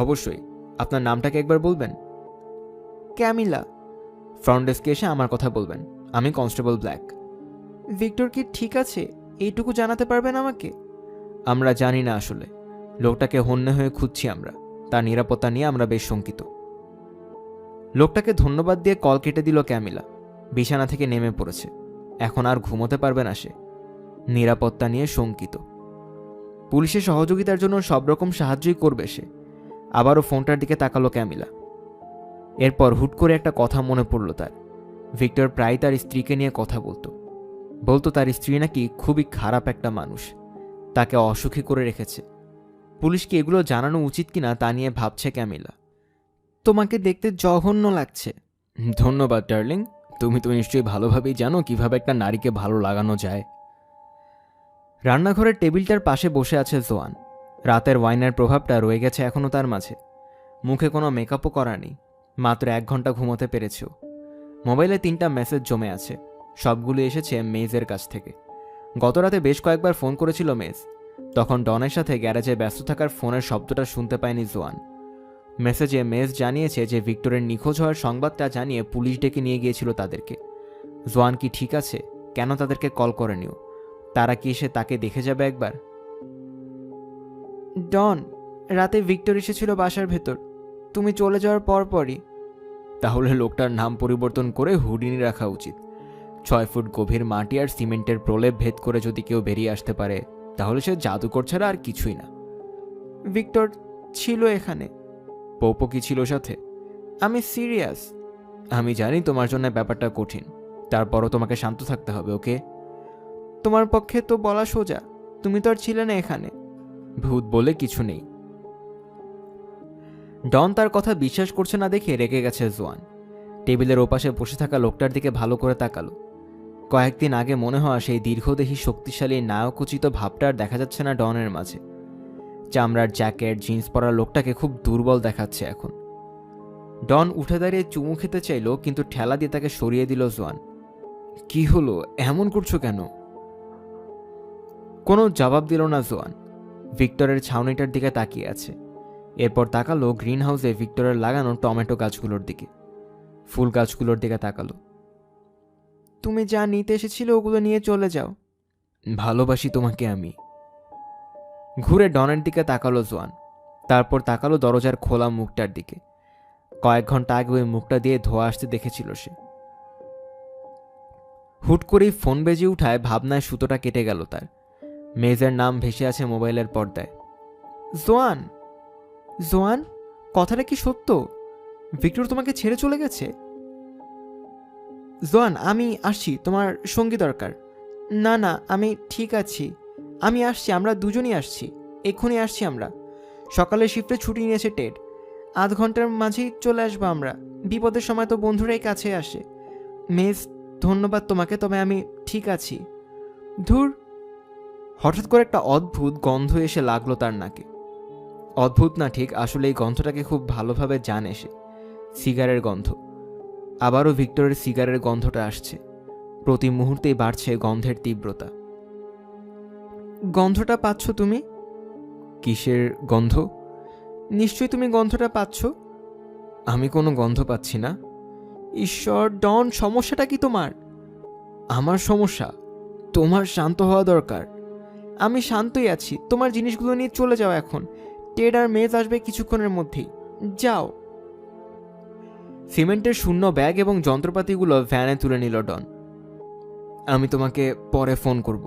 অবশ্যই। আপনার নামটাকে একবার বলবেন? ক্যামিলা। ফ্রন্ট ডেস্কে এসে আমার কথা বলবেন। আমি কনস্টেবল ব্ল্যাক। ভিক্টর কি ঠিক আছে, এইটুকু জানাতে পারবেন আমাকে? আমরা জানি না আসলে। লোকটাকে হন্যে হয়ে খুঁজছি আমরা। তার নিরাপত্তা নিয়ে আমরা বেশ শঙ্কিত। লোকটাকে ধন্যবাদ দিয়ে কল কেটে দিল ক্যামিলা। বিছানা থেকে নেমে পড়েছে। এখন আর ঘুমোতে পারবে না সে। নিরাপত্তা নিয়ে শঙ্কিত। পুলিশের সহযোগিতার জন্য সব রকম সাহায্যই করবে সে। আবারও ফোনটার দিকে তাকালো ক্যামিলা। এরপর হুট করে একটা কথা মনে পড়ল তার। ভিক্টর প্রায় তার স্ত্রীকে নিয়ে কথা বলতো তার স্ত্রী নাকি খুবই খারাপ একটা মানুষ, তাকে অসুখী করে রেখেছে। পুলিশকে এগুলো জানানো উচিত কিনা তা নিয়ে ভাবছে ক্যামিলা। তোমাকে দেখতে জঘন্য লাগছে। ধন্যবাদ ডার্লিং। তুমি তো নিশ্চয়ই ভালোভাবেই জানো কিভাবে একটা নারীকে ভালো লাগানো যায়। রান্নাঘরের টেবিলটার পাশে বসে আছে জোয়ান। রাতের ওয়াইনের প্রভাবটা রয়ে গেছে এখনও তার মাঝে। মুখে কোনো মেকআপও করা নেই। মাত্র 1 ঘন্টা ঘুমোতে পেরেছেও। মোবাইলে 3টা মেসেজ জমে আছে। সবগুলো এসেছে মেজের কাছ থেকে। গতরাতে বেশ কয়েকবার ফোন করেছিল মেজ। তখন ডনের সাথে গ্যারেজে ব্যস্ত থাকার ফোনের শব্দটা শুনতে পায়নি জোয়ান। মেসেজে মেজ জানিয়েছে যে ভিক্টরের নিখোঁজ হওয়ার সংবাদটা জানিয়ে পুলিশ ডেকে নিয়ে গিয়েছিল তাদেরকে। জোয়ান কি ঠিক আছে? কেন তাদেরকে কল করেনিও? তারা কি এসে তাকে দেখে যাবে একবার? ডন, রাতে ভিক্টর এসেছিল বাসার ভেতর, তুমি চলে যাওয়ার পরপরই। তাহলে লোকটার নাম পরিবর্তন করে হুডিনি রাখা উচিত। 6 ফুট গভীর মাটি আর সিমেন্টের প্রলেপ ভেদ করে যদি কেউ বেরিয়ে আসতে পারে, তাহলে সে জাদুকর ছাড়া আর কিছুই না। ভিক্টর ছিল এখানে। পৌপো কি ছিল সাথে? আমি সিরিয়াস। আমি জানি তোমার জন্য ব্যাপারটা কঠিন, তারপরও তোমাকে শান্ত থাকতে হবে, ওকে? তোমার পক্ষে তো বলা সোজা, তুমি তো আর ছিলে না এখানে। ভূত বলে কিছু নেই। ডন তার কথা বিশ্বাস করছে না দেখে রেগে গেছে জোয়ান। টেবিলের ওপাশে বসে থাকা লোকটার দিকে ভালো করে তাকালো। কয়েকদিন আগে মনে হওয়া সেই দীর্ঘদেহী শক্তিশালী নায়কোচিত ভাবটা আর দেখা যাচ্ছে না ডনের মাঝে। চামড়ার জ্যাকেট জিন্স পরা লোকটাকে খুব দুর্বল দেখাচ্ছে এখন। ডন উঠে দাঁড়িয়ে চুমু খেতে চাইল, কিন্তু ঠেলা দিয়ে তাকে সরিয়ে দিল জোয়ান। কি হলো, এমন করছো কেন? কোনো জবাব দিল না জোয়ান। ভিক্টরের ছাউনিটার দিকে তাকিয়ে আছে। এরপর তাকালো গ্রিন হাউসে ভিক্টরের লাগানো টমেটো গাছগুলোর দিকে, ফুল গাছগুলোর দিকে তাকালো। তুমি যা নিতে এসেছিলে ওগুলো নিয়ে চলে যাও। ভালোবাসি তোমাকে আমি। ঘুরে ডনের দিকে তাকালো জোয়ান, তারপর তাকালো দরজার খোলা মুখটার দিকে। কয়েক ঘন্টা আগে ওই মুখটা দিয়ে ধোয়া আসতে দেখেছিল সে। হুট করেই ফোন বেজে উঠায় ভাবনায় সুতোটা কেটে গেল তার। মেজের নাম ভেসে আছে মোবাইলের পর্দায়। জোয়ান, জোয়ান, কথাটা কি সত্য? ভিক্টর তোমাকে ছেড়ে চলে গেছে? জোয়ান, আমি আসছি, তোমার সঙ্গী দরকার। না না, আমি ঠিক আছি, আমি আসছি, আমরা দুজনই আসছি, এক্ষুনি আসছি আমরা। সকালের শিফটে ছুটি নিয়েছে টেড, আধ ঘন্টার মাঝেই চলে আসবো আমরা। বিপদের সময় তো বন্ধুরাই কাছে আসে। মেস, ধন্যবাদ তোমাকে, তবে আমি ঠিক আছি। ধুর। হঠাৎ করে একটা অদ্ভুত গন্ধ এসে লাগলো তার নাকে। অদ্ভুত না ঠিক, আসলে এই গন্ধটাকে খুব ভালোভাবে জানে সে। সিগারের গন্ধ। আবারও ভিক্টরের সিগারের গন্ধটা আসছে। প্রতি মুহূর্তেই বাড়ছে গন্ধের তীব্রতা। গন্ধটা পাচ্ছ তুমি? কিসের গন্ধ? নিশ্চয়ই তুমি গন্ধটা পাচ্ছ। আমি কোনো গন্ধ পাচ্ছি না। ঈশ্বর, ডন, সমস্যাটা কি তোমার? আমার সমস্যা? তোমার শান্ত হওয়া দরকার। আমি শান্তই আছি, তোমার জিনিসগুলো নিয়ে চলে যাও এখন। টেড আর মেজ আসবে কিছুক্ষণের মধ্যেই, যাও। সিমেন্টের শূন্য ব্যাগ এবং যন্ত্রপাতিগুলো ভ্যানে তুলে নিল ডন। আমি তোমাকে পরে ফোন করব,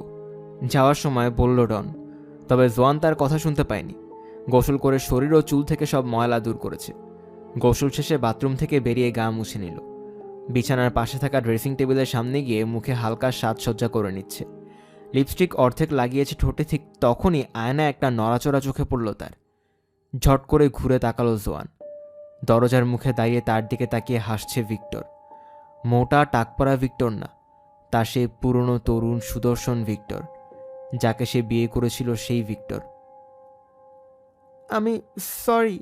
যাওয়ার সময় বলল ডন। তবে জোয়ান তার কথা শুনতে পায়নি। গোসল করে শরীর ও চুল থেকে সব ময়লা দূর করেছে। গোসল শেষে বাথরুম থেকে বেরিয়ে গা মুছে নিল। বিছানার পাশে থাকা ড্রেসিং টেবিলের সামনে গিয়ে মুখে হালকা সাজসজ্জা করে নিচ্ছে। লিপস্টিক অর্ধেক লাগিয়েছে ঠোঁটে, ঠিক তখনই আয়নায় একটা নড়াচড়া চোখে পড়ল তার। ঝট করে ঘুরে তাকালো জোয়ান। দরজার মুখে দাঁড়িয়ে তার দিকে তাকিয়ে হাসছে ভিক্টর। মোটা টাকপড়া ভিক্টর না, তার সেই পুরনো তরুণ সুদর্শন ভিক্টর, যাকে সে বিয়ে করেছিল সেই ভিক্টর। আমি সরি,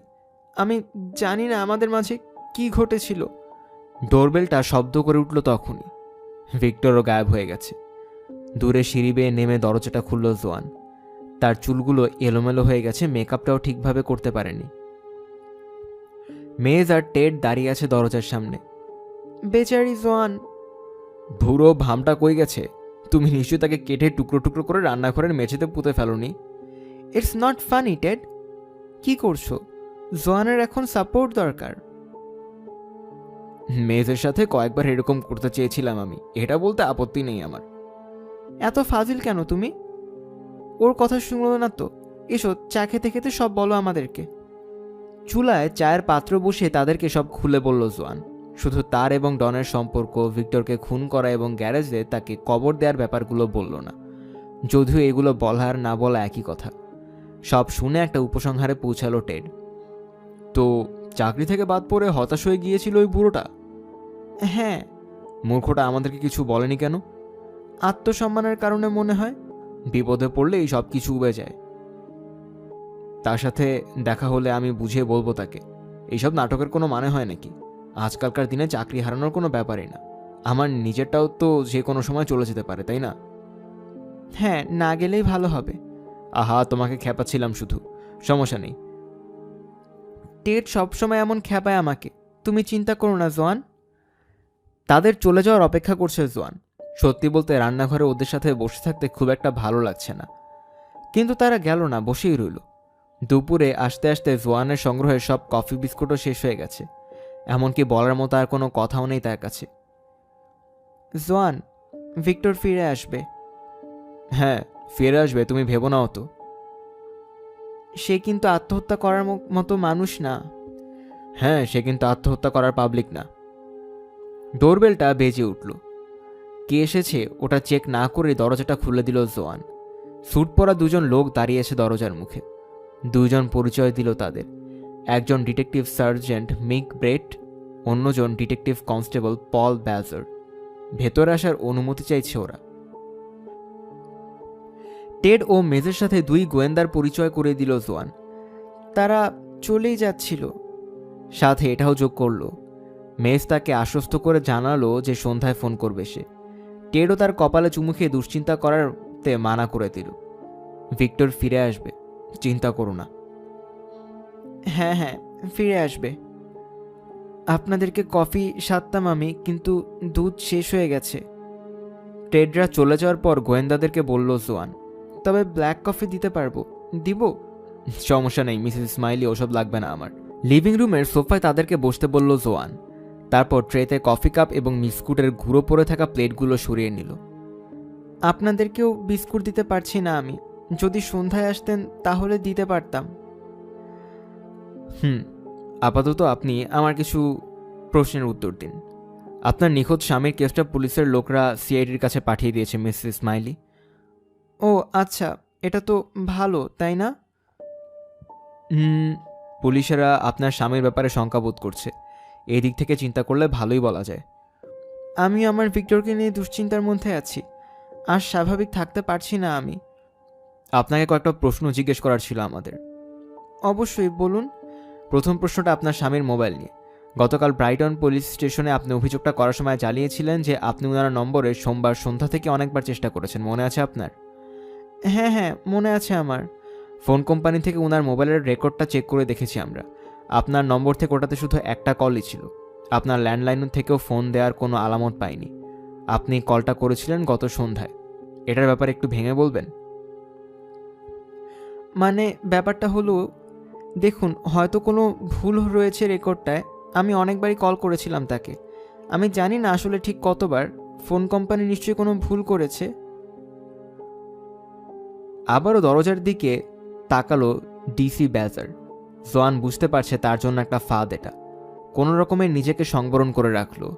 আমি জানি না আমাদের মাঝে কি ঘটেছিল। ডোরবেলটা শব্দ করে উঠল তখনই। ভিক্টরও গায়েব হয়ে গেছে। দূরে সিঁড়ি বেয়ে নেমে দরজাটা খুলল জোয়ান। তার চুলগুলো এলোমেলো হয়ে গেছে, মেকআপটাও ঠিকভাবে করতে পারেনি। মেজ আর টেড দাঁড়িয়ে আছে দরজার সামনে। বেচারি জোয়ান। ভুরো ভামটা কই গেছে? তুমি নিশ্চয়ই তাকে কেটে টুকরো টুকরো করে রান্নাঘরের মেঝেতে পুঁতে felony. It's not funny Ted. কি করছো? জোয়ানের এখন সাপোর্ট দরকার। মেজের সাথে কয়েকবার এরকম করতে চেয়েছিলাম আমি, এটা বলতে আপত্তি নেই আমার। এত ফাজিল কেন তুমি? ওর কথা শুনলো না তো। এসো, চা খেতে খেতে সব বলো আমাদেরকে। চুলায় চায়ের পাত্র বসিয়ে তাদেরকে সব খুলে বলল জোয়ান। শুধু তার এবং ডনের সম্পর্ক, ভিক্টরকে খুন করা এবং গ্যারেজে তাকে কবর দেওয়ার ব্যাপারগুলো বলল না। যদিও এগুলো বলার না বলা একই কথা। সব শুনে একটা উপসংহারে পৌঁছালো টেড। তো চাকরি থেকে বাদ পড়ে হতাশ হয়ে গিয়েছিল ওই বুড়োটা? হ্যাঁ। মূর্খটা আমাদেরকে কিছু বলেনি কেন? আত্মসম্মানের কারণে মনে হয়। বিপদে পড়লে এই সব কিছু উবে যায়। তার সাথে দেখা হলে আমি বুঝিয়ে বলবো তাকে, এইসব নাটকের কোনো মানে হয় নাকি? আজকালকার দিনে চাকরি হারানোর কোনো ব্যাপারই না। আমার নিজেরটাও তো যে কোনো সময় চলে যেতে পারে, তাই না? হ্যাঁ, না গেলেই ভালো হবে। আহা, তোমাকে খেপাচ্ছিলাম শুধু, সমস্যা নেই। টেড সবসময় এমন খেপায় আমাকে, তুমি চিন্তা করো না জোয়ান। তাদের চলে যাওয়ার অপেক্ষা করছে জোয়ান। সত্যি বলতে রান্নাঘরে ওদের সাথে বসে থাকতে খুব একটা ভালো লাগছে না। কিন্তু তারা গেল না, বসেই রইল। দুপুরে আসতে আসতে জোয়ানের সংগ্রহের সব কফি বিস্কুটও শেষ হয়ে গেছে। এমনকি বলার মতো আর কোনো কথাও নেই তার কাছে। জোয়ান, ভিক্টর ফিরে আসবে। হ্যাঁ, ফিরে আসবে, তুমি ভেবো না অত। সে কিন্তু আত্মহত্যা করার মতো মানুষ না। হ্যাঁ, সে কিন্তু আত্মহত্যা করার পাবলিক না। ডোরবেলটা বেজে উঠল। কে এসেছে ওটা চেক না করে দরজাটা খুলে দিল জোয়ান। স্যুট পরা দুজন লোক দাঁড়িয়েছে দরজার মুখে। দুজন পরিচয় দিল তাদের। একজন ডিটেকটিভ সার্জেন্ট মিক ব্রেট, অন্যজন ডিটেকটিভ কনস্টেবল পল ব্যাজার। ভেতরে আসার অনুমতি চাইছে ওরা। টেড ও মেজের সাথে দুই গোয়েন্দার পরিচয় করে দিল জোয়ান। তারা চলেই যাচ্ছিল। সাথে এটাও যোগ করল, মেজ তাকে আশ্বস্ত করে জানালো যে সন্ধ্যায় ফোন করবে সে। টেডও তার কপালে চুমু খেয়ে দুশ্চিন্তা করাতে মানা করে দিল। ভিক্টর ফিরে আসবে, চিন্তা করো না। হ্যাঁ হ্যাঁ, ফিরে আসবে। আপনাদেরকে কফি সারতাম আমি, কিন্তু দুধ শেষ হয়ে গেছে। টেডরা চলে যাওয়ার পর গোয়েন্দাদেরকে বলল জোয়ান, তবে ব্ল্যাক কফি দিতে পারবো। দিব? সমস্যা নেই মিসেস স্মাইলি, ওসব লাগবে না আমার। লিভিং রুমের সোফায় তাদেরকে বসতে বলল জোয়ান। তারপর ট্রেতে কফি কাপ এবং বিস্কুটের গুঁড়ো পড়ে থাকা প্লেটগুলো সরিয়ে নিল। আপনাদেরকেও বিস্কুট দিতে পারছি না আমি, যদি সন্ধ্যায় আসতেন তাহলে দিতে পারতাম। আপাতত আপনি আমার কিছু প্রশ্নের উত্তর দিন। আপনার নিখোঁজ স্বামীর কেসটা পুলিশের লোকরা সিআইডির কাছে পাঠিয়ে দিয়েছে মিসেস স্মাইলি। ও আচ্ছা, এটা তো ভালো, তাই না? পুলিশেরা আপনার স্বামীর ব্যাপারে শঙ্কাবোধ করছে। এই দিক থেকে চিন্তা করলে ভালোই বলা যায়। আমি আমার ভিক্টরকে নিয়ে দুশ্চিন্তার মধ্যে আছি, আর স্বাভাবিক থাকতে পারছি না আমি। আপনাকে কয়েকটা প্রশ্ন জিজ্ঞেস করার ছিল আমাদের। অবশ্যই, বলুন। প্রথম প্রশ্নটা আপনার স্বামীর মোবাইল নিয়ে। গতকাল ব্রাইটন পুলিশ স্টেশনে আপনি অভিযোগটা করার সময় জানিয়েছিলেন যে আপনি ওনার নম্বরে সোমবার সন্ধ্যা থেকে অনেকবার চেষ্টা করেছেন, মনে আছে আপনার? হ্যাঁ হ্যাঁ, মনে আছে আমার। ফোন কোম্পানি থেকে ওনার মোবাইলের রেকর্ডটা চেক করে দেখেছি আমরা। আপনার নম্বর থেকে ওটাতে শুধু একটা কলই ছিল। আপনার ল্যান্ডলাইন থেকেও ফোন দেওয়ার কোনো আলামত পাইনি। আপনি কলটা করেছিলেন গত সন্ধ্যায়। এটার ব্যাপারে একটু ভেঙে বলবেন? মানে ব্যাপারটা হলো, দেখুন, হয়তো কোনো ভুল রয়েছে রেকর্ডটায়। আমি অনেকবারই কল করেছিলাম তাকে। আমি জানি না আসলে ঠিক কতবার। ফোন কোম্পানি নিশ্চয়ই কোনো ভুল করেছে। আবারও দরজার দিকে তাকালো ডিসি ব্যাজার। জোয়ান বুঝতে পারছে তার জন্য একটা ফাঁদ এটা। কোনো রকমের নিজেকে সংবরণ করে রাখলো।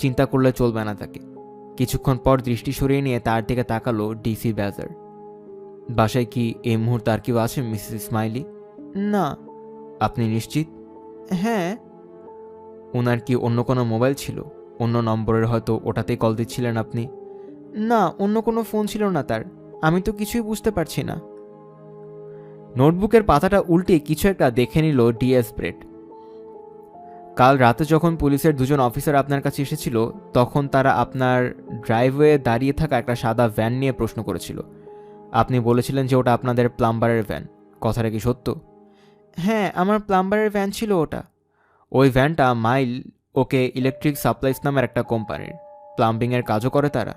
চিন্তা করলে চলবে না তাকে। কিছুক্ষণ পর দৃষ্টি সরিয়ে নিয়ে তার দিকে তাকালো ডিসি ব্যাজার। বাসায় কি এই মুহূর্তে আর কেউ আছে মিসেস স্মাইলি? না। আপনি নিশ্চিত? হ্যাঁ। ওনার কি অন্য কোনো মোবাইল ছিল? অন্য নম্বরের হয়তো ওটাতেই কল দিচ্ছিলেন আপনি? না, অন্য কোনো ফোন ছিল না তার। আমি তো কিছুই বুঝতে পারছি না। নোটবুকের পাতাটা উল্টে কিছু একটা দেখে নিল ডিএস ব্রেড। কাল রাতে যখন পুলিশের দুজন অফিসার আপনার কাছে এসেছিল, তখন তারা আপনার ড্রাইভওয়ে দাঁড়িয়ে থাকা একটা সাদা ভ্যান নিয়ে প্রশ্ন করেছিল। আপনি বলেছিলেন যে ওটা আপনাদের প্লাম্বারের ভ্যান। কথাটা কি সত্য? হ্যাঁ, আমার প্লাম্বারের ভ্যান ছিল ওটা। ওই ভ্যানটা মাইল ওকে ইলেকট্রিক সাপ্লাইস নামের একটা কোম্পানির। প্লাম্বিংয়ের কাজও করে তারা।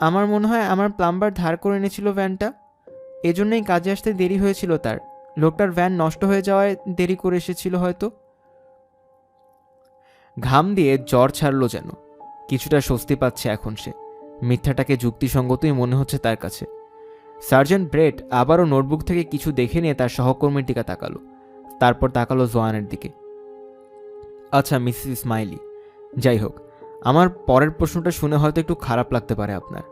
আমার মনে হয় আমার প্লাম্বার ধার করে এনেছিল ভ্যানটা, এজন্যই কাজে আসতে দেরি হয়েছিল তার। লোকটার ভ্যান নষ্ট হয়ে যাওয়ায় দেরি করে এসেছিল হয়তো। ঘাম দিয়ে জ্বর ছাড়লো যেন। কিছুটা স্বস্তি পাচ্ছে এখন সে। মিথ্যাটাকে যুক্তিসঙ্গতই মনে হচ্ছে তার কাছে। সার্জেন্ট ব্রেট আবারও নোটবুক থেকে কিছু দেখে নিয়ে তার সহকর্মীর দিকে তাকালো। তারপর তাকালো জোয়ানের দিকে। আচ্ছা মিসেস স্মাইলি, যাই হোক, আমার পরের প্রশ্নটা শুনে হয়তো একটু খারাপ লাগতে পারে আপনার।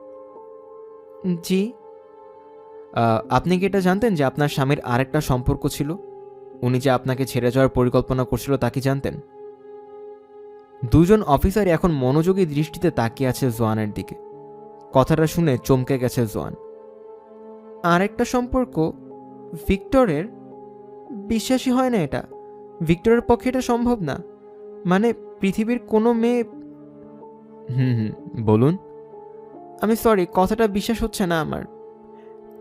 জি। আপনি কি এটা জানতেন যে আপনার স্বামীর আরেকটা সম্পর্ক ছিল? উনি যে আপনাকে ছেড়ে যাওয়ার পরিকল্পনা করছিল তা কি জানতেন? দুজন অফিসারই এখন মনোযোগী দৃষ্টিতে তাকিয়ে আছে জোয়ানের দিকে। কথাটা শুনে চমকে গেছে জোয়ান। আরেকটা সম্পর্ক? ভিক্টরের? বিশ্বাসই হয় না এটা। ভিক্টরের পক্ষে এটা সম্ভব না। মানে পৃথিবীর কোনো মেয়ে। বলুন। আমি সরি, কথাটা বিশ্বাস হচ্ছে না আমার।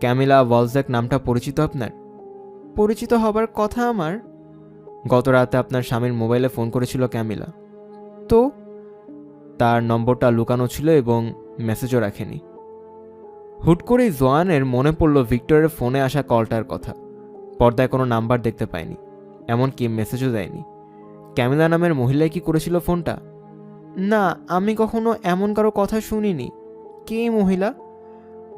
ক্যামিলা ওয়ালজ্যাক নামটা পরিচিত আপনার? পরিচিত হবার কথা আমার। গত রাতে আপনার স্বামীর মোবাইলে ফোন করেছিল ক্যামিলা। তো? তার নম্বরটা লুকানো ছিল এবং মেসেজও রাখেনি। হুট করেই জোয়ানের মনে পড়ল ভিক্টরের ফোনে আসা কলটার কথা। পর্দায় কোনো নাম্বার দেখতে পায়নি, এমনকি মেসেজও দেয়নি। ক্যামিলা নামের মহিলাই কি করেছিল ফোনটা? না, আমি কখনো এমন কারো কথা শুনিনি। কে মহিলা?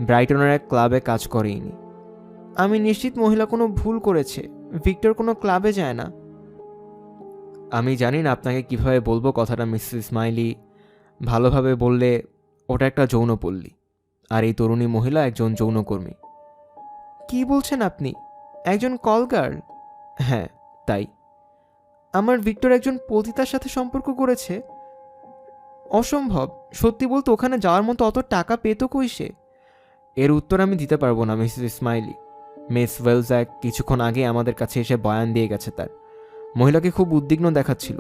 ব্রাইটনের এক ক্লাবে কাজ করেইনি। আমি নিশ্চিত মহিলা কোনো ভুল করেছে। ভিক্টর কোনো ক্লাবে যায় না। আমি জানি না আপনাকে কিভাবে বলবো কথাটা মিসেস স্মাইলি। ভালোভাবে বললে ওটা একটা যৌনপল্লী, আর এই তরুণী মহিলা একজন যৌনকর্মী। কি বলছেন আপনি? একজন কল গার্ল? হ্যাঁ, তাই। আমার ভিক্টর একজন পতিতার সাথে সম্পর্ক করেছে? অসম্ভব। সত্যি বলতে ওখানে যাওয়ার মতো অত টাকা পেত কই সে? এর উত্তর আমি দিতে পারবো না মিসেস স্মাইলি। মিস ওয়েলজ্যাক কিছুক্ষণ আগে আমাদের কাছে এসে বয়ান দিয়ে গেছে তার। মহিলাকে খুব উদ্বিগ্ন দেখাচ্ছিল।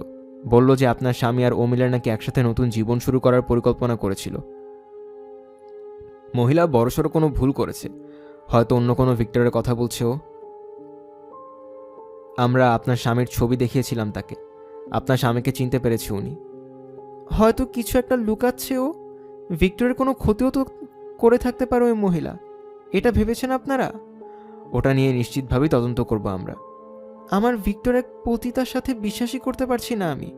বলল যে আপনার স্বামী আর ও মিলে নাকি একসাথে নতুন জীবন শুরু করার পরিকল্পনা করেছিল। মহিলা বড়সড় কোনো ভুল করেছে, হয়তো অন্য কোনো ভিক্টরের কথা বলছে ও। আমরা আপনার স্বামীর ছবি দেখিয়েছিলাম তাকে। আপনার স্বামীকে চিনতে পেরেছি উনি। হয়তো কিছু একটা লুকাচ্ছে ও। ভিক্টরের কোনো ক্ষতিও তো করে থাকতে পারে ওই মহিলা, এটা ভেবেছেন আপনারা? ওটা নিয়ে নিশ্চিতভাবেই তদন্ত করব আমরা। আমার ভিক্টর এক পতিতার সাথে বিশ্বাসই করতে পারছি না আমি।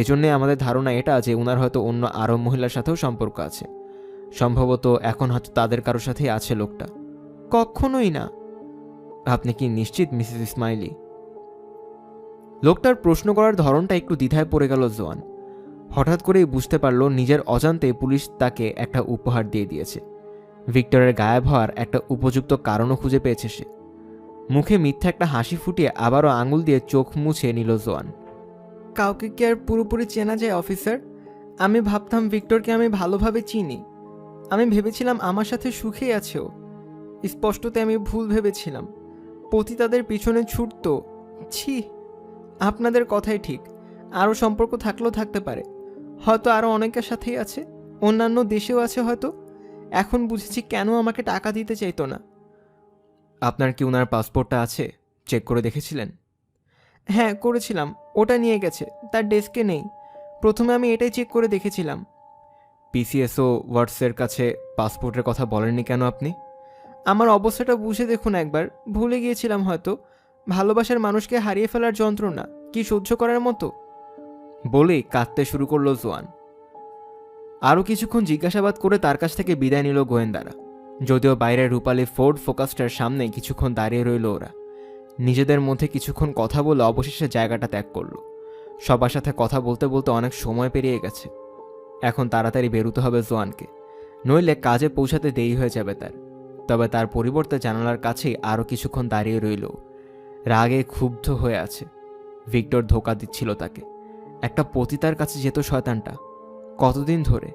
এজন্যে আমাদের ধারণা এটা যে ওনার হয়তো অন্য আরব মহিলার সাথেও সম্পর্ক আছে। সম্ভবত এখন হয়তো তাদের কারোর সাথেই আছে লোকটা। কখনোই না। আপনি কি নিশ্চিত মিসেস ইসমাইলি? লোকটার প্রশ্ন করার ধরনটা একটু দ্বিধায় পড়ে গেল জোয়ান। হঠাৎ করেই বুঝতে পারল নিজের অজান্তে পুলিশ তাকে একটা উপহার দিয়ে দিয়েছে। ভিক্টরের গায়েব হওয়ার একটা উপযুক্ত কারণও খুঁজে পেয়েছে সে। মুখে মিথ্যা একটা হাসি ফুটিয়ে আবারও আঙুল দিয়ে চোখ মুছে নিল জোয়ান। কাউকে কি আর পুরোপুরি চেনা যায় অফিসার? আমি ভাবতাম ভিক্টরকে আমি ভালোভাবে চিনি। আমি ভেবেছিলাম আমার সাথে সুখেই আছে ও। স্পষ্টতে আমি ভুল ভেবেছিলাম। পতিতাদের পিছনে ছুটত। ছি, আপনাদের কথাই ঠিক। আরও সম্পর্ক থাকলেও থাকতে পারে, হয়তো আরও অনেকের সাথেই আছে, অন্যান্য দেশেও আছে হয়তো। এখন বুঝেছি কেন আমাকে টাকা দিতে চাইতো না। আপনার কি ওনার পাসপোর্টটা আছে? চেক করে দেখেছিলেন? হ্যাঁ, করেছিলাম। ওটা নিয়ে গেছে, তার ডেস্কে নেই। প্রথমে আমি এটাই চেক করে দেখেছিলাম। পিসিএসও ওয়ার্ডসের কাছে পাসপোর্টের কথা বলেননি কেন আপনি? আমার অবস্থাটা বুঝে দেখুন একবার। ভুলে গিয়েছিলাম হয়তো। ভালোবাসার মানুষকে হারিয়ে ফেলার যন্ত্রণা কি সহ্য করার মতো? বলেই কাঁদতে শুরু করলো জোয়ান। আরও কিছুক্ষণ জিজ্ঞাসাবাদ করে তার কাছ থেকে বিদায় নিল গোয়েন্দারা। যদিও বাইরের রূপালী ফোর্ড ফোকাসটার সামনে কিছুক্ষণ দাঁড়িয়ে রইল ওরা। নিজেদের মধ্যে কিছুক্ষণ কথা বলে অবশেষে জায়গাটা ত্যাগ করল। সবার সাথে কথা বলতে বলতে অনেক সময় পেরিয়ে গেছে। এখন তাড়াতাড়ি বেরোতে হবে জোয়ানকে, নইলে কাজে পৌঁছাতে দেরি হয়ে যাবে তার। তবে তার পরিবর্তে জানালার কাছেই আরও কিছুক্ষণ দাঁড়িয়ে রইল। রাগে ক্ষুব্ধ হয়ে আছে। ভিক্টর ধোঁকা দিচ্ছিল তাকে। একটা পতিতার কাছে যেত শয়তানটা। কতদিন ধরে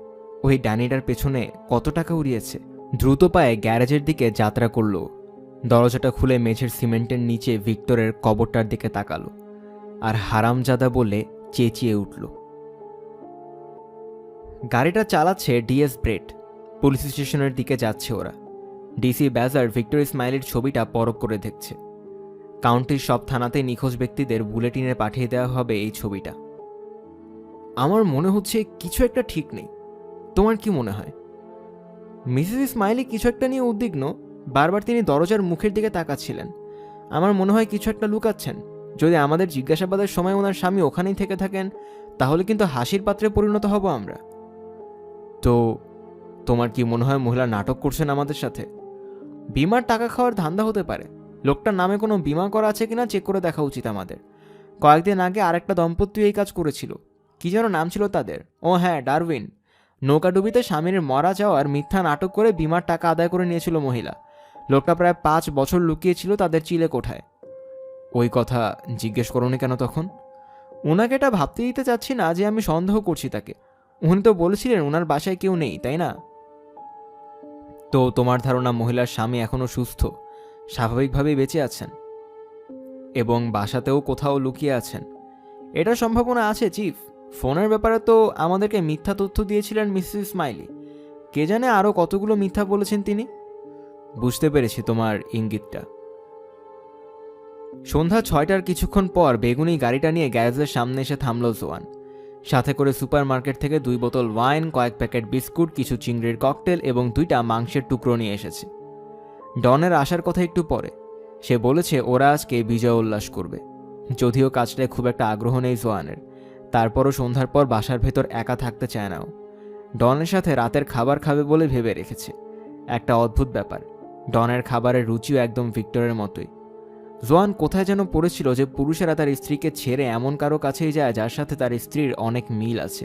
ওই ড্যানিটার পেছনে কত টাকা উড়িয়েছে। দ্রুত পায়ে গ্যারেজের দিকে যাত্রা করল। দরজাটা খুলে মেঝের সিমেন্টের নিচে ভিক্টরের কবরটার দিকে তাকালো আর হারামজাদা বলে চেঁচিয়ে উঠল। গাড়িটা চালাচ্ছে ডিএস ব্রেট। পুলিশ স্টেশনের দিকে যাচ্ছে ওরা। ডিসি ব্যাজার ভিক্টর ইসমাইলের ছবিটা পরখ করে দেখছে। কাউন্টির সব থানাতে নিখোঁজ ব্যক্তিদের বুলেটিনে পাঠিয়ে দেওয়া হবে এই ছবিটা। আমার মনে হচ্ছে কিছু একটা ঠিক নেই। তোমার কি মনে হয়? মিসেস ইসমাইলি কিছু একটা নিয়ে উদ্বিগ্ন। বারবার তিনি দরজার মুখের দিকে তাকাচ্ছিলেন। আমার মনে হয় কিছু একটা লুকাচ্ছেন। যদি আমাদের জিজ্ঞাসাবাদের সময় ওনার স্বামী ওখানেই থেকে থাকেন, তাহলে কিন্তু হাসির পাত্রে পরিণত হব আমরা। তো তোমার কি মনে হয় মহিলা নাটক করছেন আমাদের সাথে? বিমার টাকা খাওয়ার ধান্দা হতে পারে। লোকটার নামে কোনো বিমা করা আছে কিনা চেক করে দেখা উচিত আমাদের। কয়েকদিন আগে আরেকটা দম্পতি এই কাজ করেছিল। কি যেন নাম ছিল তাদের? ও হ্যাঁ, ডারউইন। নৌকাডুবিতে স্বামীর মারা যাওয়ার মিথ্যা নাটক করে বিমার টাকা আদায় করে নিয়েছিল মহিলা। লোকটা প্রায় 5 বছর লুকিয়েছিল তাদের চিলে কোঠায়। ওই কথা জিজ্ঞেস করোনি কেন তখন? ওনাকে এটা ভাবতে দিতে চাচ্ছি না যে আমি সন্দেহ করছি তাকে। উনি তো বলেছিলেন ওনার বাসায় কেউ নেই, তাই না? তো তোমার ধারণা মহিলার স্বামী এখনো সুস্থ, স্বাভাবিকভাবেই বেঁচে আছেন এবং বাসাতেও কোথাও লুকিয়ে আছেন? এটা সম্ভাবনা আছে চিফ। ফোনের ব্যাপারে তো আমাদেরকে মিথ্যা তথ্য দিয়েছিলেন মিসেস ইসমাইলি। কে জানে আরও কতগুলো মিথ্যা বলেছেন তিনি। বুঝতে পেরেছি তোমার ইঙ্গিতটা। সন্ধ্যা 6টার কিছুক্ষণ পর বেগুনি গাড়িটা নিয়ে গ্যারেজের সামনে এসে থামল জোয়ান। সাথে করে সুপার মার্কেট থেকে 2 বোতল ওয়াইন, কয়েক প্যাকেট বিস্কুট, কিছু চিংড়ির ককটেল এবং 2টা মাংসের টুকরো নিয়ে এসেছে। ডনের আসার কথা একটু পরে। সে বলেছে ওরা আজকে বিজয় উল্লাস করবে। যদিও কাজটায় খুব একটা আগ্রহ নেই জোয়ানের, তারপরও সন্ধ্যার পর বাসার ভেতর একা থাকতে চায় না ও। ডনের সাথে রাতের খাবার খাবে বলে ভেবে রেখেছে। একটা অদ্ভুত ব্যাপার, ডনের খাবারের রুচিও একদম ভিক্টরের মতোই। জোয়ান কোথায় যেন পড়েছিল যে পুরুষেরা তার স্ত্রীকে ছেড়ে এমন কারো কাছেই যায় যার সাথে তার স্ত্রীর অনেক মিল আছে।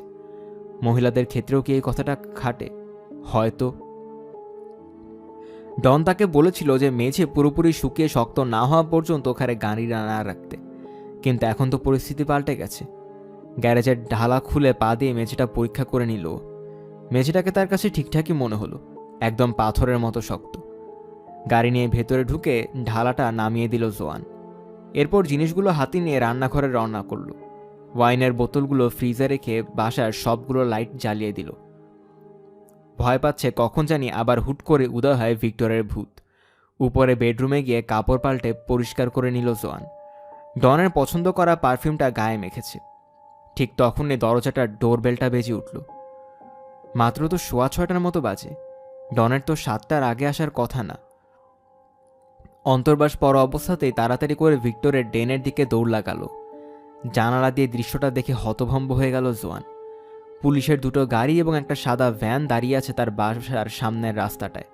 মহিলাদের ক্ষেত্রেও কি এই কথাটা খাটে? হয়তো। ডন তাকে বলেছিল যে মেঝে পুরোপুরি শুকিয়ে শক্ত না হওয়া পর্যন্ত ওখানে গাড়ি না রাখতে, কিন্তু এখন তো পরিস্থিতি পাল্টে গেছে। গ্যারেজের ঢালা খুলে পা দিয়ে মেঝেটা পরীক্ষা করে নিল। মেঝেটাকে তার কাছে ঠিকঠাকই মনে হলো, একদম পাথরের মতো শক্ত। গাড়ি নিয়ে ভেতরে ঢুকে ঢালাটা নামিয়ে দিল জোয়ান। এরপর জিনিসগুলো হাতে নিয়ে রান্নাঘরে রওনা করল। ওয়াইনের বোতলগুলো ফ্রিজে রেখে বাসার সবগুলো লাইট জ্বালিয়ে দিল। ভয় পাচ্ছে কখন জানি আবার হুট করে উদয় হয় ভিক্টরের ভূত। উপরে বেডরুমে গিয়ে কাপড় পাল্টে পরিষ্কার করে নিল জোয়ান। ডনের পছন্দ করা পারফিউমটা গায়ে মেখেছে। ঠিক তখনই দরজাটার ডোরবেলটা বেজে উঠল। মাত্র তো 6:15টার মতো বাজে। ডনের তো 7টার আগে আসার কথা না। অন্তর্বাস পর অবস্থাতেই তাড়াতাড়ি করে ভিক্টরের ডেনের দিকে দৌড় লাগালো। জানালা দিয়ে দৃশ্যটা দেখে হতভম্ব হয়ে গেল জোয়ান। পুলিশের 2টো গাড়ি এবং একটা সাদা ভ্যান দাঁড়িয়ে আছে তার বাসার সামনের রাস্তাটায়।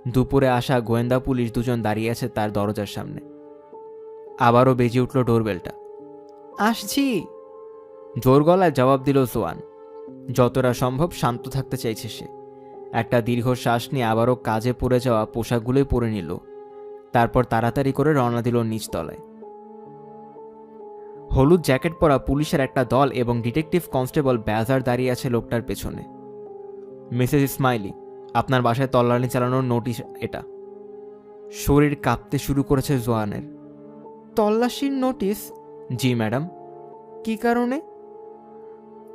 দুপুরে আসা গোয়েন্দা পুলিশ 2জন দাঁড়িয়ে আছে তার দরজার সামনে। আবারও বেজে উঠল ডোরবেলটা। আসছি, জোর গলায় জবাব দিল জোয়ান। যতটা সম্ভব শান্ত থাকতে চাইছে সে। একটা দীর্ঘ শ্বাস নিয়ে আবারও কাজে পড়ে যাওয়া পোশাকগুলোই পরে নিল। তারপর তাড়াতাড়ি করে রওনা দিল নিচতলায়। হলুদ জ্যাকেট পরা পুলিশের একটা দল এবং ডিটেকটিভ কনস্টেবল ব্যাজার দাঁড়িয়ে আছে লোকটার পেছনে। মিসেস স্মাইলি, আপনার বাসায় তল্লাশি চালানোর নোটিশ এটা। শরীর কাঁপতে শুরু করেছে জোয়ানের। তল্লাশির নোটিশ? জি ম্যাডাম। কি কারণে?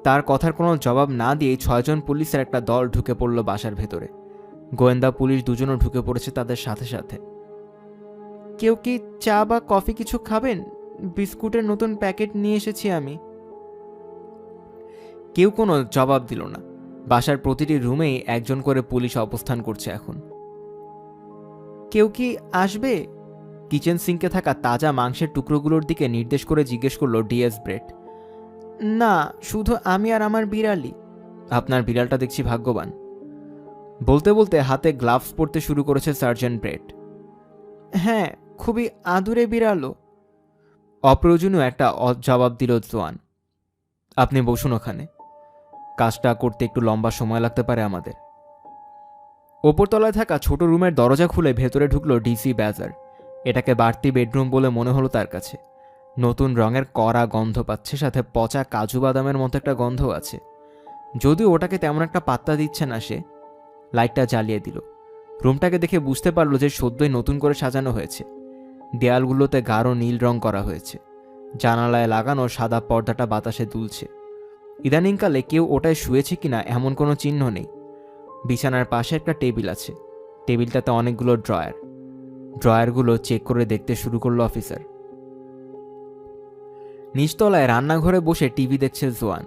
তার কথার কোনো জবাব না দিয়ে 6জন পুলিশের একটা দল ঢুকে পড়ল বাসার ভেতরে। গোয়েন্দা পুলিশ 2জনও ঢুকে পড়েছে তাদের সাথে সাথে। কেউ কি চা বা কফি কিছু খাবেন? বিস্কুটের নতুন প্যাকেট নিয়ে এসেছি আমি। কেউ কোনো জবাব দিল না। বাসার প্রতিটি রুমেই একজন করে পুলিশ অবস্থান করছে এখন। কেউ কি আসবে? কিচেন সিঙ্কে থাকা তাজা মাংসের টুকরোগুলোর দিকে নির্দেশ করে জিজ্ঞেস করলো ডিএস ব্রেট। না, শুধু আমি আর আমার বিড়ালি। আপনার বিড়ালটা দেখছি ভাগ্যবান। বলতে বলতে হাতে গ্লাভস পরতে শুরু করেছে সার্জেন্ট ব্রেট। হ্যাঁ, খুবই আদুরে বিড়ালও। অপ্রয়োজনীয় একটা জবাব দিল জোয়ান। আপনি বসুন ওখানে। কাজটা করতে একটু লম্বা সময় লাগতে পারে আমাদের। ওপরতলায় থাকা ছোট রুমের দরজা খুলে ভেতরে ঢুকলো ডিসি ব্যাজার। এটাকে বাড়তি বেডরুম বলে মনে হলো তার কাছে। নতুন রঙের কড়া গন্ধ পাচ্ছে, সাথে পচা কাজু বাদামের মতো একটা গন্ধ আছে। যদিও ওটাকে তেমন একটা পাত্তা দিচ্ছে না সে। লাইটটা জ্বালিয়ে দিল। রুমটাকে দেখে বুঝতে পারলো যে সদ্যই নতুন করে সাজানো হয়েছে। দেয়ালগুলোতে গাঢ় নীল রং করা হয়েছে। জানালায় লাগানো সাদা পর্দাটা বাতাসে দুলছে। ইদানিংকালে কেউ ওটায় শুয়েছে কিনা এমন কোনো চিহ্ন নেই। বিছানার পাশে একটা টেবিল আছে। টেবিলটাতে অনেকগুলো ড্রয়ার। ড্রয়ারগুলো চেক করে দেখতে শুরু করলো অফিসার। নিচতলায় রান্নাঘরে বসে টিভি দেখছে জোয়ান।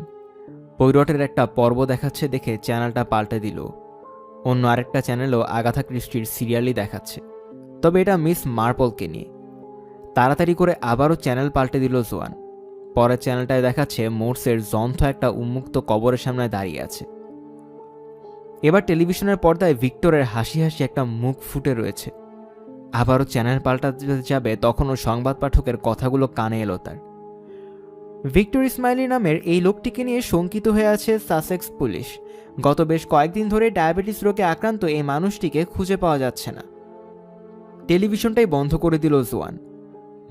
পৈরটের একটা পর্ব দেখাচ্ছে দেখে চ্যানেলটা পাল্টে দিল। অন্য আরেকটা চ্যানেলও আগাথা ক্রিস্টির সিরিয়ালই দেখাচ্ছে, তবে এটা মিস মার্পলকে নিয়ে। তাড়াতাড়ি করে আবারও চ্যানেল পাল্টে দিল জোয়ান। পরের চ্যানেলটায় দেখাচ্ছে মোর্সের জন্থ একটা উন্মুক্ত কবরের সামনে দাঁড়িয়ে আছে। এবার টেলিভিশনের পর্দায় ভিক্টরের হাসি হাসি একটা মুখ ফুটে রয়েছে। আবারও চ্যানেল পাল্টাতে যাবে তখনও সংবাদ পাঠকের কথাগুলো কানে এলো তার। ভিক্টর ইসমাইলি নামের এই লোকটিকে নিয়ে শঙ্কিত হয়ে আছে সাসেক্স পুলিশ। গত বেশ কয়েকদিন ধরে ডায়াবেটিস রোগে আক্রান্ত এই মানুষটিকে খুঁজে পাওয়া যাচ্ছে না। টেলিভিশনটাই বন্ধ করে দিল জোয়ান।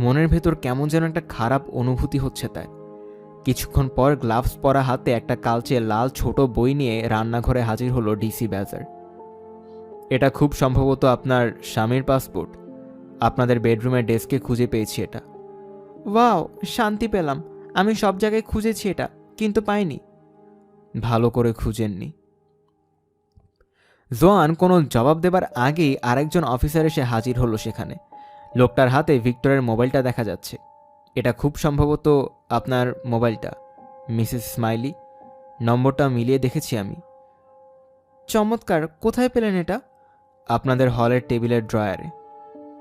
মনের ভেতর কেমন যেন একটা খারাপ অনুভূতি হচ্ছে তার। কিছুক্ষণ পর গ্লাভস পরা হাতে একটা কালচে লাল ছোট বই নিয়ে রান্নাঘরে হাজির হলো ডিসি ব্যাজার। এটা খুব সম্ভবত আপনার স্বামীর পাসপোর্ট। আপনাদের বেডরুমের ডেস্কে খুঁজে পেয়েছি এটা। ওয়াও, শান্তি পেলাম। আমি সব জায়গায় খুঁজেছি এটা, কিন্তু পাইনি। ভালো করে খুঁজেননি। জোয়ান কোনো জবাব দেবার আগেই আরেকজন অফিসার এসে হাজির হলো সেখানে। লোকটার হাতে ভিক্টরের মোবাইলটা দেখা যাচ্ছে। এটা খুব সম্ভবত আপনার মোবাইলটা, মিসেস স্মাইলি। নম্বরটা মিলিয়ে দেখেছি আমি। চমৎকার। কোথায় পেলেন এটা? আপনাদের হলের টেবিলের ড্রয়ারে।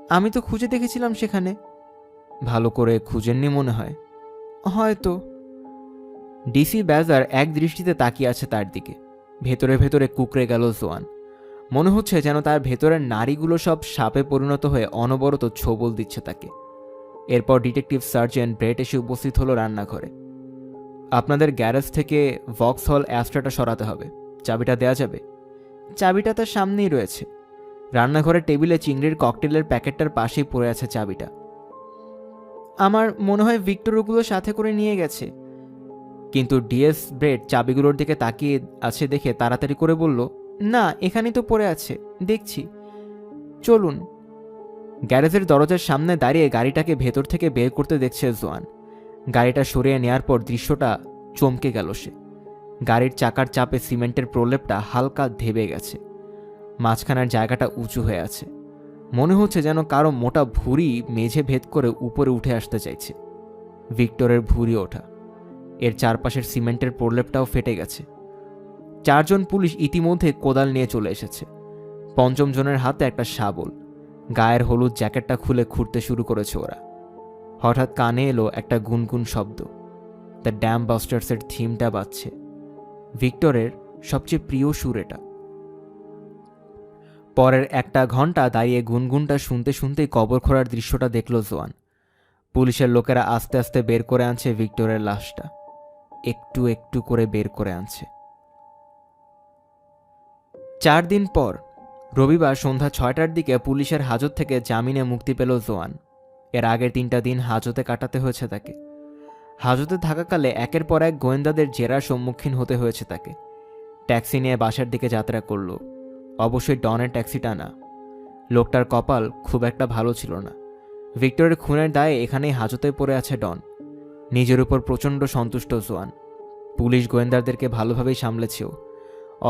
আমি তো খুঁজে দেখেছিলাম সেখানে। ভালো করে খুঁজেননি মনে হয়। হয়তো। ডিসি ব্যাজার এক দৃষ্টিতে তাকিয়ে আছে তার দিকে। ভেতরে ভেতরে কুকড়ে গেল জোয়ান। মনে হচ্ছে যেন তার ভেতরের নাড়িগুলো সব সাপে পরিণত হয়ে অনবরত ছোবল দিচ্ছে তাকে। এরপর ডিটেকটিভ সার্জেন্ট ব্রেট এসে উপস্থিত হলো রান্নাঘরে। আপনাদের গ্যারেজ থেকে ভক্স হল অ্যাস্ট্রাটা সরাতে হবে। চাবিটা দেয়া যাবে? চাবিটা তার সামনেই রয়েছে। রান্নাঘরের টেবিলে চিংড়ির ককটেলের প্যাকেটটার পাশেই পড়ে আছে চাবিটা। আমার মনে হয় ভিক্টর ওগুলো সাথে করে নিয়ে গেছে। কিন্তু ডিএস ব্রেট চাবিগুলোর দিকে তাকিয়ে আছে দেখে তাড়াতাড়ি করে বলল, না, এখানেই তো পড়ে আছে, দেখছি। চলুন। গ্যারেজের দরজার সামনে দাঁড়িয়ে গাড়িটাকে ভেতর থেকে বের করতে দেখছে জোয়ান। গাড়িটা সরিয়ে নেয়ার পর দৃশ্যটা চমকে গেল সে। গাড়ির চাকার চাপে সিমেন্টের প্রলেপটা হালকা ধেবে গেছে। মাঝখানের জায়গাটা উঁচু হয়ে আছে। মনে হচ্ছে যেন কারো মোটা ভুঁড়ি মেঝে ভেদ করে উপরে উঠে আসতে চাইছে। ভিক্টরের ভুঁড়ি ওঠা, এর চারপাশের সিমেন্টের প্রলেপটাও ফেটে গেছে। 4 জন পুলিশ ইতিমধ্যে কোদাল নিয়ে চলে এসেছে। 5ম জনের হাতে একটা শাবল, গায়ের হলুদ জ্যাকেটটা খুলে খুঁড়তে শুরু করেছে ওরা। হঠাৎ কানে এলো একটা গুনগুন শব্দ। দ্য ড্যাম বাস্টার্সের থিমটা বাজছে। ভিক্টরের সবচেয়ে প্রিয় সুর এটা। পরের 1 ঘন্টা দাঁড়িয়ে গুনগুনটা শুনতে শুনতেই কবর খোঁড়ার দৃশ্যটা দেখল জোয়ান। পুলিশের লোকেরা আস্তে আস্তে বের করে আনছে ভিক্টরের লাশটা, একটু একটু করে বের করে আনছে। 4 দিন পর রবিবার সন্ধ্যা 6টার দিকে পুলিশের হাজত থেকে জামিনে মুক্তি পেল জোয়ান। এর আগের 3টা দিন হাজতে কাটাতে হয়েছে তাকে। হাজতে থাকাকালে একের পর এক গোয়েন্দাদের জেরার সম্মুখীন হতে হয়েছে তাকে। ট্যাক্সি নিয়ে বাসার দিকে যাত্রা করল, অবশ্যই ডনের ট্যাক্সিটা না। লোকটার কপাল খুব একটা ভালো ছিল না। ভিক্টরের খুনের দায়ে এখানেই হাজতে পড়ে আছে ডন। নিজের উপর প্রচণ্ড সন্তুষ্ট জোয়ান। পুলিশ গোয়েন্দাদেরকে ভালোভাবেই সামলেছেও।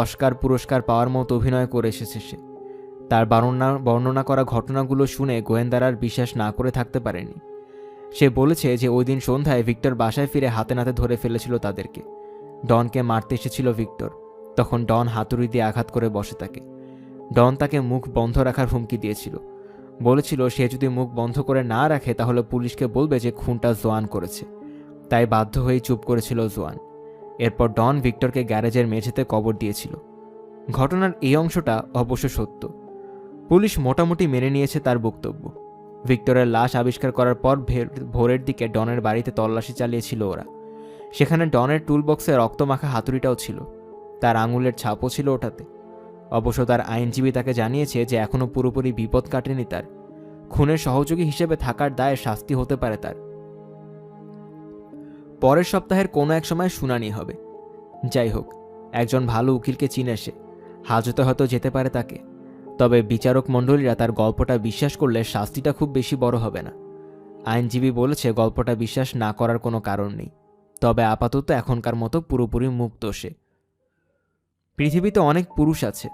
অস্কার পুরস্কার পাওয়ার মতো অভিনয় করে এসেছে সে। তার বর্ণনা করা ঘটনাগুলো শুনে গোয়েন্দারা আর বিশ্বাস না করে থাকতে পারেনি। সে বলেছে যে ওই দিন সন্ধ্যায় ভিক্টর বাসায় ফিরে হাতে নাতে ধরে ফেলেছিল তাদেরকে। ডনকে মারতে এসেছিল ভিক্টর, তখন ডন হাতুড়ি দিয়ে আঘাত করে বসে তাকে। ডন তাকে মুখ বন্ধ রাখার হুমকি দিয়েছিল, বলেছিল সে যদি মুখ বন্ধ করে না রাখে তাহলে পুলিশকে বলবে যে খুনটা জোয়ান করেছে। তাই বাধ্য হয়েই চুপ করেছিল জোয়ান। এরপর ডন ভিক্টরকে গ্যারেজের মেঝেতে কবর দিয়েছিল। ঘটনার এই অংশটা অবশ্য সত্য। পুলিশ মোটামুটি মেনে নিয়েছে তার বক্তব্য। ভিক্টরের লাশ আবিষ্কার করার পর ভোরের দিকে ডনের বাড়িতে তল্লাশি চালিয়েছিল ওরা। সেখানে ডনের টুলবক্সে রক্তমাখা হাতুড়িটাও ছিল, তার আঙুলের ছাপও ছিল ওটাতে। অবশ্য তার আইনজীবী তাকে জানিয়েছে যে এখনও পুরোপুরি বিপদ কাটেনি তার। খুনের সহযোগী হিসেবে থাকার দায়ে শাস্তি হতে পারে তার। পরের সপ্তাহের কোনো এক সময় শুনানি হবে। যাই হোক, একজন ভালো উকিলকে চিনে সে, হাজতে হয়তো যেতে পারে তাকে। তবে বিচারক মণ্ডলীরা তার গল্পটা বিশ্বাস করলে শাস্তিটা খুব বেশি বড় হবে না। আইনজীবী বলেছে গল্পটা বিশ্বাস না করার কোনো কারণ নেই, তবে আপাতত এখনকার মতো পুরোপুরি মুক্ত সে। পৃথিবীতে অনেক পুরুষ আছে।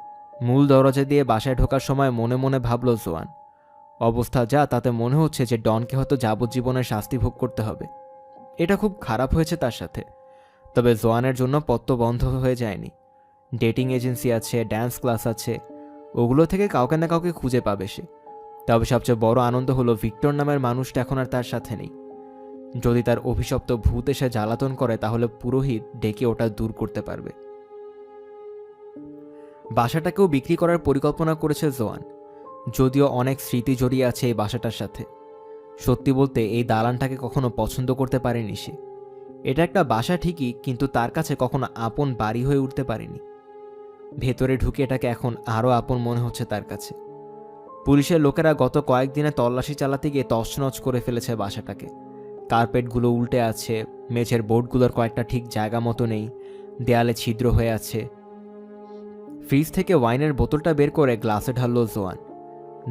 মূল দরজা দিয়ে বাসায় ঢোকার সময় মনে মনে ভাবল জোয়ান। অবস্থা যা তাতে মনে হচ্ছে যে ডনকে হয়তো যাবজ্জীবনের শাস্তি ভোগ করতে হবে। এটা খুব খারাপ হয়েছে তার সাথে। তবে জোয়ানের জন্য পথ তো বন্ধ হয়ে যায়নি। ডেটিং এজেন্সি আছে, ড্যান্স ক্লাস আছে, ওগুলো থেকে কাউকে না কাউকে খুঁজে পাবে সে। তবে সবচেয়ে বড় আনন্দ হলো ভিক্টর নামের মানুষটা এখন আর তার সাথে নেই। যদি তার অভিশপ্ত ভূত এসে জ্বালাতন করে তাহলে পুরোহিত ডেকে ওটা দূর করতে পারবে। বাসাটাকেও বিক্রি করার পরিকল্পনা করেছে জোয়ান, যদিও অনেক স্মৃতি জড়িয়ে আছে এই বাসাটার সাথে। সত্যি বলতে এই দালানটাকে কখনো পছন্দ করতে পারেনি সে। এটা একটা বাসা ঠিকই, কিন্তু তার কাছে কখনো আপন বাড়ি হয়ে উঠতে পারেনি। ভেতরে ঢুকে এটাকে এখন আরও আপন মনে হচ্ছে তার কাছে। পুলিশের লোকেরা গত কয়েকদিনে তল্লাশি চালাতে গিয়ে তছনছ করে ফেলেছে বাসাটাকে। কার্পেটগুলো উল্টে আছে, মেঝের বোর্ডগুলোর কয়েকটা ঠিক জায়গা মতো নেই, দেয়ালে ছিদ্র হয়ে আছে। ফ্রিজ থেকে ওয়াইনের বোতলটা বের করে গ্লাসে ঢালল জোয়ান।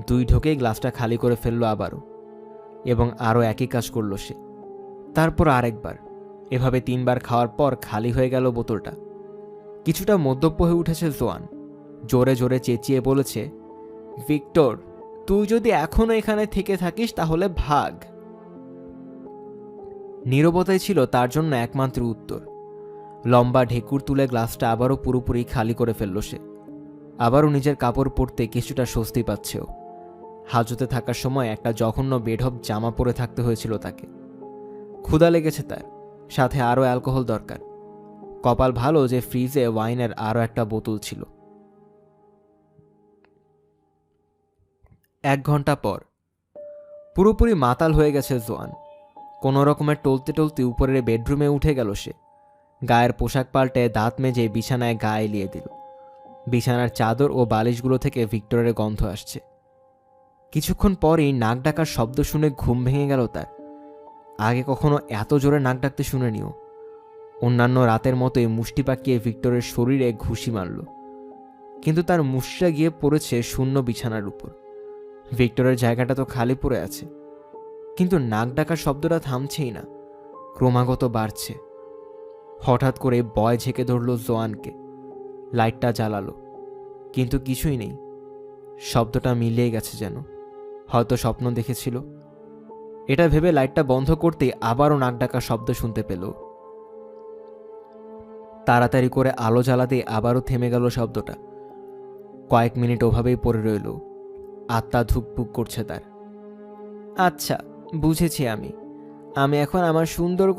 2 ঢোকেই গ্লাসটা খালি করে ফেলল আবারও, এবং আরও একই কাজ করল সে। তারপর আরেকবার, এভাবে 3 বার খাওয়ার পর খালি হয়ে গেল বোতলটা। কিছুটা মদ্যপ হয়ে উঠেছে জোয়ান। জোরে জোরে চেঁচিয়ে বলেছে, ভিক্টর, তুই যদি এখনো এখানে থেকে থাকিস তাহলে ভাগ। নীরবতাই ছিল তার জন্য একমাত্র উত্তর। লম্বা ঢেকুর তুলে গ্লাসটা আবারও পুরোপুরি খালি করে ফেলল সে। আবারও নিজের কাপড় পরতে কিছুটা স্বস্তি পাচ্ছেও। হাজতে থাকার সময় একটা জঘন্য বেঢপ জামা পরে থাকতে হয়েছিল তাকে। ক্ষুধা লেগেছে তার, সাথে আরও অ্যালকোহল দরকার। কপাল ভালো যে ফ্রিজে ওয়াইনের আরও একটা বোতল ছিল। 1 ঘন্টা পর পুরোপুরি মাতাল হয়ে গেছে জোয়ান। কোনো রকমের টলতে টলতে উপরের বেডরুমে উঠে গেল সে। গায়ের পোশাক পাল্টে দাঁত মেজে বিছানায় গা এলিয়ে দিল। বিছানার চাদর ও বালিশগুলো থেকে ভিক্টরের গন্ধ আসছে। কিছুক্ষণ পরই নাক ডাকার শব্দ শুনে ঘুম ভেঙে গেল তার। আগে কখনো এত জোরে নাক ডাকতে শুনেনিও। অন্যান্য রাতের মতোই মুষ্টি পাকিয়ে ভিক্টরের শরীরে ঘুষি মারল, কিন্তু তার মুষ্টিটা গিয়ে পড়েছে শূন্য বিছানার উপর। ভিক্টরের জায়গাটা তো খালি পড়ে আছে, কিন্তু নাক ডাকার শব্দটা থামছেই না, ক্রমাগত বাড়ছে। হঠাৎ করে বয় ঝেঁকে ধরল জোয়ানকে। লাইটটা জ্বালালো, কিন্তু কিছুই নেই। শব্দটা মিলিয়ে গেছে যেন, হয়তো স্বপ্ন দেখেছিল। এটা ভেবে লাইটটা বন্ধ করতেই আবারও নাক ডাকা শব্দ শুনতে পেল। তাড়াতাড়ি করে আলো জ্বালাতেই আবারও থেমে গেল শব্দটা। কয়েক মিনিট ওভাবেই পড়ে রইল। আত্মা ধুকপুক করছে তার। আচ্ছা, বুঝেছি আমি এখন আমার সুন্দর